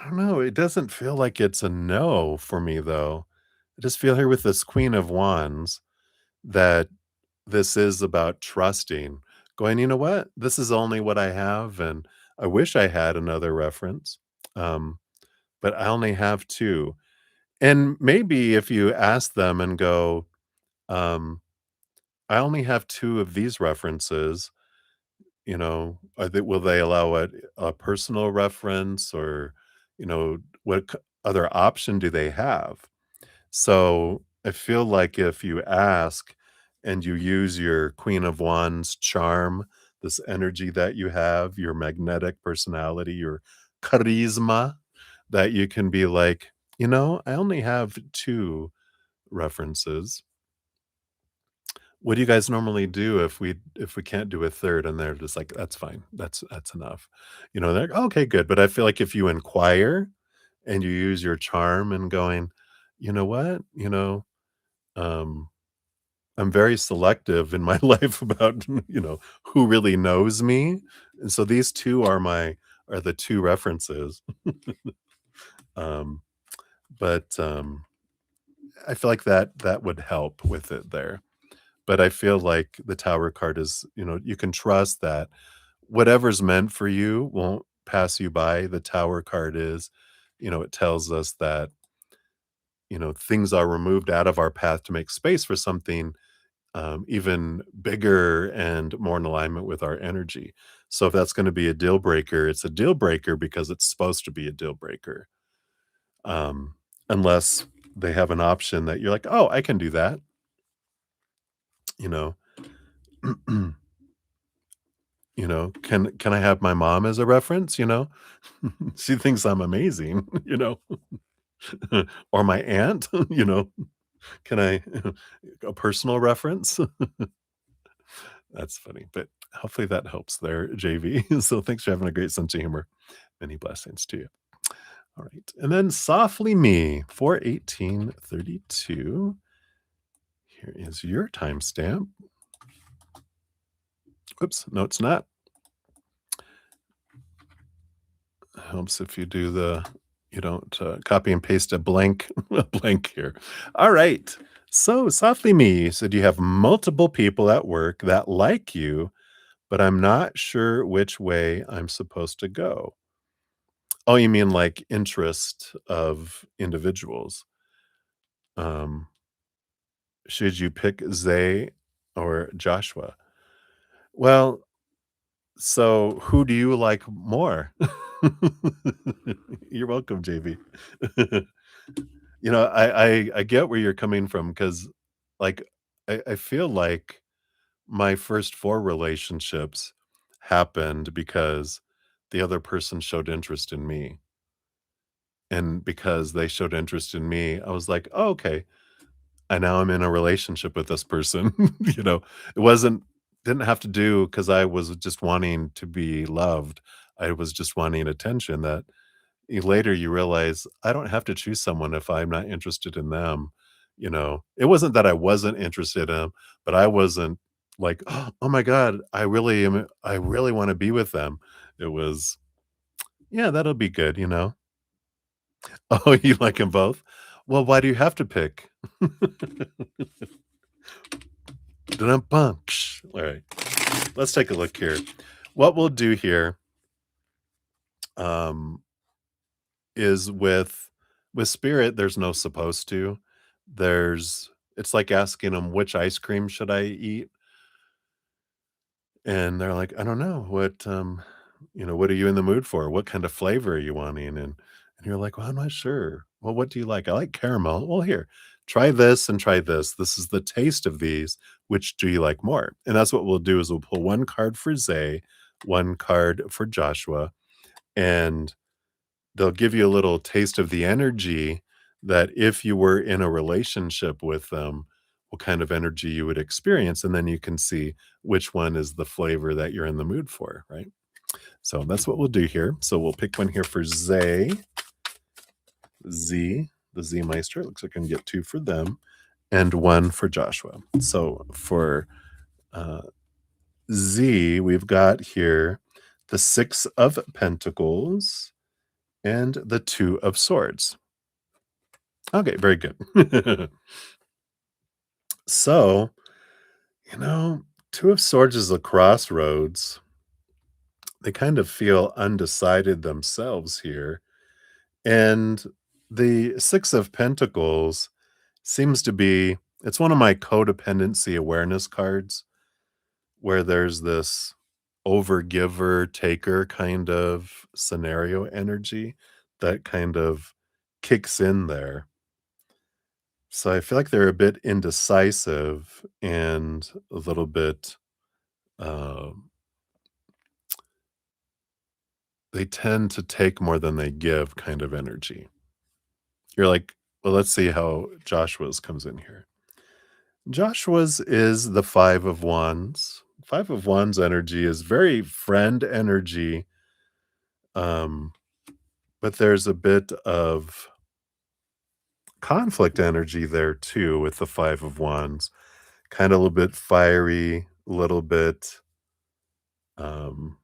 don't know, it doesn't feel like it's a no for me, though. I just feel here with this Queen of Wands that this is about trusting, going, "You know what? This is only what I have, and I wish I had another reference, um, but I only have 2." And maybe if you ask them and go, Um, I only have 2 of these references, are they will they allow a personal reference or, what other option do they have? So I feel like if you ask and you use your Queen of Wands charm, this energy that you have, your magnetic personality, your charisma, that you can be like, I only have 2 references. What do you guys normally do if we can't do a third? And they're just like, that's fine. That's enough. They're like, okay, good. But I feel like if you inquire and you use your charm and going, you know what? Um, I'm very selective in my life about, who really knows me. And so these 2 are the 2 references. Um, but I feel like that would help with it there. But I feel like the Tower card is, you can trust that whatever's meant for you won't pass you by. The Tower card is, it tells us that, things are removed out of our path to make space for something even bigger and more in alignment with our energy. So if that's going to be a deal breaker, it's a deal breaker because it's supposed to be a deal breaker. Um, unless they have an option that you're like, oh, I can do that. You know, can I have my mom as a reference? She thinks I'm amazing. Or my aunt. Can I a personal reference? That's funny, but hopefully that helps there, JV. So thanks for having a great sense of humor. Many blessings to you. All right. And then Softly Me, 41832. Here is your timestamp. Oops, no, it's not. Helps if you don't copy and paste a blank, a blank here. All right. So Softly Me said you have multiple people at work that like you, but I'm not sure which way I'm supposed to go. Oh, you mean like interest of individuals. Um, should you pick Zay or Joshua? Well, so who do you like more? You're welcome, JV. I get where you're coming from because, like, I feel like my first 4 relationships happened because the other person showed interest in me. And because they showed interest in me, I was like, "Oh, okay. And now I'm in a relationship with this person." You know? It didn't have to do because I was just wanting to be loved. I was just wanting attention that later you realize I don't have to choose someone if I'm not interested in them, It wasn't that I wasn't interested in 'em, but I wasn't like, "Oh my god, I really wanna be with them." It was, "Yeah, that'll be good," you know? Oh, you like them both? Well, why do you have to pick? Dum-bum, alright, let's take a look here. What we'll do here, um, is with spirit, there's no supposed to. It's like asking them, "Which ice cream should I eat?" And they're like, "I don't know. What are you in the mood for? What kind of flavor are you wanting?" And you're like, "Well, I'm not sure." "Well, what do you like?" "I like caramel." "Well, here, try this and try this. This is the taste of these. Which do you like more?" And that's what we'll do is we'll pull 1 card for Zay, 1 card for Joshua, and they'll give you a little taste of the energy that if you were in a relationship with them, what kind of energy you would experience, and then you can see which one is the flavor that you're in the mood for, right? So that's what we'll do here. So we'll pick one here for Zay, the Z Meister. Looks like I can get 2 for them, and 1 for Joshua. So for uh, Z, we've got here the 6 of Pentacles and the 2 of Swords. Okay, very good. So, you know, 2 of Swords is a crossroads. They kind of feel undecided themselves here. And the 6 of Pentacles seems to be It's one of my codependency awareness cards where there's this overgiver taker kind of scenario energy that kind of kicks in there. So I feel like they're a bit indecisive and a little bit, um, they tend to take more than they give kind of energy. You're like, well, let's see how Joshua's comes in here. Joshua's is the 5 of Wands. 5 of Wands energy is very friend energy, um, but there's a bit of conflict energy there too with the 5 of Wands. Kinda a little bit fiery, a little bit, um,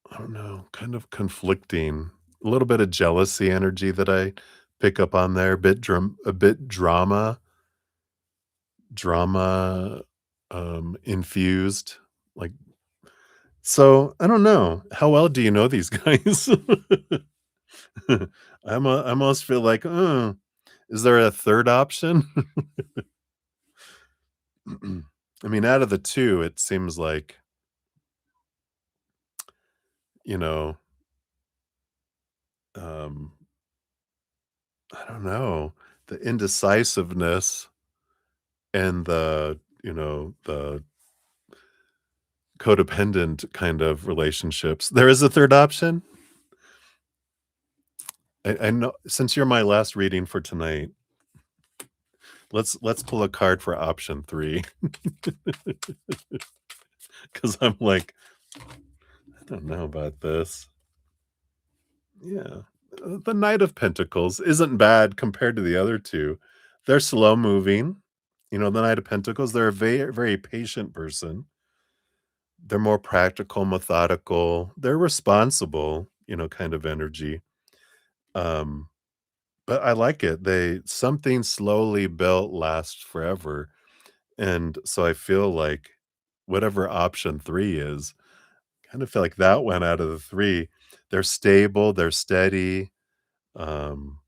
I don't know, kind of conflicting. A little bit of jealousy energy that I pick up on there, a bit drama, infused, like so, I don't know. How well do you know these guys? I almost feel like, is there a third option?" I mean, out of the 2, it seems like, you know, um, I don't know, the indecisiveness and the codependent kind of relationships. There is a third option? I know since you're my last reading for tonight, let's pull a card for option 3 because 'cause I'm like, "I don't know about this." Yeah. The Knight of Pentacles isn't bad compared to the other 2. They're slow moving. The Knight of Pentacles, they're a very, very patient person. They're more practical, methodical. They're responsible, kind of energy. Um, but I like it. Something slowly built lasts forever. And so I feel like whatever option 3 is, kind of feel like that one out of the 3. They're stable, they're steady. Um,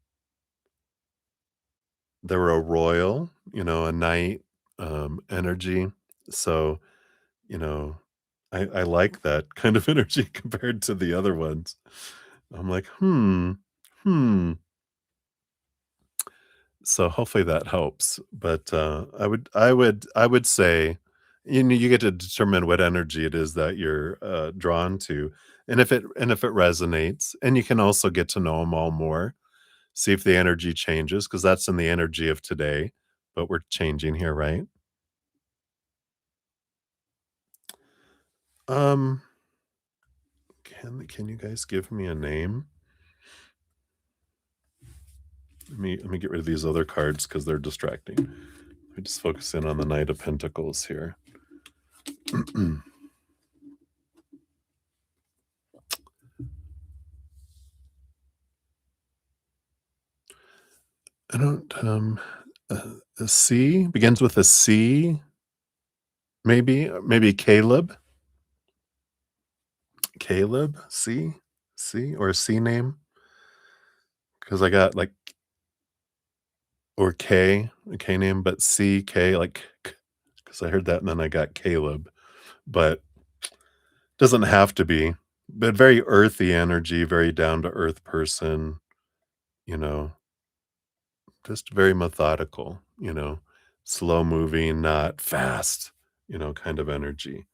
they're a royal, a knight, energy. So, you know, I like that kind of energy compared to the other ones. I'm like, hmm. So hopefully that helps. But I would say, you get to determine what energy it is that you're drawn to, and if it resonates, and you can also get to know them all more. See if the energy changes, because that's in the energy of today. But we're changing here, right? Um, can you guys give me a name? Let me get rid of these other cards because they're distracting. Let me just focus in on the Knight of Pentacles here. I don't, a C begins with a C, maybe Caleb, C, or a C name, because I got like, or a K name, but C, K, like, because I heard that and then I got Caleb, but doesn't have to be, but very earthy energy, very down to earth person, you know, just very methodical, slow moving, not fast, kind of energy.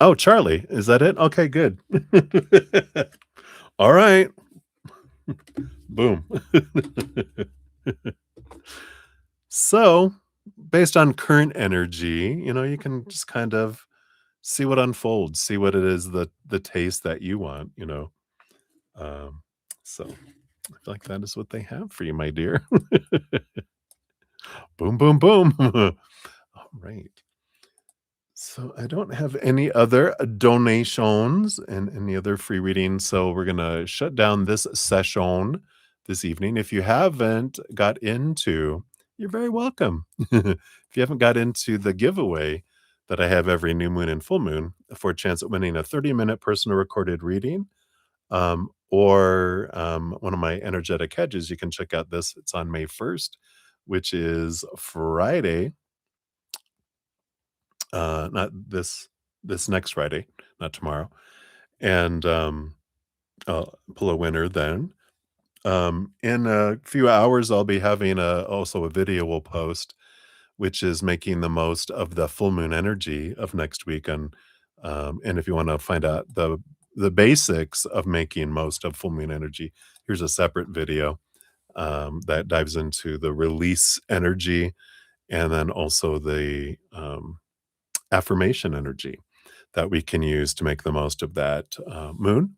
Oh, Charlie, is that it? Okay, good. All right. Boom. So, based on current energy, you can just kind of see what unfolds, see what it is, the taste that you want, Um, so I feel like that is what they have for you, my dear. Boom, boom, boom. All right. So I don't have any other donations and any other free readings. So we're gonna shut down this session this evening. If you haven't got into, you're very welcome. If you haven't got into the giveaway that I have every new moon and full moon for a chance at winning a 30-minute personal recorded reading, Or one of my energetic hedges, you can check out this. It's on May 1st, which is Friday. Not this next Friday, not tomorrow. And I'll pull a winner then. In a few hours, I'll be having also a video we'll post, which is making the most of the full moon energy of next week. And if you want to find out the basics of making most of full moon energy, here's a separate video that dives into the release energy and then also the affirmation energy that we can use to make the most of that moon.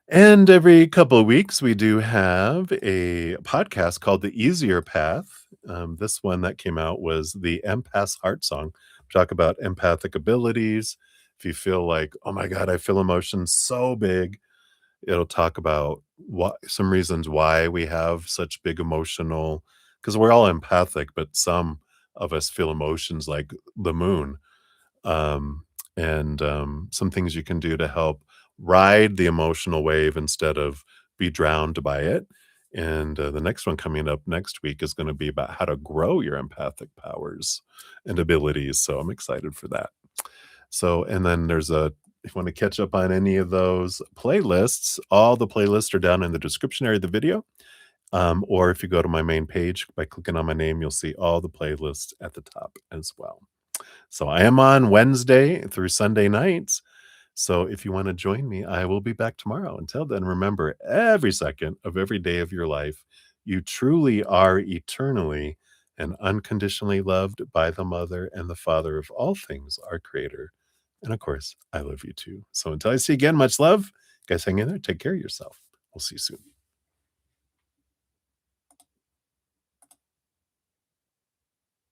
And every couple of weeks, we do have a podcast called The Easier Path. This one that came out was the Empath's Heart Song. We talk about empathic abilities. If you feel like, oh my God, I feel emotions so big, it'll talk about what some reasons why we have such big emotional, because we're all empathic, but some of us feel emotions like the moon, and some things you can do to help ride the emotional wave instead of be drowned by it. And the next one coming up next week is going to be about how to grow your empathic powers and abilities. So I'm excited for that. So, and then if you want to catch up on any of those playlists, all the playlists are down in the description area of the video. Or if you go to my main page by clicking on my name, you'll see all the playlists at the top as well. So I am on Wednesday through Sunday nights. So if you want to join me, I will be back tomorrow. Until then, remember every second of every day of your life, you truly are eternally and unconditionally loved by the mother and the father of all things, our creator. And of course, I love you too. So until I see you again, much love. Guys, hang in there. Take care of yourself. We'll see you soon.